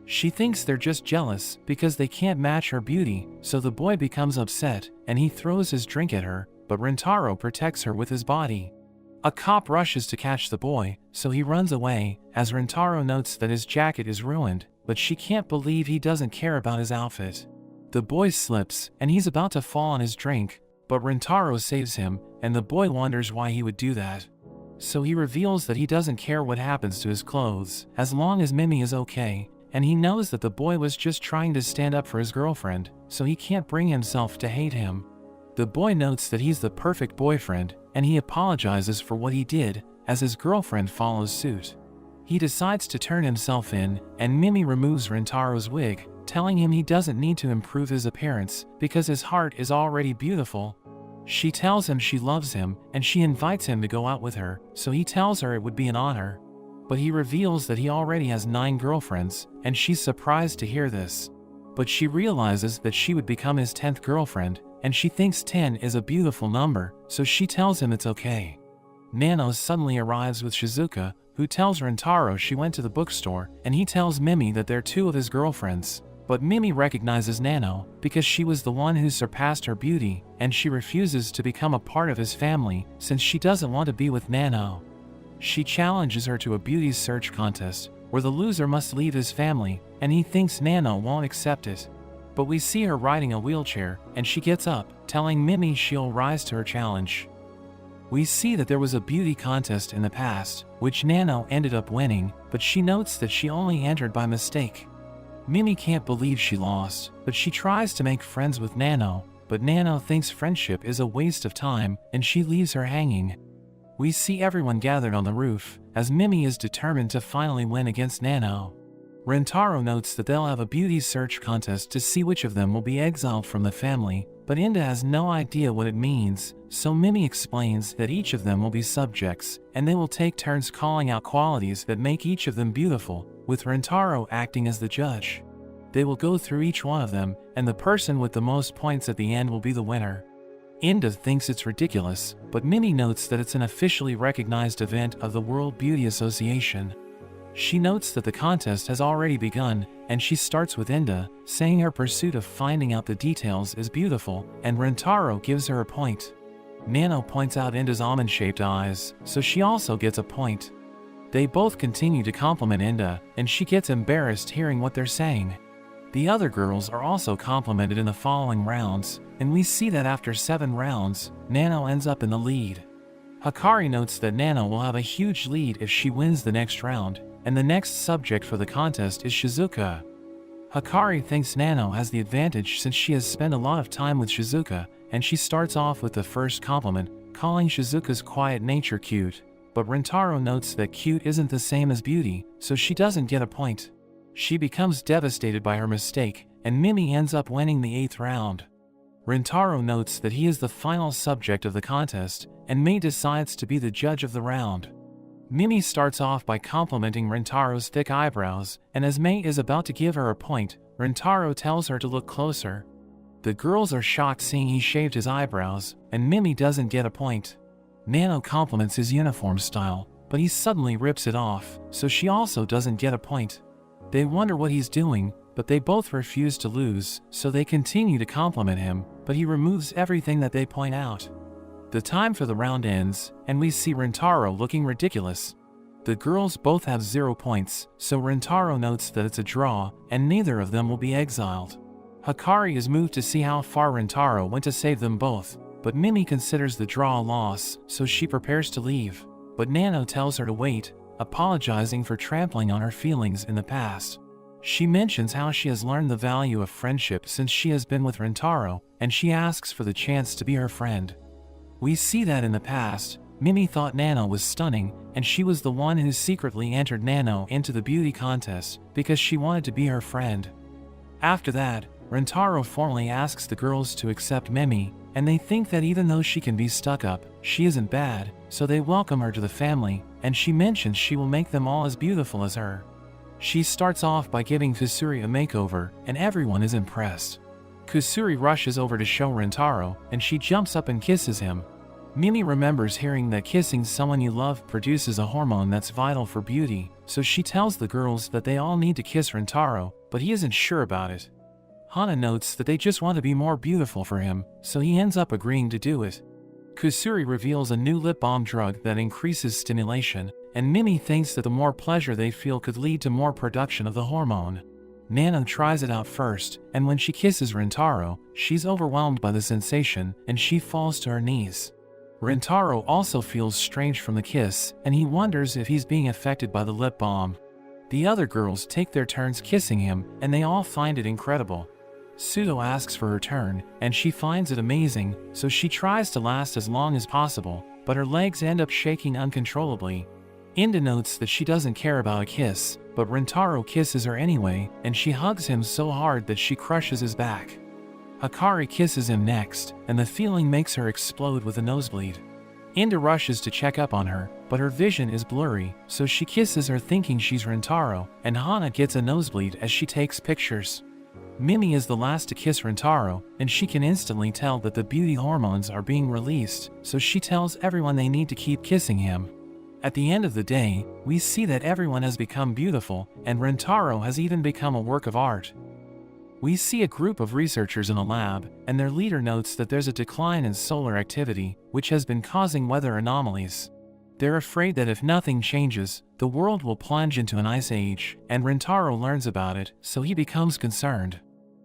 She thinks they're just jealous, because they can't match her beauty, so the boy becomes upset, and he throws his drink at her, but Rintaro protects her with his body. A cop rushes to catch the boy, so he runs away, as Rintaro notes that his jacket is ruined, but she can't believe he doesn't care about his outfit. The boy slips, and he's about to fall on his drink, but Rintaro saves him, and the boy wonders why he would do that. So he reveals that he doesn't care what happens to his clothes, as long as Mimi is okay, and he knows that the boy was just trying to stand up for his girlfriend, so he can't bring himself to hate him. The boy notes that he's the perfect boyfriend, and he apologizes for what he did, as his girlfriend follows suit. He decides to turn himself in, and Mimi removes Rintaro's wig, telling him he doesn't need to improve his appearance, because his heart is already beautiful. She tells him she loves him, and she invites him to go out with her, so he tells her it would be an honor. But he reveals that he already has 9 girlfriends, and she's surprised to hear this. But she realizes that she would become his 10th girlfriend, and she thinks 10 is a beautiful number, so she tells him it's okay. Nano suddenly arrives with Shizuka, who tells Rintaro she went to the bookstore, and he tells Mimi that they're 2 of his girlfriends. But Mimi recognizes Nano because she was the one who surpassed her beauty, and she refuses to become a part of his family since she doesn't want to be with Nano. She challenges her to a beauty search contest where the loser must leave his family, and he thinks Nano won't accept it. But we see her riding a wheelchair, and she gets up, telling Mimi she'll rise to her challenge. We see that there was a beauty contest in the past, which Nano ended up winning, but she notes that she only entered by mistake. Mimi can't believe she lost, but she tries to make friends with Nano, but Nano thinks friendship is a waste of time, and she leaves her hanging. We see everyone gathered on the roof, as Mimi is determined to finally win against Nano. Rentaro notes that they'll have a beauty search contest to see which of them will be exiled from the family, but Inda has no idea what it means, so Mimi explains that each of them will be subjects, and they will take turns calling out qualities that make each of them beautiful, with Rentaro acting as the judge. They will go through each one of them, and the person with the most points at the end will be the winner. Inda thinks it's ridiculous, but Mimi notes that it's an officially recognized event of the World Beauty Association. She notes that the contest has already begun, and she starts with Inda, saying her pursuit of finding out the details is beautiful, and Rentaro gives her a point. Nano points out Inda's almond-shaped eyes, so she also gets a point. They both continue to compliment Inda, and she gets embarrassed hearing what they're saying. The other girls are also complimented in the following rounds, and we see that after 7 rounds, Nano ends up in the lead. Hikari notes that Nano will have a huge lead if she wins the next round, and the next subject for the contest is Shizuka. Hikari thinks Nano has the advantage since she has spent a lot of time with Shizuka, and she starts off with the first compliment, calling Shizuka's quiet nature cute, but Rentaro notes that cute isn't the same as beauty, so she doesn't get a point. She becomes devastated by her mistake, and Mimi ends up winning the 8th round. Rentaro notes that he is the final subject of the contest, and Mei decides to be the judge of the round. Mimi starts off by complimenting Rentaro's thick eyebrows, and as Mei is about to give her a point, Rentaro tells her to look closer. The girls are shocked seeing he shaved his eyebrows, and Mimi doesn't get a point. Nano compliments his uniform style, but he suddenly rips it off, so she also doesn't get a point. They wonder what he's doing, but they both refuse to lose, so they continue to compliment him, but he removes everything that they point out. The time for the round ends, and we see Rentaro looking ridiculous. The girls both have 0 points, so Rentaro notes that it's a draw, and neither of them will be exiled. Hikari is moved to see how far Rentaro went to save them both, but Mimi considers the draw a loss, so she prepares to leave. But Nano tells her to wait, apologizing for trampling on her feelings in the past. She mentions how she has learned the value of friendship since she has been with Rentaro, and she asks for the chance to be her friend. We see that in the past, Mimi thought Nano was stunning, and she was the one who secretly entered Nano into the beauty contest because she wanted to be her friend. After that, Rentaro formally asks the girls to accept Mimi, and they think that even though she can be stuck up, she isn't bad, so they welcome her to the family, and she mentions she will make them all as beautiful as her. She starts off by giving Kusuri a makeover, and everyone is impressed. Kusuri rushes over to show Rentaro, and she jumps up and kisses him. Mimi remembers hearing that kissing someone you love produces a hormone that's vital for beauty, so she tells the girls that they all need to kiss Rentaro, but he isn't sure about it. Hana notes that they just want to be more beautiful for him, so he ends up agreeing to do it. Kusuri reveals a new lip balm drug that increases stimulation, and Mimi thinks that the more pleasure they feel could lead to more production of the hormone. Nano tries it out first, and when she kisses Rentaro, she's overwhelmed by the sensation, and she falls to her knees. Rentaro also feels strange from the kiss, and he wonders if he's being affected by the lip balm. The other girls take their turns kissing him, and they all find it incredible. Sudo asks for her turn, and she finds it amazing, so she tries to last as long as possible, but her legs end up shaking uncontrollably. Inda notes that she doesn't care about a kiss, but Rentaro kisses her anyway, and she hugs him so hard that she crushes his back. Hikari kisses him next, and the feeling makes her explode with a nosebleed. Inda rushes to check up on her, but her vision is blurry, so she kisses her thinking she's Rentaro, and Hana gets a nosebleed as she takes pictures. Mimi is the last to kiss Rentaro, and she can instantly tell that the beauty hormones are being released, so she tells everyone they need to keep kissing him. At the end of the day, we see that everyone has become beautiful, and Rentaro has even become a work of art. We see a group of researchers in a lab, and their leader notes that there's a decline in solar activity, which has been causing weather anomalies. They're afraid that if nothing changes, the world will plunge into an ice age, and Rintaro learns about it, so he becomes concerned.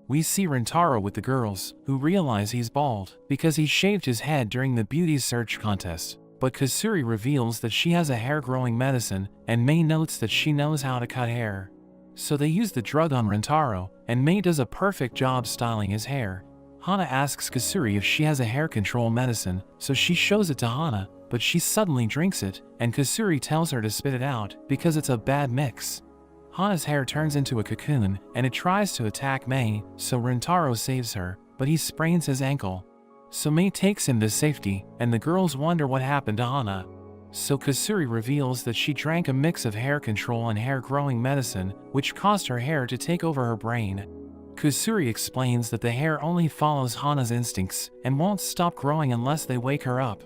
We see Rintaro with the girls, who realize he's bald, because he shaved his head during the beauty search contest. But Kusuri reveals that she has a hair-growing medicine, and Mei notes that she knows how to cut hair. So they use the drug on Rintaro, and Mei does a perfect job styling his hair. Hana asks Kusuri if she has a hair control medicine, so she shows it to Hana, but she suddenly drinks it, and Kusuri tells her to spit it out, because it's a bad mix. Hana's hair turns into a cocoon, and it tries to attack Mei, so Rintaro saves her, but he sprains his ankle. So Mei takes him to safety, and the girls wonder what happened to Hana. So Kusuri reveals that she drank a mix of hair control and hair-growing medicine, which caused her hair to take over her brain. Kusuri explains that the hair only follows Hana's instincts, and won't stop growing unless they wake her up.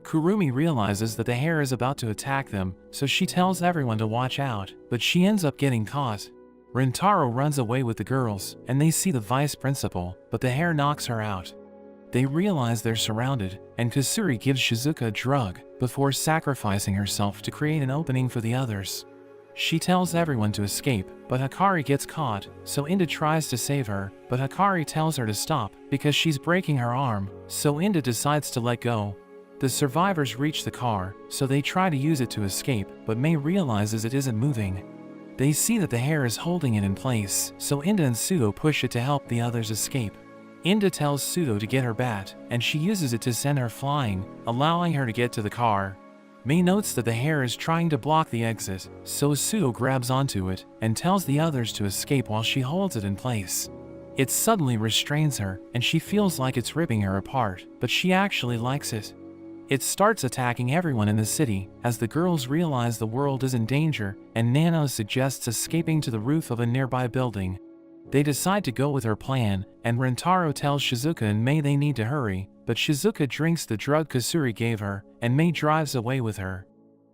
Kurumi realizes that the hair is about to attack them, so she tells everyone to watch out, but she ends up getting caught. Rintaro runs away with the girls, and they see the vice principal, but the hair knocks her out. They realize they're surrounded, and Kusuri gives Shizuka a drug, before sacrificing herself to create an opening for the others. She tells everyone to escape, but Hikari gets caught, so Inda tries to save her, but Hikari tells her to stop, because she's breaking her arm, so Inda decides to let go. The survivors reach the car, so they try to use it to escape, but Mei realizes it isn't moving. They see that the hair is holding it in place, so Inda and Sudo push it to help the others escape. Inda tells Sudo to get her bat, and she uses it to send her flying, allowing her to get to the car. Mei notes that the hair is trying to block the exit, so Sudo grabs onto it, and tells the others to escape while she holds it in place. It suddenly restrains her, and she feels like it's ripping her apart, but she actually likes it. It starts attacking everyone in the city, as the girls realize the world is in danger, and Nano suggests escaping to the roof of a nearby building. They decide to go with her plan, and Rintaro tells Shizuka and Mei they need to hurry, but Shizuka drinks the drug Kusuri gave her, and Mei drives away with her.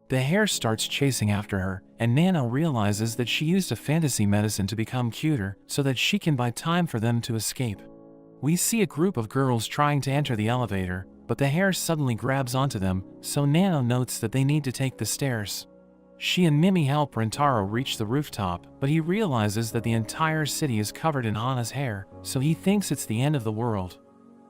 The hair starts chasing after her, and Nano realizes that she used a fantasy medicine to become cuter, so that she can buy time for them to escape. We see a group of girls trying to enter the elevator, but the hair suddenly grabs onto them, so Nano notes that they need to take the stairs. She and Mimi help Rintaro reach the rooftop, but he realizes that the entire city is covered in Hana's hair, so he thinks it's the end of the world.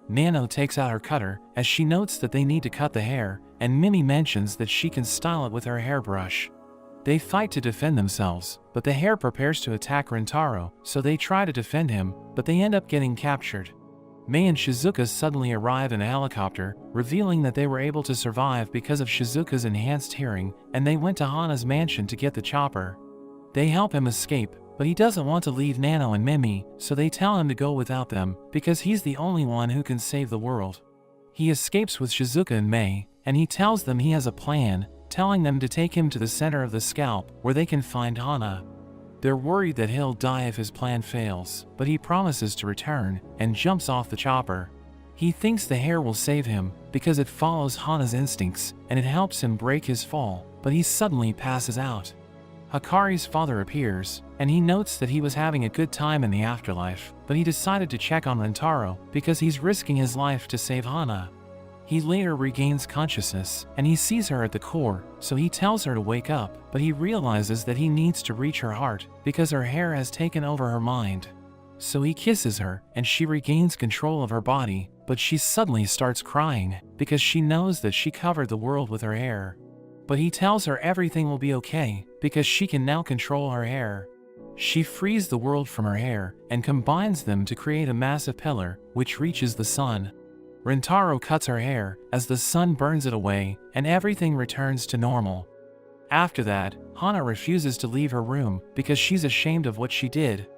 Nano takes out her cutter, as she notes that they need to cut the hair, and Mimi mentions that she can style it with her hairbrush. They fight to defend themselves, but the hair prepares to attack Rintaro, so they try to defend him, but they end up getting captured. Mei and Shizuka suddenly arrive in a helicopter, revealing that they were able to survive because of Shizuka's enhanced hearing, and they went to Hana's mansion to get the chopper. They help him escape, but he doesn't want to leave Nano and Mimi, so they tell him to go without them, because he's the only one who can save the world. He escapes with Shizuka and Mei, and he tells them he has a plan, telling them to take him to the center of the scalp, where they can find Hana. They're worried that he'll die if his plan fails, but he promises to return, and jumps off the chopper. He thinks the hair will save him, because it follows Hana's instincts, and it helps him break his fall, but he suddenly passes out. Hikari's father appears, and he notes that he was having a good time in the afterlife, but he decided to check on Rintaro, because he's risking his life to save Hana. He later regains consciousness, and he sees her at the core, so he tells her to wake up, but he realizes that he needs to reach her heart, because her hair has taken over her mind. So he kisses her, and she regains control of her body, but she suddenly starts crying, because she knows that she covered the world with her hair. But he tells her everything will be okay, because she can now control her hair. She frees the world from her hair, and combines them to create a massive pillar, which reaches the sun. Rintaro cuts her hair, as the sun burns it away, and everything returns to normal. After that, Hana refuses to leave her room, because she's ashamed of what she did.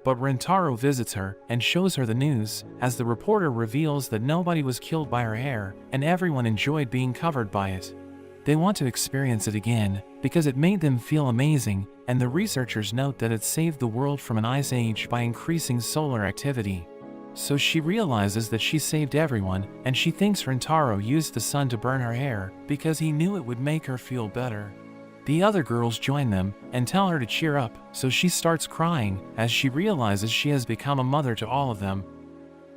But Rintaro visits her, and shows her the news, as the reporter reveals that nobody was killed by her hair, and everyone enjoyed being covered by it. They want to experience it again, because it made them feel amazing, and the researchers note that it saved the world from an ice age by increasing solar activity. So she realizes that she saved everyone, and she thinks Rintaro used the sun to burn her hair, because he knew it would make her feel better. The other girls join them and tell her to cheer up, so she starts crying as she realizes she has become a mother to all of them.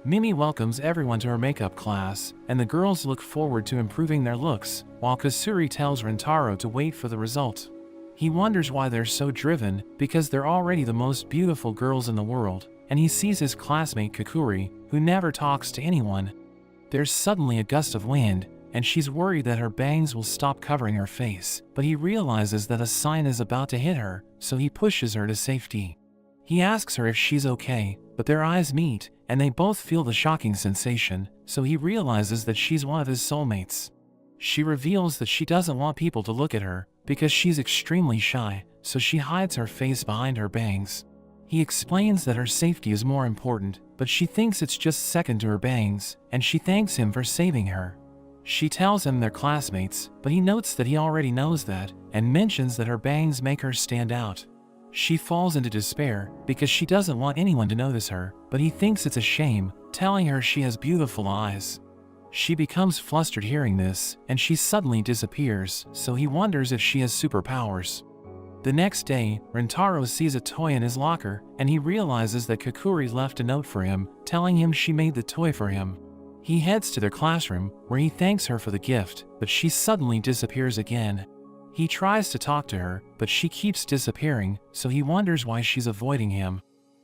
Mimi welcomes everyone to her makeup class, and the girls look forward to improving their looks, while Kasuri tells Rintaro to wait for the result. He wonders why they're so driven, because they're already the most beautiful girls in the world, and he sees his classmate Kakuri, who never talks to anyone. There's suddenly a gust of wind, and she's worried that her bangs will stop covering her face, but he realizes that a sign is about to hit her, so he pushes her to safety. He asks her if she's okay, but their eyes meet, and they both feel the shocking sensation, so he realizes that she's one of his soulmates. She reveals that she doesn't want people to look at her, because she's extremely shy, so she hides her face behind her bangs. He explains that her safety is more important, but she thinks it's just second to her bangs, and she thanks him for saving her. She tells him they're classmates, but he notes that he already knows that, and mentions that her bangs make her stand out. She falls into despair because she doesn't want anyone to notice her, but he thinks it's a shame, telling her she has beautiful eyes. She becomes flustered hearing this, and she suddenly disappears, so he wonders if she has superpowers. The next day, Rintaro sees a toy in his locker, and he realizes that Kakuri left a note for him, telling him she made the toy for him. He heads to their classroom, where he thanks her for the gift, but she suddenly disappears again. He tries to talk to her, but she keeps disappearing, so he wonders why she's avoiding him.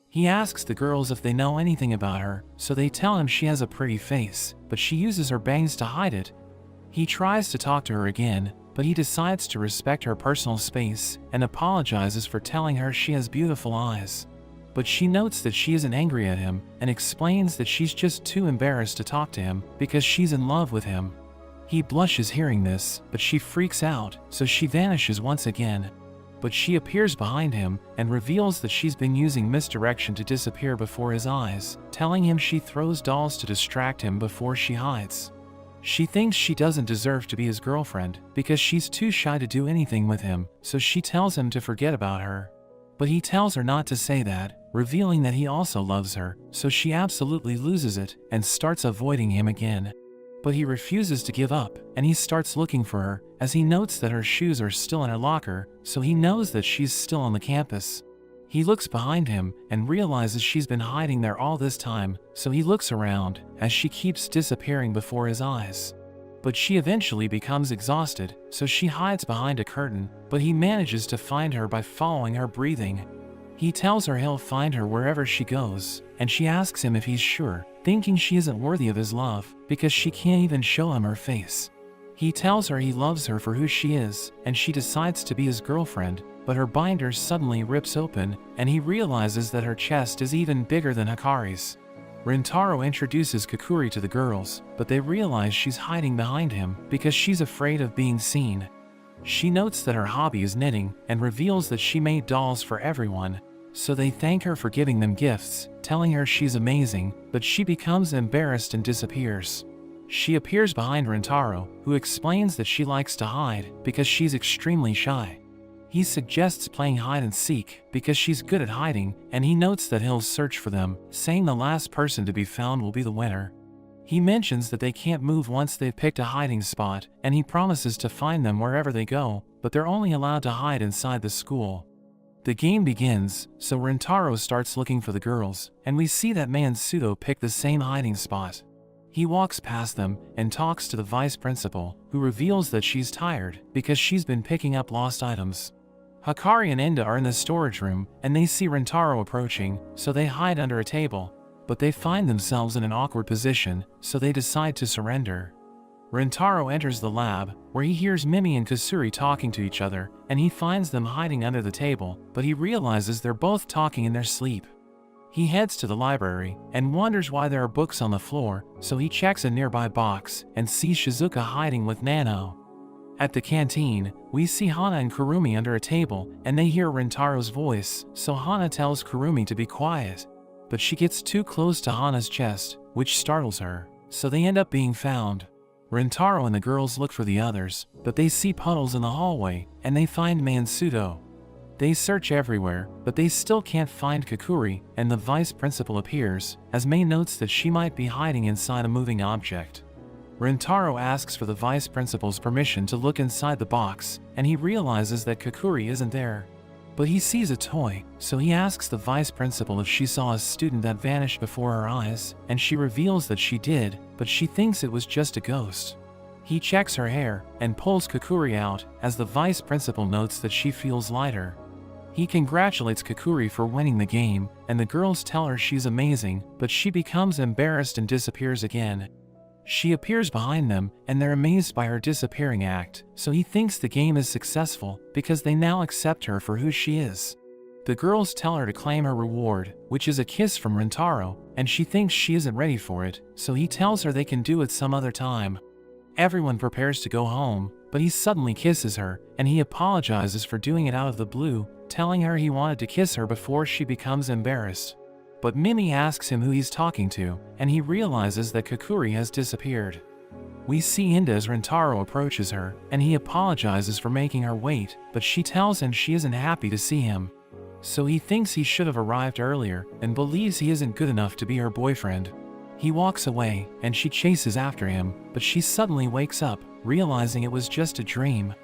He asks the girls if they know anything about her, so they tell him she has a pretty face, but she uses her bangs to hide it. He tries to talk to her again, but he decides to respect her personal space and apologizes for telling her she has beautiful eyes. But she notes that she isn't angry at him and explains that she's just too embarrassed to talk to him because she's in love with him. He blushes hearing this, but she freaks out, so she vanishes once again. But she appears behind him and reveals that she's been using misdirection to disappear before his eyes, telling him she throws dolls to distract him before she hides. She thinks she doesn't deserve to be his girlfriend because she's too shy to do anything with him, so she tells him to forget about her. But he tells her not to say that, revealing that he also loves her, so she absolutely loses it and starts avoiding him again. But he refuses to give up, and he starts looking for her, as he notes that her shoes are still in her locker, so he knows that she's still on the campus. He looks behind him and realizes she's been hiding there all this time, so he looks around as she keeps disappearing before his eyes. But she eventually becomes exhausted, so she hides behind a curtain, but he manages to find her by following her breathing. He tells her he'll find her wherever she goes, and she asks him if he's sure, thinking she isn't worthy of his love because she can't even show him her face. He tells her he loves her for who she is, and she decides to be his girlfriend, but her binder suddenly rips open, and he realizes that her chest is even bigger than Hikari's. Rintaro introduces Kakuri to the girls, but they realize she's hiding behind him because she's afraid of being seen. She notes that her hobby is knitting and reveals that she made dolls for everyone, so they thank her for giving them gifts, telling her she's amazing, but she becomes embarrassed and disappears. She appears behind Rintaro, who explains that she likes to hide because she's extremely shy. He suggests playing hide and seek because she's good at hiding, and he notes that he'll search for them, saying the last person to be found will be the winner. He mentions that they can't move once they've picked a hiding spot, and he promises to find them wherever they go, but they're only allowed to hide inside the school. The game begins, so Rintaro starts looking for the girls, and we see that man Sudo pick the same hiding spot. He walks past them and talks to the vice principal, who reveals that she's tired because she's been picking up lost items. Hikari and Enda are in the storage room, and they see Rintaro approaching, so they hide under a table. But they find themselves in an awkward position, so they decide to surrender. Rintaro enters the lab, where he hears Mimi and Kasuri talking to each other, and he finds them hiding under the table, but he realizes they're both talking in their sleep. He heads to the library, and wonders why there are books on the floor, so he checks a nearby box, and sees Shizuka hiding with Nano. At the canteen, we see Hana and Kurumi under a table, and they hear Rintaro's voice, so Hana tells Kurumi to be quiet. But she gets too close to Hana's chest, which startles her, so they end up being found. Rintaro and the girls look for the others, but they see puddles in the hallway, and they find Mansudo. They search everywhere, but they still can't find Kakuri, and the vice principal appears, as Mei notes that she might be hiding inside a moving object. Rintaro asks for the vice principal's permission to look inside the box, and he realizes that Kakuri isn't there. But he sees a toy, so he asks the vice principal if she saw a student that vanished before her eyes, and she reveals that she did, but she thinks it was just a ghost. He checks her hair and pulls Kakuri out, as the vice principal notes that she feels lighter. He congratulates Kakuri for winning the game, and the girls tell her she's amazing, but she becomes embarrassed and disappears again. She appears behind them, and they're amazed by her disappearing act, so he thinks the game is successful because they now accept her for who she is. The girls tell her to claim her reward, which is a kiss from Rintaro, and she thinks she isn't ready for it, so he tells her they can do it some other time. Everyone prepares to go home, but he suddenly kisses her, and he apologizes for doing it out of the blue, telling her he wanted to kiss her before she becomes embarrassed. But Mimi asks him who he's talking to, and he realizes that Kakuri has disappeared. We see Inda as Rintaro approaches her, and he apologizes for making her wait, but she tells him she isn't happy to see him. So he thinks he should have arrived earlier, and believes he isn't good enough to be her boyfriend. He walks away, and she chases after him, but she suddenly wakes up, realizing it was just a dream.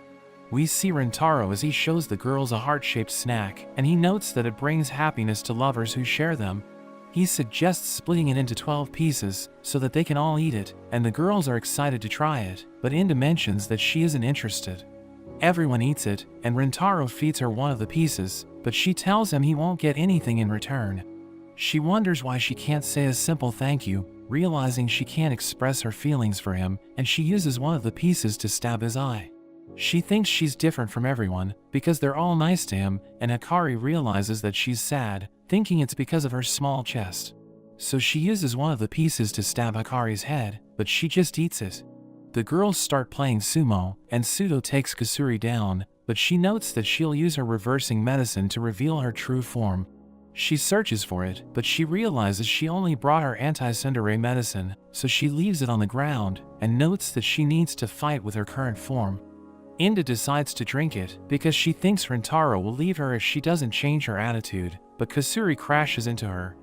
We see Rintaro as he shows the girls a heart-shaped snack, and he notes that it brings happiness to lovers who share them. He suggests splitting it into 12 pieces, so that they can all eat it, and the girls are excited to try it, but Inda mentions that she isn't interested. Everyone eats it, and Rintaro feeds her one of the pieces, but she tells him he won't get anything in return. She wonders why she can't say a simple thank you, realizing she can't express her feelings for him, and she uses one of the pieces to stab his eye. She thinks she's different from everyone, because they're all nice to him, and Hikari realizes that she's sad, thinking it's because of her small chest. So she uses one of the pieces to stab Hikari's head, but she just eats it. The girls start playing sumo, and Sudo takes Kasuri down, but she notes that she'll use her reversing medicine to reveal her true form. She searches for it, but she realizes she only brought her anti-tsundere medicine, so she leaves it on the ground, and notes that she needs to fight with her current form. Inda decides to drink it, because she thinks Rintaro will leave her if she doesn't change her attitude, but Kasuri crashes into her.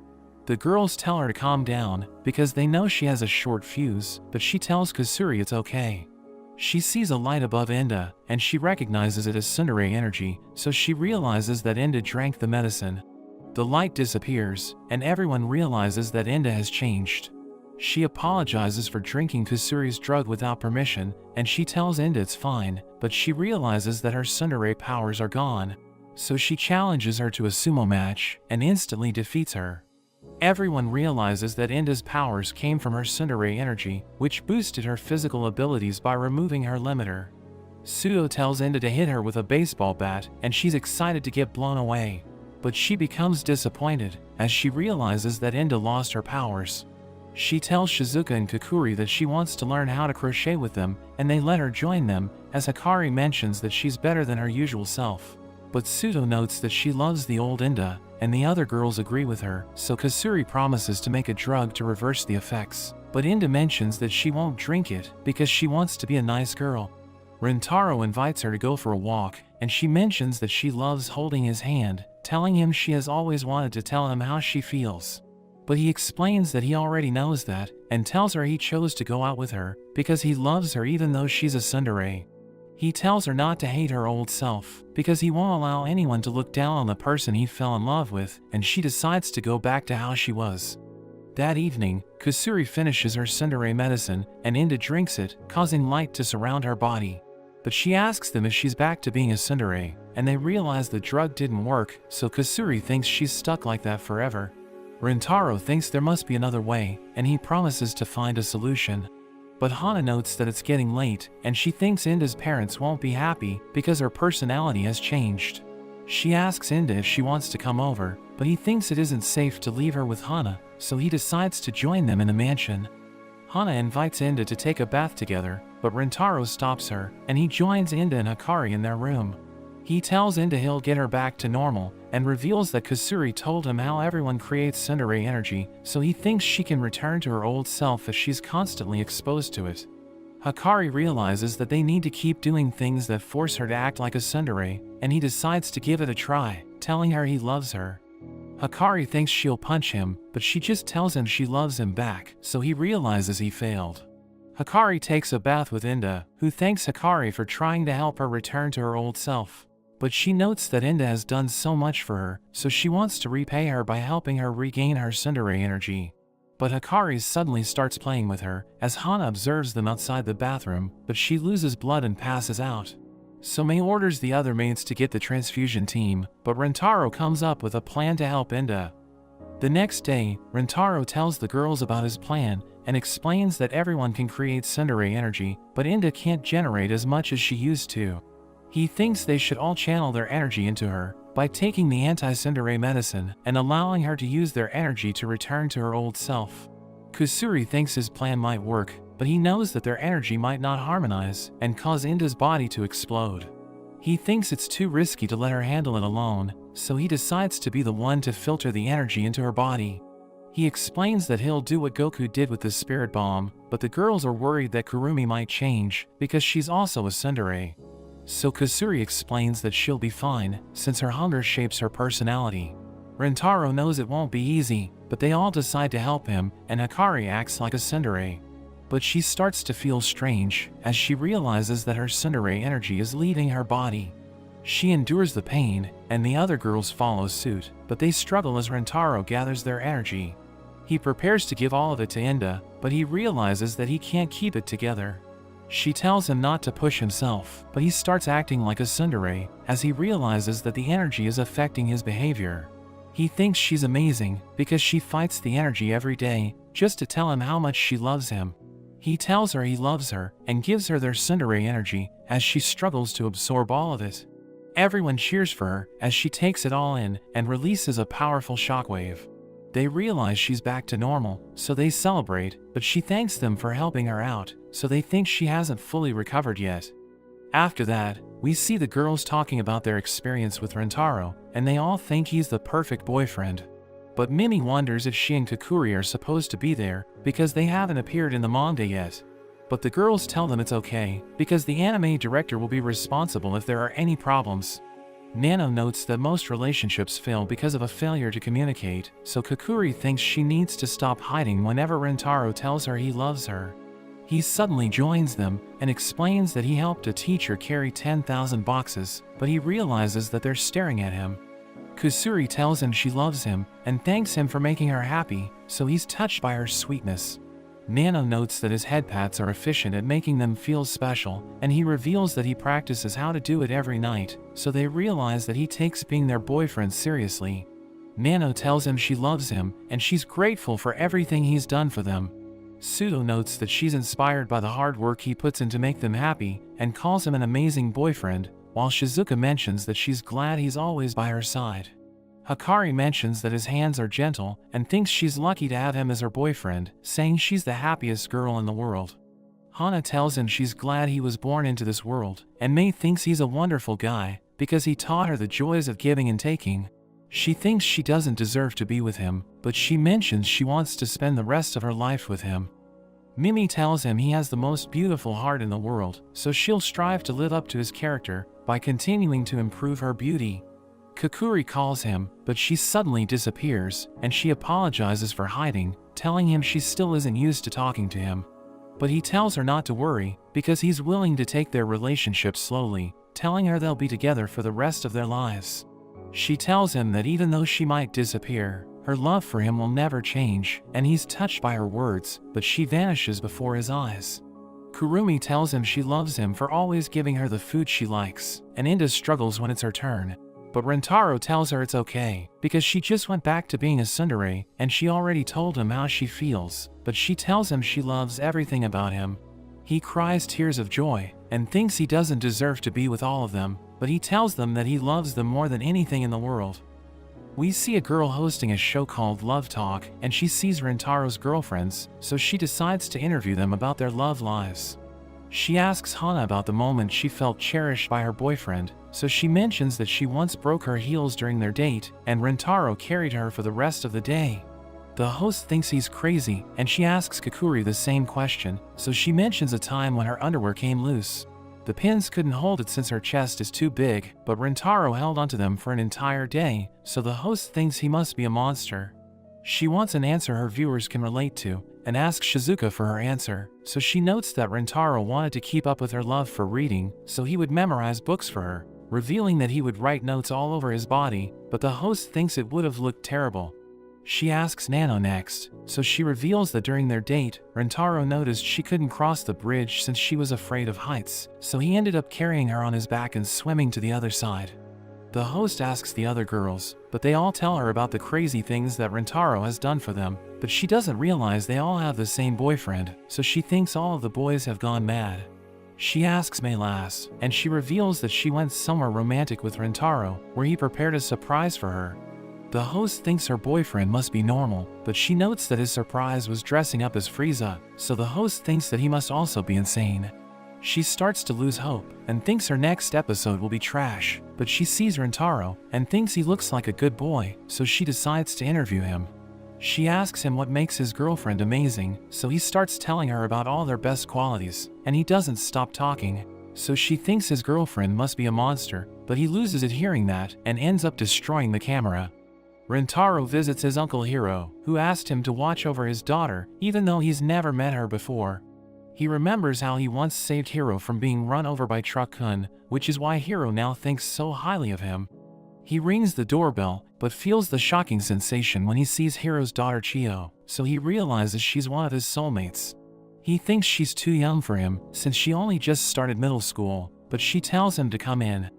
The girls tell her to calm down, because they know she has a short fuse, but she tells Kasuri it's okay. She sees a light above Inda, and she recognizes it as tsundere energy, so she realizes that Inda drank the medicine. The light disappears, and everyone realizes that Inda has changed. She apologizes for drinking Kasuri's drug without permission, and she tells Inda it's fine, but she realizes that her tsundere powers are gone. So she challenges her to a sumo match, and instantly defeats her. Everyone realizes that Inda's powers came from her tsundere energy, which boosted her physical abilities by removing her limiter. Sudo tells Inda to hit her with a baseball bat, and she's excited to get blown away. But she becomes disappointed, as she realizes that Inda lost her powers. She tells Shizuka and Kakuri that she wants to learn how to crochet with them, and they let her join them, as Hikari mentions that she's better than her usual self. But Sudo notes that she loves the old Inda, and the other girls agree with her, so Kasuri promises to make a drug to reverse the effects. But Inda mentions that she won't drink it, because she wants to be a nice girl. Rintaro invites her to go for a walk, and she mentions that she loves holding his hand, telling him she has always wanted to tell him how she feels. But he explains that he already knows that, and tells her he chose to go out with her, because he loves her even though she's a tsundere. He tells her not to hate her old self, because he won't allow anyone to look down on the person he fell in love with, and she decides to go back to how she was. That evening, Kasuri finishes her tsundere medicine, and Inda drinks it, causing light to surround her body. But she asks them if she's back to being a tsundere, and they realize the drug didn't work, so Kasuri thinks she's stuck like that forever. Rintaro thinks there must be another way, and he promises to find a solution. But Hana notes that it's getting late, and she thinks Inda's parents won't be happy because her personality has changed. She asks Inda if she wants to come over, but he thinks it isn't safe to leave her with Hana, so he decides to join them in the mansion. Hana invites Inda to take a bath together, but Rintaro stops her, and he joins Inda and Hikari in their room. He tells Inda he'll get her back to normal, and reveals that Kasuri told him how everyone creates tsundere energy, so he thinks she can return to her old self if she's constantly exposed to it. Hikari realizes that they need to keep doing things that force her to act like a tsundere, and he decides to give it a try, telling her he loves her. Hikari thinks she'll punch him, but she just tells him she loves him back, so he realizes he failed. Hikari takes a bath with Inda, who thanks Hikari for trying to help her return to her old self. But she notes that Inda has done so much for her, so she wants to repay her by helping her regain her tsundere energy. But Hikari suddenly starts playing with her, as Hana observes them outside the bathroom, but she loses blood and passes out. So Mei orders the other maids to get the transfusion team, but Rentaro comes up with a plan to help Inda. The next day, Rentaro tells the girls about his plan, and explains that everyone can create tsundere energy, but Inda can't generate as much as she used to. He thinks they should all channel their energy into her, by taking the anti-tsundere medicine and allowing her to use their energy to return to her old self. Kusuri thinks his plan might work, but he knows that their energy might not harmonize and cause Inda's body to explode. He thinks it's too risky to let her handle it alone, so he decides to be the one to filter the energy into her body. He explains that he'll do what Goku did with the spirit bomb, but the girls are worried that Kurumi might change, because she's also a tsundere. So Kusuri explains that she'll be fine, since her hunger shapes her personality. Rentaro knows it won't be easy, but they all decide to help him, and Hikari acts like a tsundere. But she starts to feel strange, as she realizes that her tsundere energy is leaving her body. She endures the pain, and the other girls follow suit, but they struggle as Rentaro gathers their energy. He prepares to give all of it to Inda, but he realizes that he can't keep it together. She tells him not to push himself, but he starts acting like a tsundere, as he realizes that the energy is affecting his behavior. He thinks she's amazing, because she fights the energy every day, just to tell him how much she loves him. He tells her he loves her, and gives her their tsundere energy, as she struggles to absorb all of it. Everyone cheers for her, as she takes it all in, and releases a powerful shockwave. They realize she's back to normal, so they celebrate, but she thanks them for helping her out, so they think she hasn't fully recovered yet. After that, we see the girls talking about their experience with Rentaro, and they all think he's the perfect boyfriend. But Mimi wonders if she and Kakuri are supposed to be there, because they haven't appeared in the manga yet. But the girls tell them it's okay, because the anime director will be responsible if there are any problems. Nano notes that most relationships fail because of a failure to communicate, so Kakuri thinks she needs to stop hiding whenever Rentaro tells her he loves her. He suddenly joins them, and explains that he helped a teacher carry 10,000 boxes, but he realizes that they're staring at him. Kusuri tells him she loves him, and thanks him for making her happy, so he's touched by her sweetness. Nano notes that his head pats are efficient at making them feel special, and he reveals that he practices how to do it every night, so they realize that he takes being their boyfriend seriously. Nano tells him she loves him, and she's grateful for everything he's done for them. Pseudo notes that she's inspired by the hard work he puts in to make them happy, and calls him an amazing boyfriend, while Shizuka mentions that she's glad he's always by her side. Hikari mentions that his hands are gentle, and thinks she's lucky to have him as her boyfriend, saying she's the happiest girl in the world. Hana tells him she's glad he was born into this world, and Mei thinks he's a wonderful guy, because he taught her the joys of giving and taking. She thinks she doesn't deserve to be with him, but she mentions she wants to spend the rest of her life with him. Mimi tells him he has the most beautiful heart in the world, so she'll strive to live up to his character, by continuing to improve her beauty. Kakuri calls him, but she suddenly disappears, and she apologizes for hiding, telling him she still isn't used to talking to him. But he tells her not to worry, because he's willing to take their relationship slowly, telling her they'll be together for the rest of their lives. She tells him that even though she might disappear, her love for him will never change, and he's touched by her words, but she vanishes before his eyes. Kurumi tells him she loves him for always giving her the food she likes, and Inda struggles when it's her turn. But Rentaro tells her it's okay, because she just went back to being a tsundere, and she already told him how she feels, but she tells him she loves everything about him. He cries tears of joy, and thinks he doesn't deserve to be with all of them, but he tells them that he loves them more than anything in the world. We see a girl hosting a show called Love Talk, and she sees Rentaro's girlfriends, so she decides to interview them about their love lives. She asks Hana about the moment she felt cherished by her boyfriend, so she mentions that she once broke her heels during their date, and Rentaro carried her for the rest of the day. The host thinks he's crazy, and she asks Kakuri the same question, so she mentions a time when her underwear came loose. The pins couldn't hold it since her chest is too big, but Rentaro held onto them for an entire day, so the host thinks he must be a monster. She wants an answer her viewers can relate to, and asks Shizuka for her answer, so she notes that Rintaro wanted to keep up with her love for reading, so he would memorize books for her, revealing that he would write notes all over his body, but the host thinks it would have looked terrible. She asks Nano next, so she reveals that during their date, Rintaro noticed she couldn't cross the bridge since she was afraid of heights, so he ended up carrying her on his back and swimming to the other side. The host asks the other girls, but they all tell her about the crazy things that Rintaro has done for them, but she doesn't realize they all have the same boyfriend, so she thinks all of the boys have gone mad. She asks Melas, and she reveals that she went somewhere romantic with Rintaro, where he prepared a surprise for her. The host thinks her boyfriend must be normal, but she notes that his surprise was dressing up as Frieza, so the host thinks that he must also be insane. She starts to lose hope, and thinks her next episode will be trash, but she sees Rintaro, and thinks he looks like a good boy, so she decides to interview him. She asks him what makes his girlfriend amazing, so he starts telling her about all their best qualities, and he doesn't stop talking. So she thinks his girlfriend must be a monster, but he loses it hearing that, and ends up destroying the camera. Rintaro visits his uncle Hiro, who asked him to watch over his daughter, even though he's never met her before. He remembers how he once saved Hiro from being run over by Truck-kun, which is why Hiro now thinks so highly of him. He rings the doorbell, but feels the shocking sensation when he sees Hiro's daughter Chio, so he realizes she's one of his soulmates. He thinks she's too young for him, since she only just started middle school, but she tells him to come in.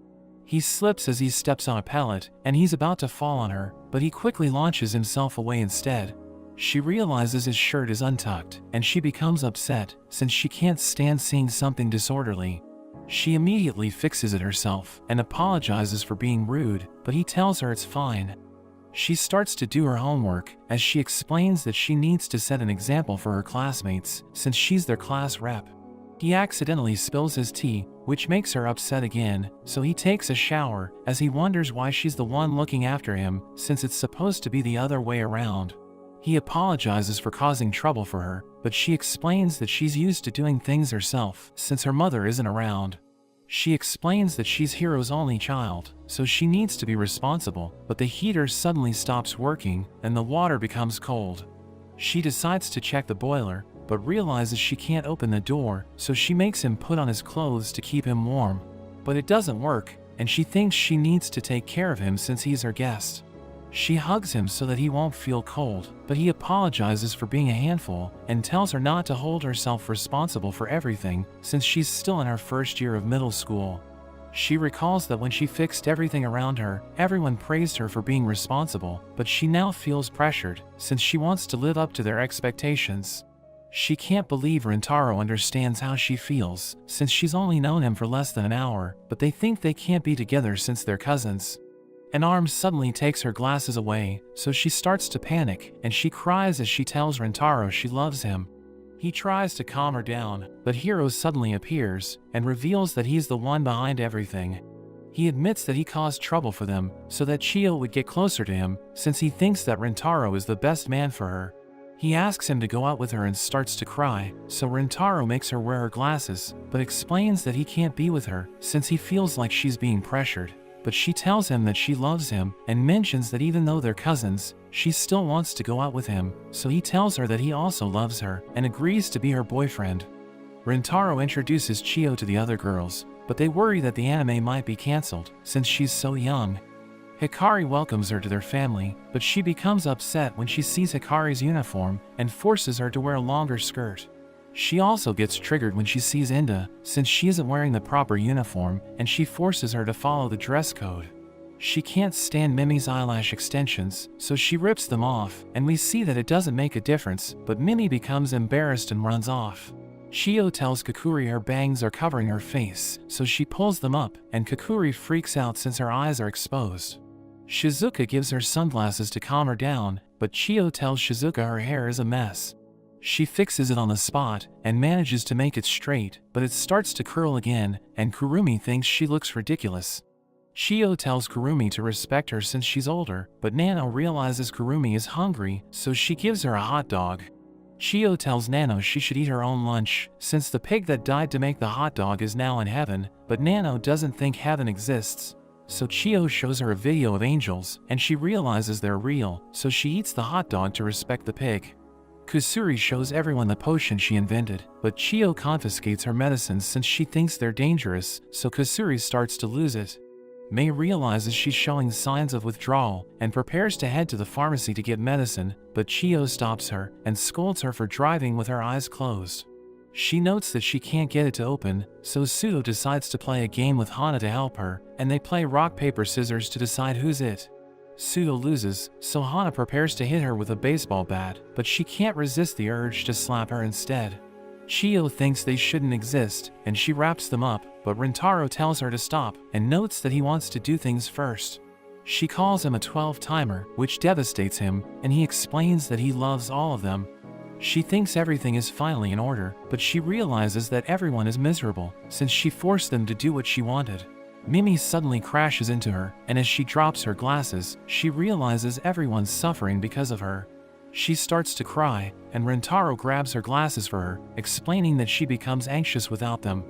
He slips as he steps on a pellet, and he's about to fall on her, but he quickly launches himself away instead. She realizes his shirt is untucked, and she becomes upset, since she can't stand seeing something disorderly. She immediately fixes it herself, and apologizes for being rude, but he tells her it's fine. She starts to do her homework, as she explains that she needs to set an example for her classmates, since she's their class rep. He accidentally spills his tea, which makes her upset again, so he takes a shower, as he wonders why she's the one looking after him, since it's supposed to be the other way around. He apologizes for causing trouble for her, but she explains that she's used to doing things herself, since her mother isn't around. She explains that she's Hiro's only child, so she needs to be responsible, but the heater suddenly stops working, and the water becomes cold. She decides to check the boiler, but realizes she can't open the door, so she makes him put on his clothes to keep him warm. But it doesn't work, and she thinks she needs to take care of him since he's her guest. She hugs him so that he won't feel cold, but he apologizes for being a handful, and tells her not to hold herself responsible for everything, since she's still in her first year of middle school. She recalls that when she fixed everything around her, everyone praised her for being responsible, but she now feels pressured, since she wants to live up to their expectations. She can't believe Rintaro understands how she feels, since she's only known him for less than an hour, but they think they can't be together since they're cousins. An arm suddenly takes her glasses away, so she starts to panic, and she cries as she tells Rintaro she loves him. He tries to calm her down, but Hiro suddenly appears, and reveals that he's the one behind everything. He admits that he caused trouble for them, so that Chio would get closer to him, since he thinks that Rintaro is the best man for her. He asks him to go out with her and starts to cry, so Rintaro makes her wear her glasses, but explains that he can't be with her, since he feels like she's being pressured. But she tells him that she loves him, and mentions that even though they're cousins, she still wants to go out with him, so he tells her that he also loves her, and agrees to be her boyfriend. Rintaro introduces Chio to the other girls, but they worry that the anime might be cancelled, since she's so young. Hikari welcomes her to their family, but she becomes upset when she sees Hikari's uniform, and forces her to wear a longer skirt. She also gets triggered when she sees Inda, since she isn't wearing the proper uniform, and she forces her to follow the dress code. She can't stand Mimi's eyelash extensions, so she rips them off, and we see that it doesn't make a difference, but Mimi becomes embarrassed and runs off. Chio tells Kakuri her bangs are covering her face, so she pulls them up, and Kakuri freaks out since her eyes are exposed. Shizuka gives her sunglasses to calm her down, but Chio tells Shizuka her hair is a mess. She fixes it on the spot, and manages to make it straight, but it starts to curl again, and Kurumi thinks she looks ridiculous. Chio tells Kurumi to respect her since she's older, but Nano realizes Kurumi is hungry, so she gives her a hot dog. Chio tells Nano she should eat her own lunch, since the pig that died to make the hot dog is now in heaven, but Nano doesn't think heaven exists. So Chio shows her a video of angels, and she realizes they're real, so she eats the hot dog to respect the pig. Kusuri shows everyone the potion she invented, but Chio confiscates her medicines since she thinks they're dangerous, so Kusuri starts to lose it. Mei realizes she's showing signs of withdrawal and prepares to head to the pharmacy to get medicine, but Chio stops her and scolds her for driving with her eyes closed. She notes that she can't get it to open, so Sudo decides to play a game with Hana to help her, and they play rock paper scissors to decide who's it. Sudo loses, so Hana prepares to hit her with a baseball bat, but she can't resist the urge to slap her instead. Chio thinks they shouldn't exist, and she wraps them up, but Rintaro tells her to stop, and notes that he wants to do things first. She calls him a 12-timer, which devastates him, and he explains that he loves all of them. She thinks everything is finally in order, but she realizes that everyone is miserable, since she forced them to do what she wanted. Mimi suddenly crashes into her, and as she drops her glasses, she realizes everyone's suffering because of her. She starts to cry, and Rintaro grabs her glasses for her, explaining that she becomes anxious without them.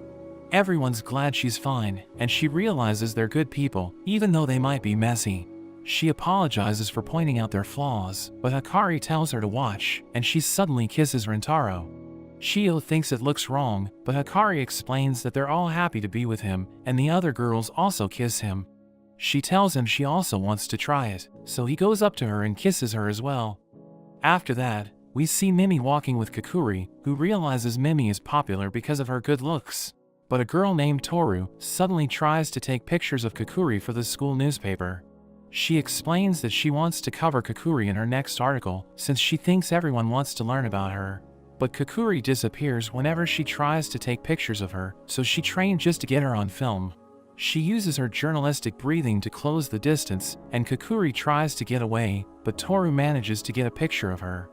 Everyone's glad she's fine, and she realizes they're good people, even though they might be messy. She apologizes for pointing out their flaws, but Hikari tells her to watch, and she suddenly kisses Rintaro. Chio thinks it looks wrong, but Hikari explains that they're all happy to be with him, and the other girls also kiss him. She tells him she also wants to try it, so he goes up to her and kisses her as well. After that, we see Mimi walking with Kakuri, who realizes Mimi is popular because of her good looks. But a girl named Toru suddenly tries to take pictures of Kakuri for the school newspaper. She explains that she wants to cover Kakuri in her next article, since she thinks everyone wants to learn about her. But Kakuri disappears whenever she tries to take pictures of her, so she trained just to get her on film. She uses her journalistic breathing to close the distance, and Kakuri tries to get away, but Toru manages to get a picture of her.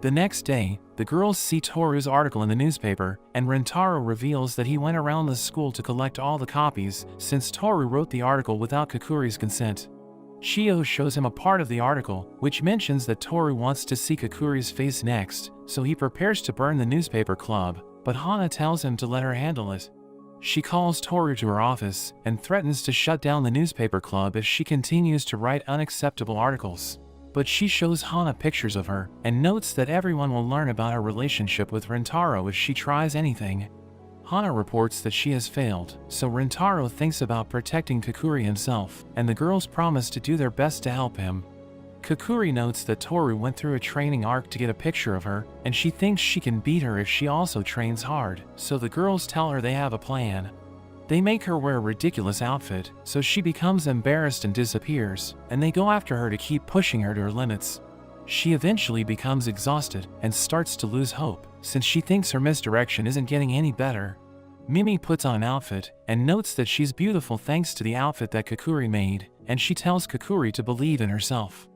The next day, the girls see Toru's article in the newspaper, and Rintaro reveals that he went around the school to collect all the copies, since Toru wrote the article without Kakuri's consent. Chio shows him a part of the article, which mentions that Toru wants to see Kakuri's face next, so he prepares to burn the newspaper club, but Hana tells him to let her handle it. She calls Toru to her office and threatens to shut down the newspaper club if she continues to write unacceptable articles. But she shows Hana pictures of her and notes that everyone will learn about her relationship with Rintaro if she tries anything. Hana reports that she has failed, so Rintaro thinks about protecting Kakuri himself, and the girls promise to do their best to help him. Kakuri notes that Toru went through a training arc to get a picture of her, and she thinks she can beat her if she also trains hard, so the girls tell her they have a plan. They make her wear a ridiculous outfit, so she becomes embarrassed and disappears, and they go after her to keep pushing her to her limits. She eventually becomes exhausted and starts to lose hope, since she thinks her misdirection isn't getting any better. Mimi puts on an outfit and notes that she's beautiful thanks to the outfit that Kakuri made, and she tells Kakuri to believe in herself.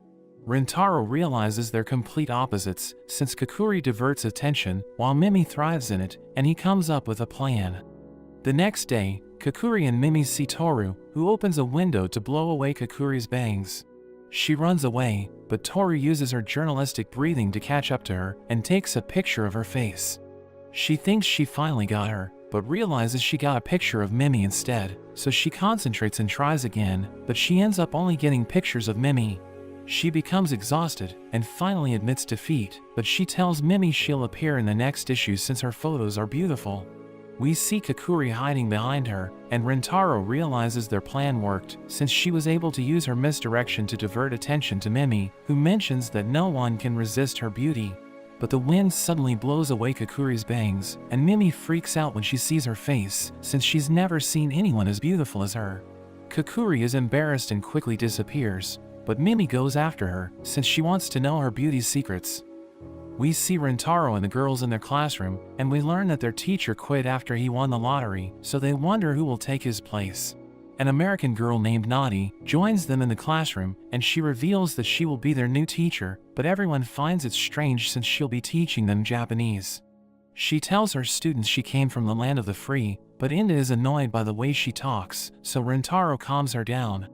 Rintaro realizes they're complete opposites, since Kakuri diverts attention while Mimi thrives in it, and he comes up with a plan. The next day, Kakuri and Mimi see Toru, who opens a window to blow away Kakuri's bangs. She runs away, but Toru uses her journalistic breathing to catch up to her and takes a picture of her face. She thinks she finally got her, but realizes she got a picture of Mimi instead, so she concentrates and tries again, but she ends up only getting pictures of Mimi. She becomes exhausted and finally admits defeat, but she tells Mimi she'll appear in the next issue since her photos are beautiful. We see Kakuri hiding behind her, and Rintaro realizes their plan worked, since she was able to use her misdirection to divert attention to Mimi, who mentions that no one can resist her beauty. But the wind suddenly blows away Kakuri's bangs, and Mimi freaks out when she sees her face, since she's never seen anyone as beautiful as her. Kakuri is embarrassed and quickly disappears, but Mimi goes after her, since she wants to know her beauty's secrets. We see Rintaro and the girls in their classroom, and we learn that their teacher quit after he won the lottery, so they wonder who will take his place. An American girl named Nadi joins them in the classroom, and she reveals that she will be their new teacher, but everyone finds it strange since she'll be teaching them Japanese. She tells her students she came from the land of the free, but Inda is annoyed by the way she talks, so Rintaro calms her down.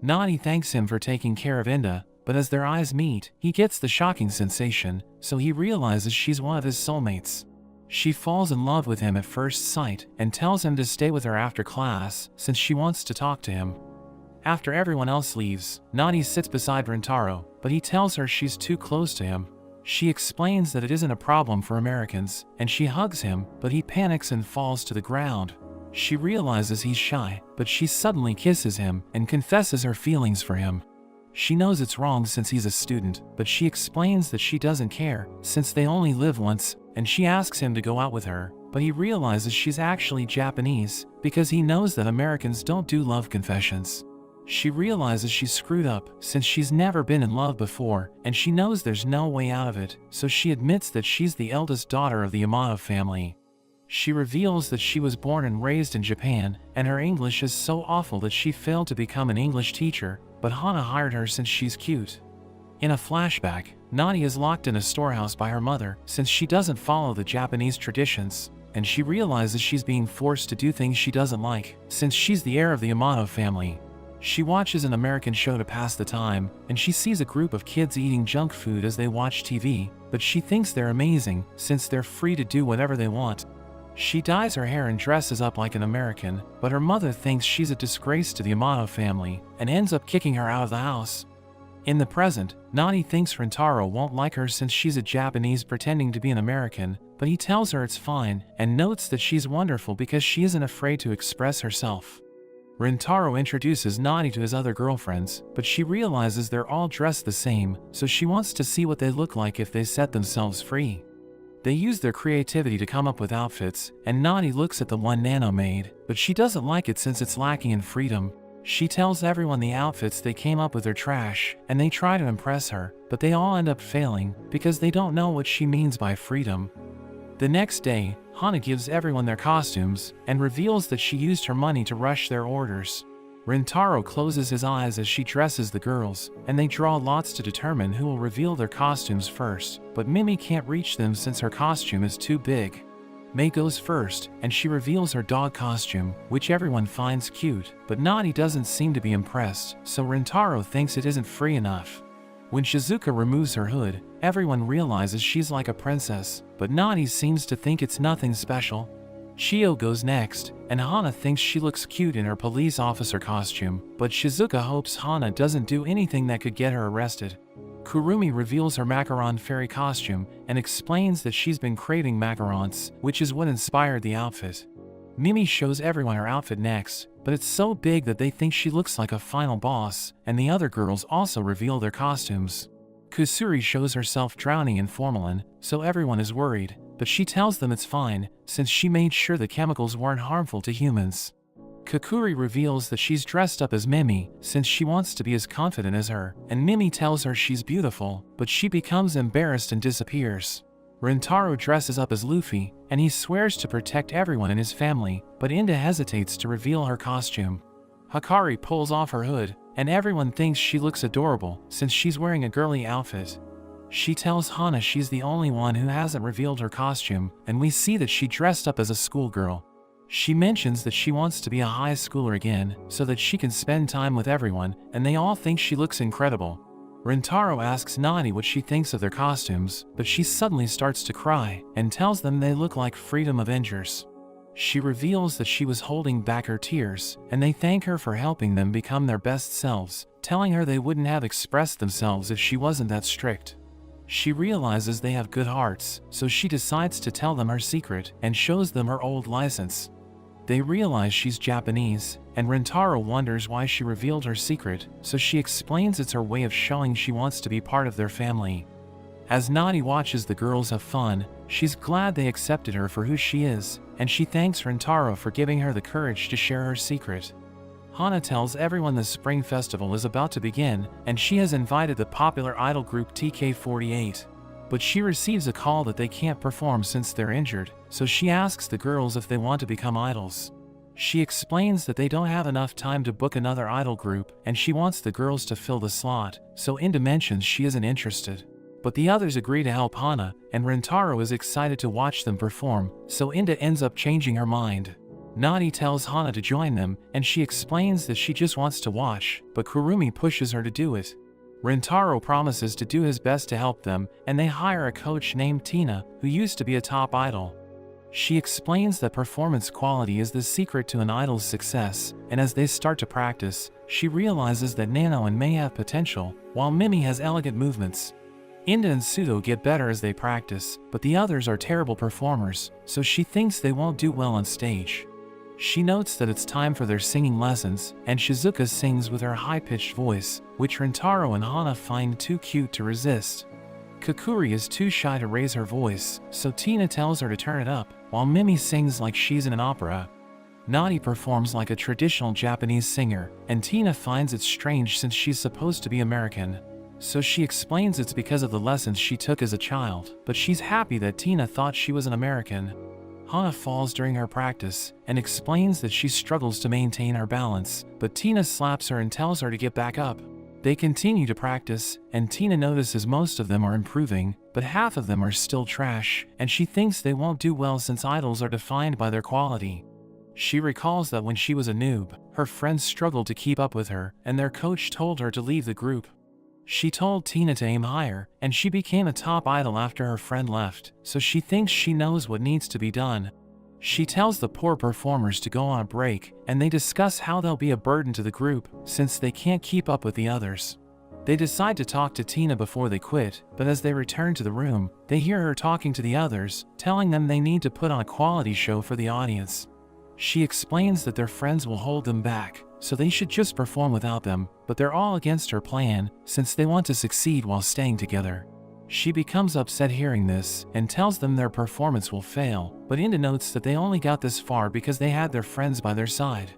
Nadi thanks him for taking care of Inda, but as their eyes meet, he gets the shocking sensation, so he realizes she's one of his soulmates. She falls in love with him at first sight and tells him to stay with her after class since she wants to talk to him. After everyone else leaves, Nadi sits beside Rintaro, but he tells her she's too close to him. She explains that it isn't a problem for Americans, and she hugs him, but he panics and falls to the ground. She realizes he's shy, but she suddenly kisses him and confesses her feelings for him. She knows it's wrong since he's a student, but she explains that she doesn't care, since they only live once, and she asks him to go out with her, but he realizes she's actually Japanese, because he knows that Americans don't do love confessions. She realizes she's screwed up, since she's never been in love before, and she knows there's no way out of it, so she admits that she's the eldest daughter of the Yamato family. She reveals that she was born and raised in Japan, and her English is so awful that she failed to become an English teacher, but Hana hired her since she's cute. In a flashback, Nani is locked in a storehouse by her mother since she doesn't follow the Japanese traditions, and she realizes she's being forced to do things she doesn't like, since she's the heir of the Yamato family. She watches an American show to pass the time, and she sees a group of kids eating junk food as they watch TV, but she thinks they're amazing, since they're free to do whatever they want. She dyes her hair and dresses up like an American, but her mother thinks she's a disgrace to the Yamato family, and ends up kicking her out of the house. In the present, Nani thinks Rintaro won't like her since she's a Japanese pretending to be an American, but he tells her it's fine, and notes that she's wonderful because she isn't afraid to express herself. Rintaro introduces Nani to his other girlfriends, but she realizes they're all dressed the same, so she wants to see what they look like if they set themselves free. They use their creativity to come up with outfits, and Nani looks at the one Nano made, but she doesn't like it since it's lacking in freedom. She tells everyone the outfits they came up with are trash, and they try to impress her, but they all end up failing, because they don't know what she means by freedom. The next day, Hana gives everyone their costumes, and reveals that she used her money to rush their orders. Rintaro closes his eyes as she dresses the girls, and they draw lots to determine who will reveal their costumes first, but Mimi can't reach them since her costume is too big. Mei goes first, and she reveals her dog costume, which everyone finds cute, but Nani doesn't seem to be impressed, so Rintaro thinks it isn't free enough. When Shizuka removes her hood, everyone realizes she's like a princess, but Nani seems to think it's nothing special. Chio goes next, and Hana thinks she looks cute in her police officer costume, but Shizuka hopes Hana doesn't do anything that could get her arrested. Kurumi reveals her macaron fairy costume and explains that she's been craving macarons, which is what inspired the outfit. Mimi shows everyone her outfit next, but it's so big that they think she looks like a final boss, and the other girls also reveal their costumes. Kusuri shows herself drowning in formalin, so everyone is worried, but she tells them it's fine, since she made sure the chemicals weren't harmful to humans. Kakuri reveals that she's dressed up as Mimi, since she wants to be as confident as her, and Mimi tells her she's beautiful, but she becomes embarrassed and disappears. Rintaro dresses up as Luffy, and he swears to protect everyone in his family, but Inda hesitates to reveal her costume. Hakari pulls off her hood, and everyone thinks she looks adorable, since she's wearing a girly outfit. She tells Hana she's the only one who hasn't revealed her costume, and we see that she dressed up as a schoolgirl. She mentions that she wants to be a high schooler again, so that she can spend time with everyone, and they all think she looks incredible. Rintaro asks Nani what she thinks of their costumes, but she suddenly starts to cry, and tells them they look like Freedom Avengers. She reveals that she was holding back her tears, and they thank her for helping them become their best selves, telling her they wouldn't have expressed themselves if she wasn't that strict. She realizes they have good hearts, so she decides to tell them her secret and shows them her old license. They realize she's Japanese, and Rintaro wonders why she revealed her secret, so she explains it's her way of showing she wants to be part of their family. As Nani watches the girls have fun, she's glad they accepted her for who she is, and she thanks Rintaro for giving her the courage to share her secret. Hana tells everyone the Spring Festival is about to begin, and she has invited the popular idol group TK48. But she receives a call that they can't perform since they're injured, so she asks the girls if they want to become idols. She explains that they don't have enough time to book another idol group, and she wants the girls to fill the slot, so Inda mentions she isn't interested. But the others agree to help Hana, and Rintaro is excited to watch them perform, so Inda ends up changing her mind. Nani tells Hana to join them, and she explains that she just wants to watch, but Kurumi pushes her to do it. Rintaro promises to do his best to help them, and they hire a coach named Tina, who used to be a top idol. She explains that performance quality is the secret to an idol's success, and as they start to practice, she realizes that Nano and Mei have potential, while Mimi has elegant movements. Inda and Pseudo get better as they practice, but the others are terrible performers, so she thinks they won't do well on stage. She notes that it's time for their singing lessons, and Shizuka sings with her high-pitched voice, which Rintaro and Hana find too cute to resist. Kakuri is too shy to raise her voice, so Tina tells her to turn it up, while Mimi sings like she's in an opera. Nadi performs like a traditional Japanese singer, and Tina finds it strange since she's supposed to be American. So she explains it's because of the lessons she took as a child, but she's happy that Tina thought she was an American. Hana falls during her practice, and explains that she struggles to maintain her balance, but Tina slaps her and tells her to get back up. They continue to practice, and Tina notices most of them are improving, but half of them are still trash, and she thinks they won't do well since idols are defined by their quality. She recalls that when she was a noob, her friends struggled to keep up with her, and their coach told her to leave the group. She told Tina to aim higher, and she became a top idol after her friend left, so she thinks she knows what needs to be done. She tells the poor performers to go on a break, and they discuss how they'll be a burden to the group, since they can't keep up with the others. They decide to talk to Tina before they quit, but as they return to the room, they hear her talking to the others, telling them they need to put on a quality show for the audience. She explains that their friends will hold them back, so they should just perform without them, but they're all against her plan, since they want to succeed while staying together. She becomes upset hearing this, and tells them their performance will fail, but Inda notes that they only got this far because they had their friends by their side.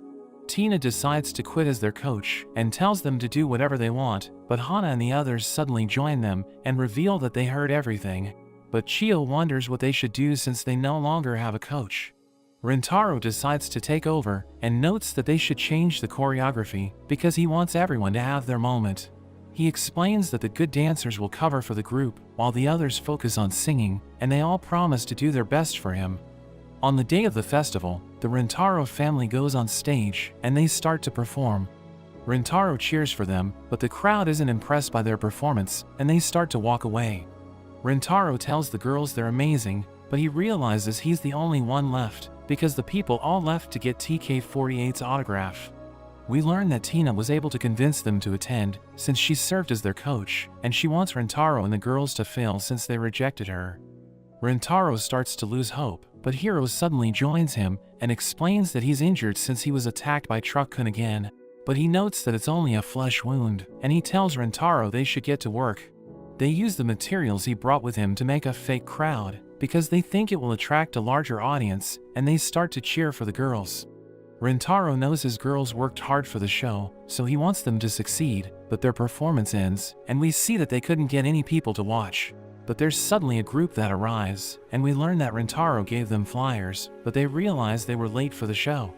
Tina decides to quit as their coach, and tells them to do whatever they want, but Hana and the others suddenly join them, and reveal that they heard everything. But Chio wonders what they should do since they no longer have a coach. Rintaro decides to take over, and notes that they should change the choreography, because he wants everyone to have their moment. He explains that the good dancers will cover for the group, while the others focus on singing, and they all promise to do their best for him. On the day of the festival, the Rintaro family goes on stage, and they start to perform. Rintaro cheers for them, but the crowd isn't impressed by their performance, and they start to walk away. Rintaro tells the girls they're amazing, but he realizes he's the only one left, because the people all left to get TK48's autograph. We learn that Tina was able to convince them to attend, since she served as their coach, and she wants Rintaro and the girls to fail since they rejected her. Rintaro starts to lose hope, but Hiro suddenly joins him, and explains that he's injured since he was attacked by Truck-kun again, but he notes that it's only a flesh wound, and he tells Rintaro they should get to work. They use the materials he brought with him to make a fake crowd, because they think it will attract a larger audience, and they start to cheer for the girls. Rintaro knows his girls worked hard for the show, so he wants them to succeed, but their performance ends, and we see that they couldn't get any people to watch. But there's suddenly a group that arrives, and we learn that Rintaro gave them flyers, but they realize they were late for the show.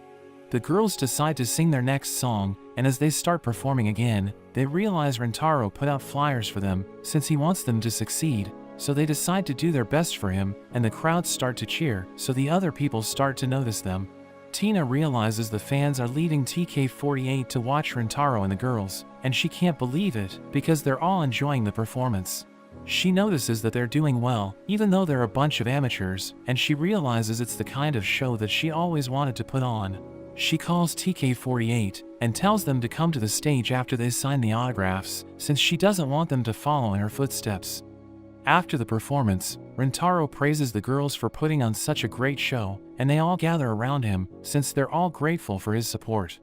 The girls decide to sing their next song, and as they start performing again, they realize Rintaro put out flyers for them, since he wants them to succeed, so they decide to do their best for him, and the crowds start to cheer, so the other people start to notice them. Tina realizes the fans are leaving TK48 to watch Rintaro and the girls, and she can't believe it, because they're all enjoying the performance. She notices that they're doing well, even though they're a bunch of amateurs, and she realizes it's the kind of show that she always wanted to put on. She calls TK48, and tells them to come to the stage after they sign the autographs, since she doesn't want them to follow in her footsteps. After the performance, Rintaro praises the girls for putting on such a great show, and they all gather around him, since they're all grateful for his support.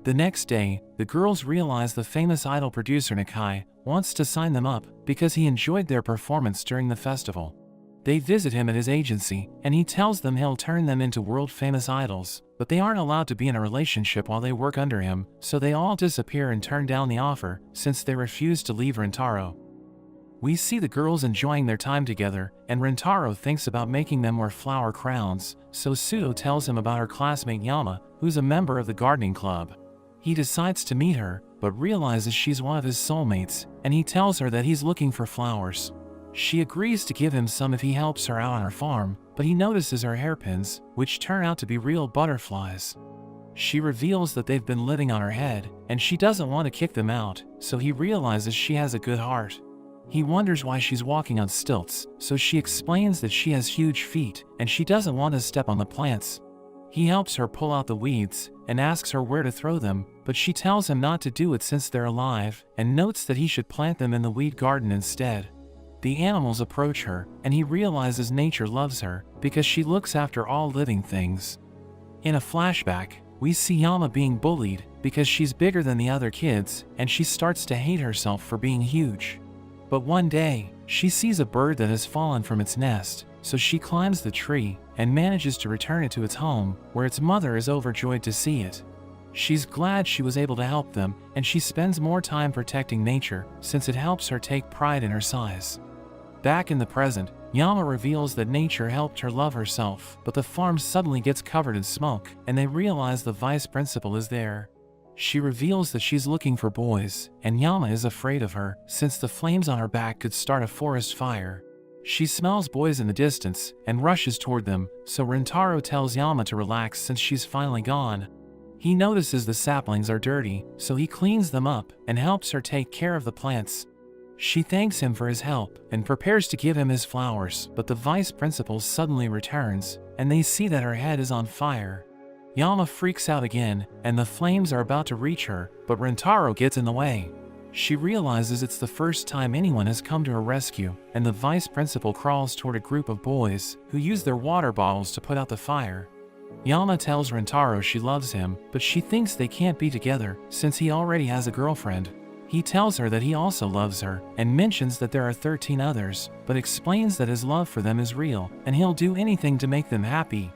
The next day, the girls realize the famous idol producer Nakai wants to sign them up, because he enjoyed their performance during the festival. They visit him at his agency, and he tells them he'll turn them into world-famous idols, but they aren't allowed to be in a relationship while they work under him, so they all disappear and turn down the offer, since they refuse to leave Rintaro. We see the girls enjoying their time together, and Rintaro thinks about making them wear flower crowns, so Pseudo tells him about her classmate Yama, who's a member of the gardening club. He decides to meet her, but realizes she's one of his soulmates, and he tells her that he's looking for flowers. She agrees to give him some if he helps her out on her farm, but he notices her hairpins, which turn out to be real butterflies. She reveals that they've been living on her head, and she doesn't want to kick them out, so he realizes she has a good heart. He wonders why she's walking on stilts, so she explains that she has huge feet, and she doesn't want to step on the plants. He helps her pull out the weeds, and asks her where to throw them, but she tells him not to do it since they're alive, and notes that he should plant them in the weed garden instead. The animals approach her, and he realizes nature loves her because she looks after all living things. In a flashback, we see Yama being bullied because she's bigger than the other kids, and she starts to hate herself for being huge. But one day, she sees a bird that has fallen from its nest, so she climbs the tree and manages to return it to its home, where its mother is overjoyed to see it. She's glad she was able to help them, and she spends more time protecting nature since it helps her take pride in her size. Back in the present, Yama reveals that nature helped her love herself, but the farm suddenly gets covered in smoke, and they realize the vice principal is there. She reveals that she's looking for boys, and Yama is afraid of her, since the flames on her back could start a forest fire. She smells boys in the distance, and rushes toward them, so Rintaro tells Yama to relax since she's finally gone. He notices the saplings are dirty, so he cleans them up, and helps her take care of the plants. She thanks him for his help, and prepares to give him his flowers, but the vice principal suddenly returns, and they see that her head is on fire. Yama freaks out again, and the flames are about to reach her, but Rintaro gets in the way. She realizes it's the first time anyone has come to her rescue, and the vice principal crawls toward a group of boys who use their water bottles to put out the fire. Yama tells Rintaro she loves him, but she thinks they can't be together since he already has a girlfriend. He tells her that he also loves her, and mentions that there are 13 others, but explains that his love for them is real, and he'll do anything to make them happy.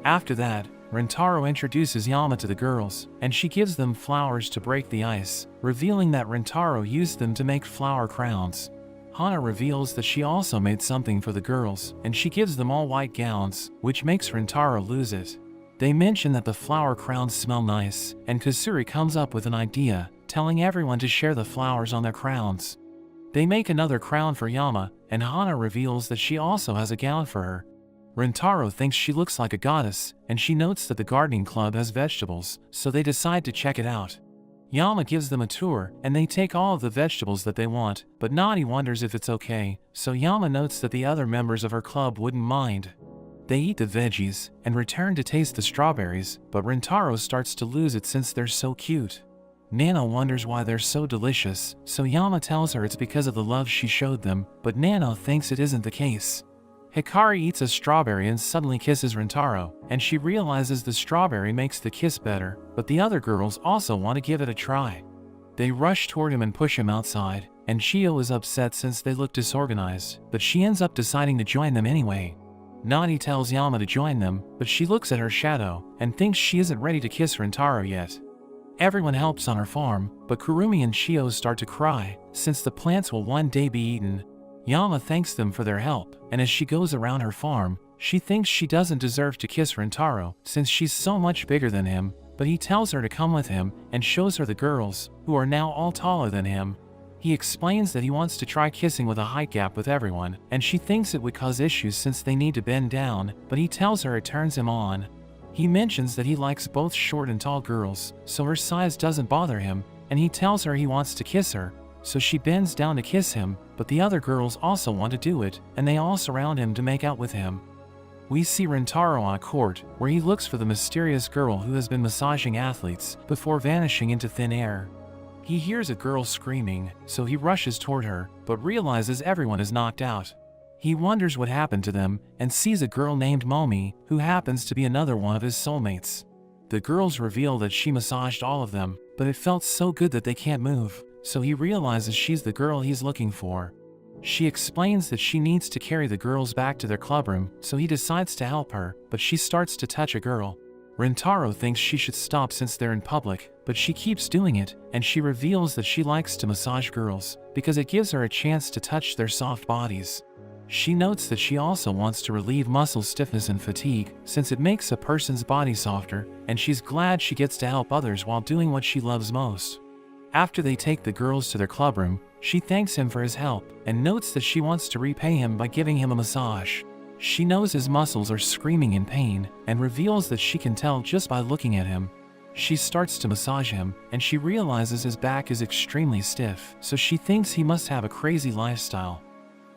After that, Rintaro introduces Yama to the girls, and she gives them flowers to break the ice, revealing that Rintaro used them to make flower crowns. Hana reveals that she also made something for the girls, and she gives them all white gowns, which makes Rintaro lose it. They mention that the flower crowns smell nice, and Kusuri comes up with an idea, telling everyone to share the flowers on their crowns. They make another crown for Yama, and Hana reveals that she also has a gown for her. Rintaro thinks she looks like a goddess, and she notes that the gardening club has vegetables, so they decide to check it out. Yama gives them a tour, and they take all of the vegetables that they want, but Nani wonders if it's okay, so Yama notes that the other members of her club wouldn't mind. They eat the veggies, and return to taste the strawberries, but Rintaro starts to lose it since they're so cute. Nana wonders why they're so delicious, so Yama tells her it's because of the love she showed them, but Nana thinks it isn't the case. Hikari eats a strawberry and suddenly kisses Rintaro, and she realizes the strawberry makes the kiss better, but the other girls also want to give it a try. They rush toward him and push him outside, and Chio is upset since they look disorganized, but she ends up deciding to join them anyway. Nani tells Yama to join them, but she looks at her shadow, and thinks she isn't ready to kiss Rintaro yet. Everyone helps on her farm, but Kurumi and Chio start to cry, since the plants will one day be eaten. Yama thanks them for their help, and as she goes around her farm, she thinks she doesn't deserve to kiss Rintaro since she's so much bigger than him, but he tells her to come with him and shows her the girls, who are now all taller than him. He explains that he wants to try kissing with a height gap with everyone, and she thinks it would cause issues since they need to bend down, but he tells her it turns him on. He mentions that he likes both short and tall girls, so her size doesn't bother him, and he tells her he wants to kiss her, so she bends down to kiss him, but the other girls also want to do it, and they all surround him to make out with him. We see Rintaro on a court, where he looks for the mysterious girl who has been massaging athletes, before vanishing into thin air. He hears a girl screaming, so he rushes toward her, but realizes everyone is knocked out. He wonders what happened to them, and sees a girl named Momi, who happens to be another one of his soulmates. The girls reveal that she massaged all of them, but it felt so good that they can't move, so he realizes she's the girl he's looking for. She explains that she needs to carry the girls back to their clubroom, so he decides to help her, but she starts to touch a girl. Rintaro thinks she should stop since they're in public, but she keeps doing it, and she reveals that she likes to massage girls, because it gives her a chance to touch their soft bodies. She notes that she also wants to relieve muscle stiffness and fatigue, since it makes a person's body softer, and she's glad she gets to help others while doing what she loves most. After they take the girls to their clubroom, she thanks him for his help, and notes that she wants to repay him by giving him a massage. She knows his muscles are screaming in pain, and reveals that she can tell just by looking at him. She starts to massage him, and she realizes his back is extremely stiff, so she thinks he must have a crazy lifestyle.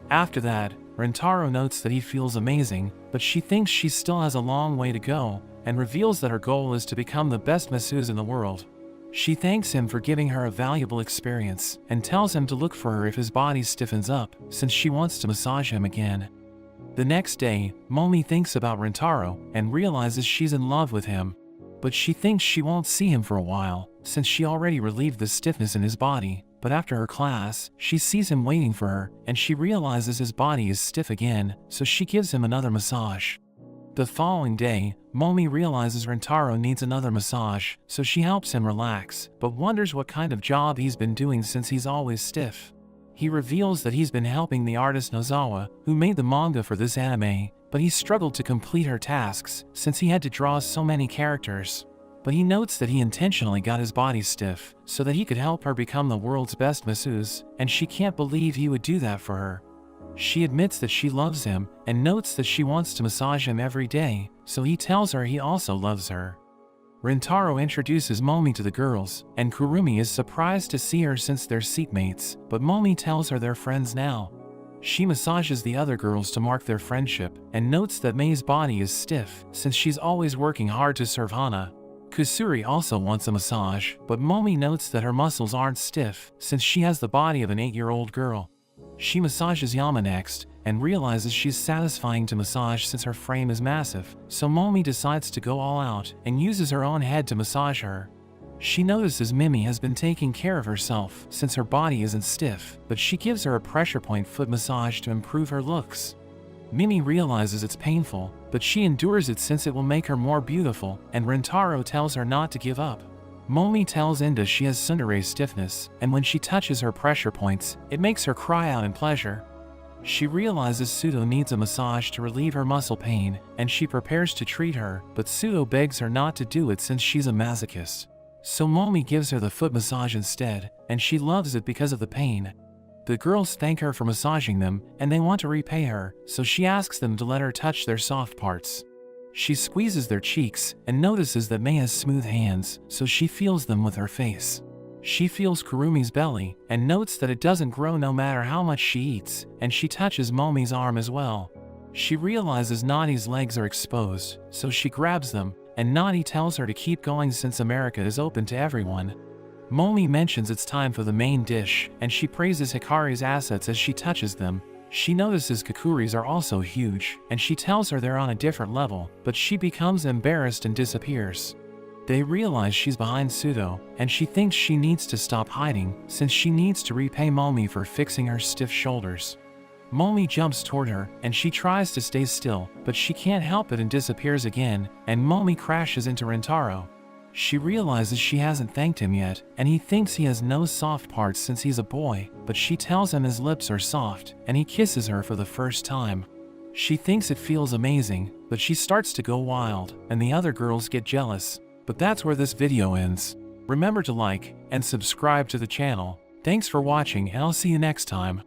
After that, Rintaro notes that he feels amazing, but she thinks she still has a long way to go, and reveals that her goal is to become the best masseuse in the world. She thanks him for giving her a valuable experience and tells him to look for her if his body stiffens up, since she wants to massage him again. The next day, Momi thinks about Rintaro and realizes she's in love with him. But she thinks she won't see him for a while, since she already relieved the stiffness in his body. But after her class, she sees him waiting for her, and she realizes his body is stiff again, so she gives him another massage. The following day, Momi realizes Rintaro needs another massage, so she helps him relax, but wonders what kind of job he's been doing since he's always stiff. He reveals that he's been helping the artist Nozawa, who made the manga for this anime, but he struggled to complete her tasks since he had to draw so many characters. But he notes that he intentionally got his body stiff so that he could help her become the world's best masseuse, and she can't believe he would do that for her. She admits that she loves him and notes that she wants to massage him every day, so he tells her he also loves her. Rintaro introduces Momi to the girls, and Kurumi is surprised to see her since they're seatmates, but Momi tells her they're friends now. She massages the other girls to mark their friendship, and notes that Mei's body is stiff since she's always working hard to serve Hana. Kusuri also wants a massage, but Momi notes that her muscles aren't stiff since she has the body of an 8-year-old girl. She massages Yama next, and realizes she's satisfying to massage since her frame is massive, so Momi decides to go all out and uses her own head to massage her. She notices Mimi has been taking care of herself since her body isn't stiff, but she gives her a pressure point foot massage to improve her looks. Mimi realizes it's painful, but she endures it since it will make her more beautiful, and Rintaro tells her not to give up. Momi tells Inda she has tsundere stiffness, and when she touches her pressure points, it makes her cry out in pleasure. She realizes Sudo needs a massage to relieve her muscle pain, and she prepares to treat her, but Sudo begs her not to do it since she's a masochist. So Momi gives her the foot massage instead, and she loves it because of the pain. The girls thank her for massaging them, and they want to repay her, so she asks them to let her touch their soft parts. She squeezes their cheeks and notices that Mei has smooth hands, so she feels them with her face. She feels Kurumi's belly and notes that it doesn't grow no matter how much she eats, and she touches Momi's arm as well. She realizes Nadi's legs are exposed, so she grabs them, and Nadi tells her to keep going since America is open to everyone. Momi mentions it's time for the main dish, and she praises Hikari's assets as she touches them. She notices Kakuri's are also huge, and she tells her they're on a different level, but she becomes embarrassed and disappears. They realize she's behind Sudo, and she thinks she needs to stop hiding, since she needs to repay Momi for fixing her stiff shoulders. Momi jumps toward her, and she tries to stay still, but she can't help it and disappears again, and Momi crashes into Rintaro. She realizes she hasn't thanked him yet, and he thinks he has no soft parts since he's a boy, but she tells him his lips are soft, and he kisses her for the first time. She thinks it feels amazing, but she starts to go wild, and the other girls get jealous. But that's where this video ends. Remember to like and subscribe to the channel. Thanks for watching, and I'll see you next time.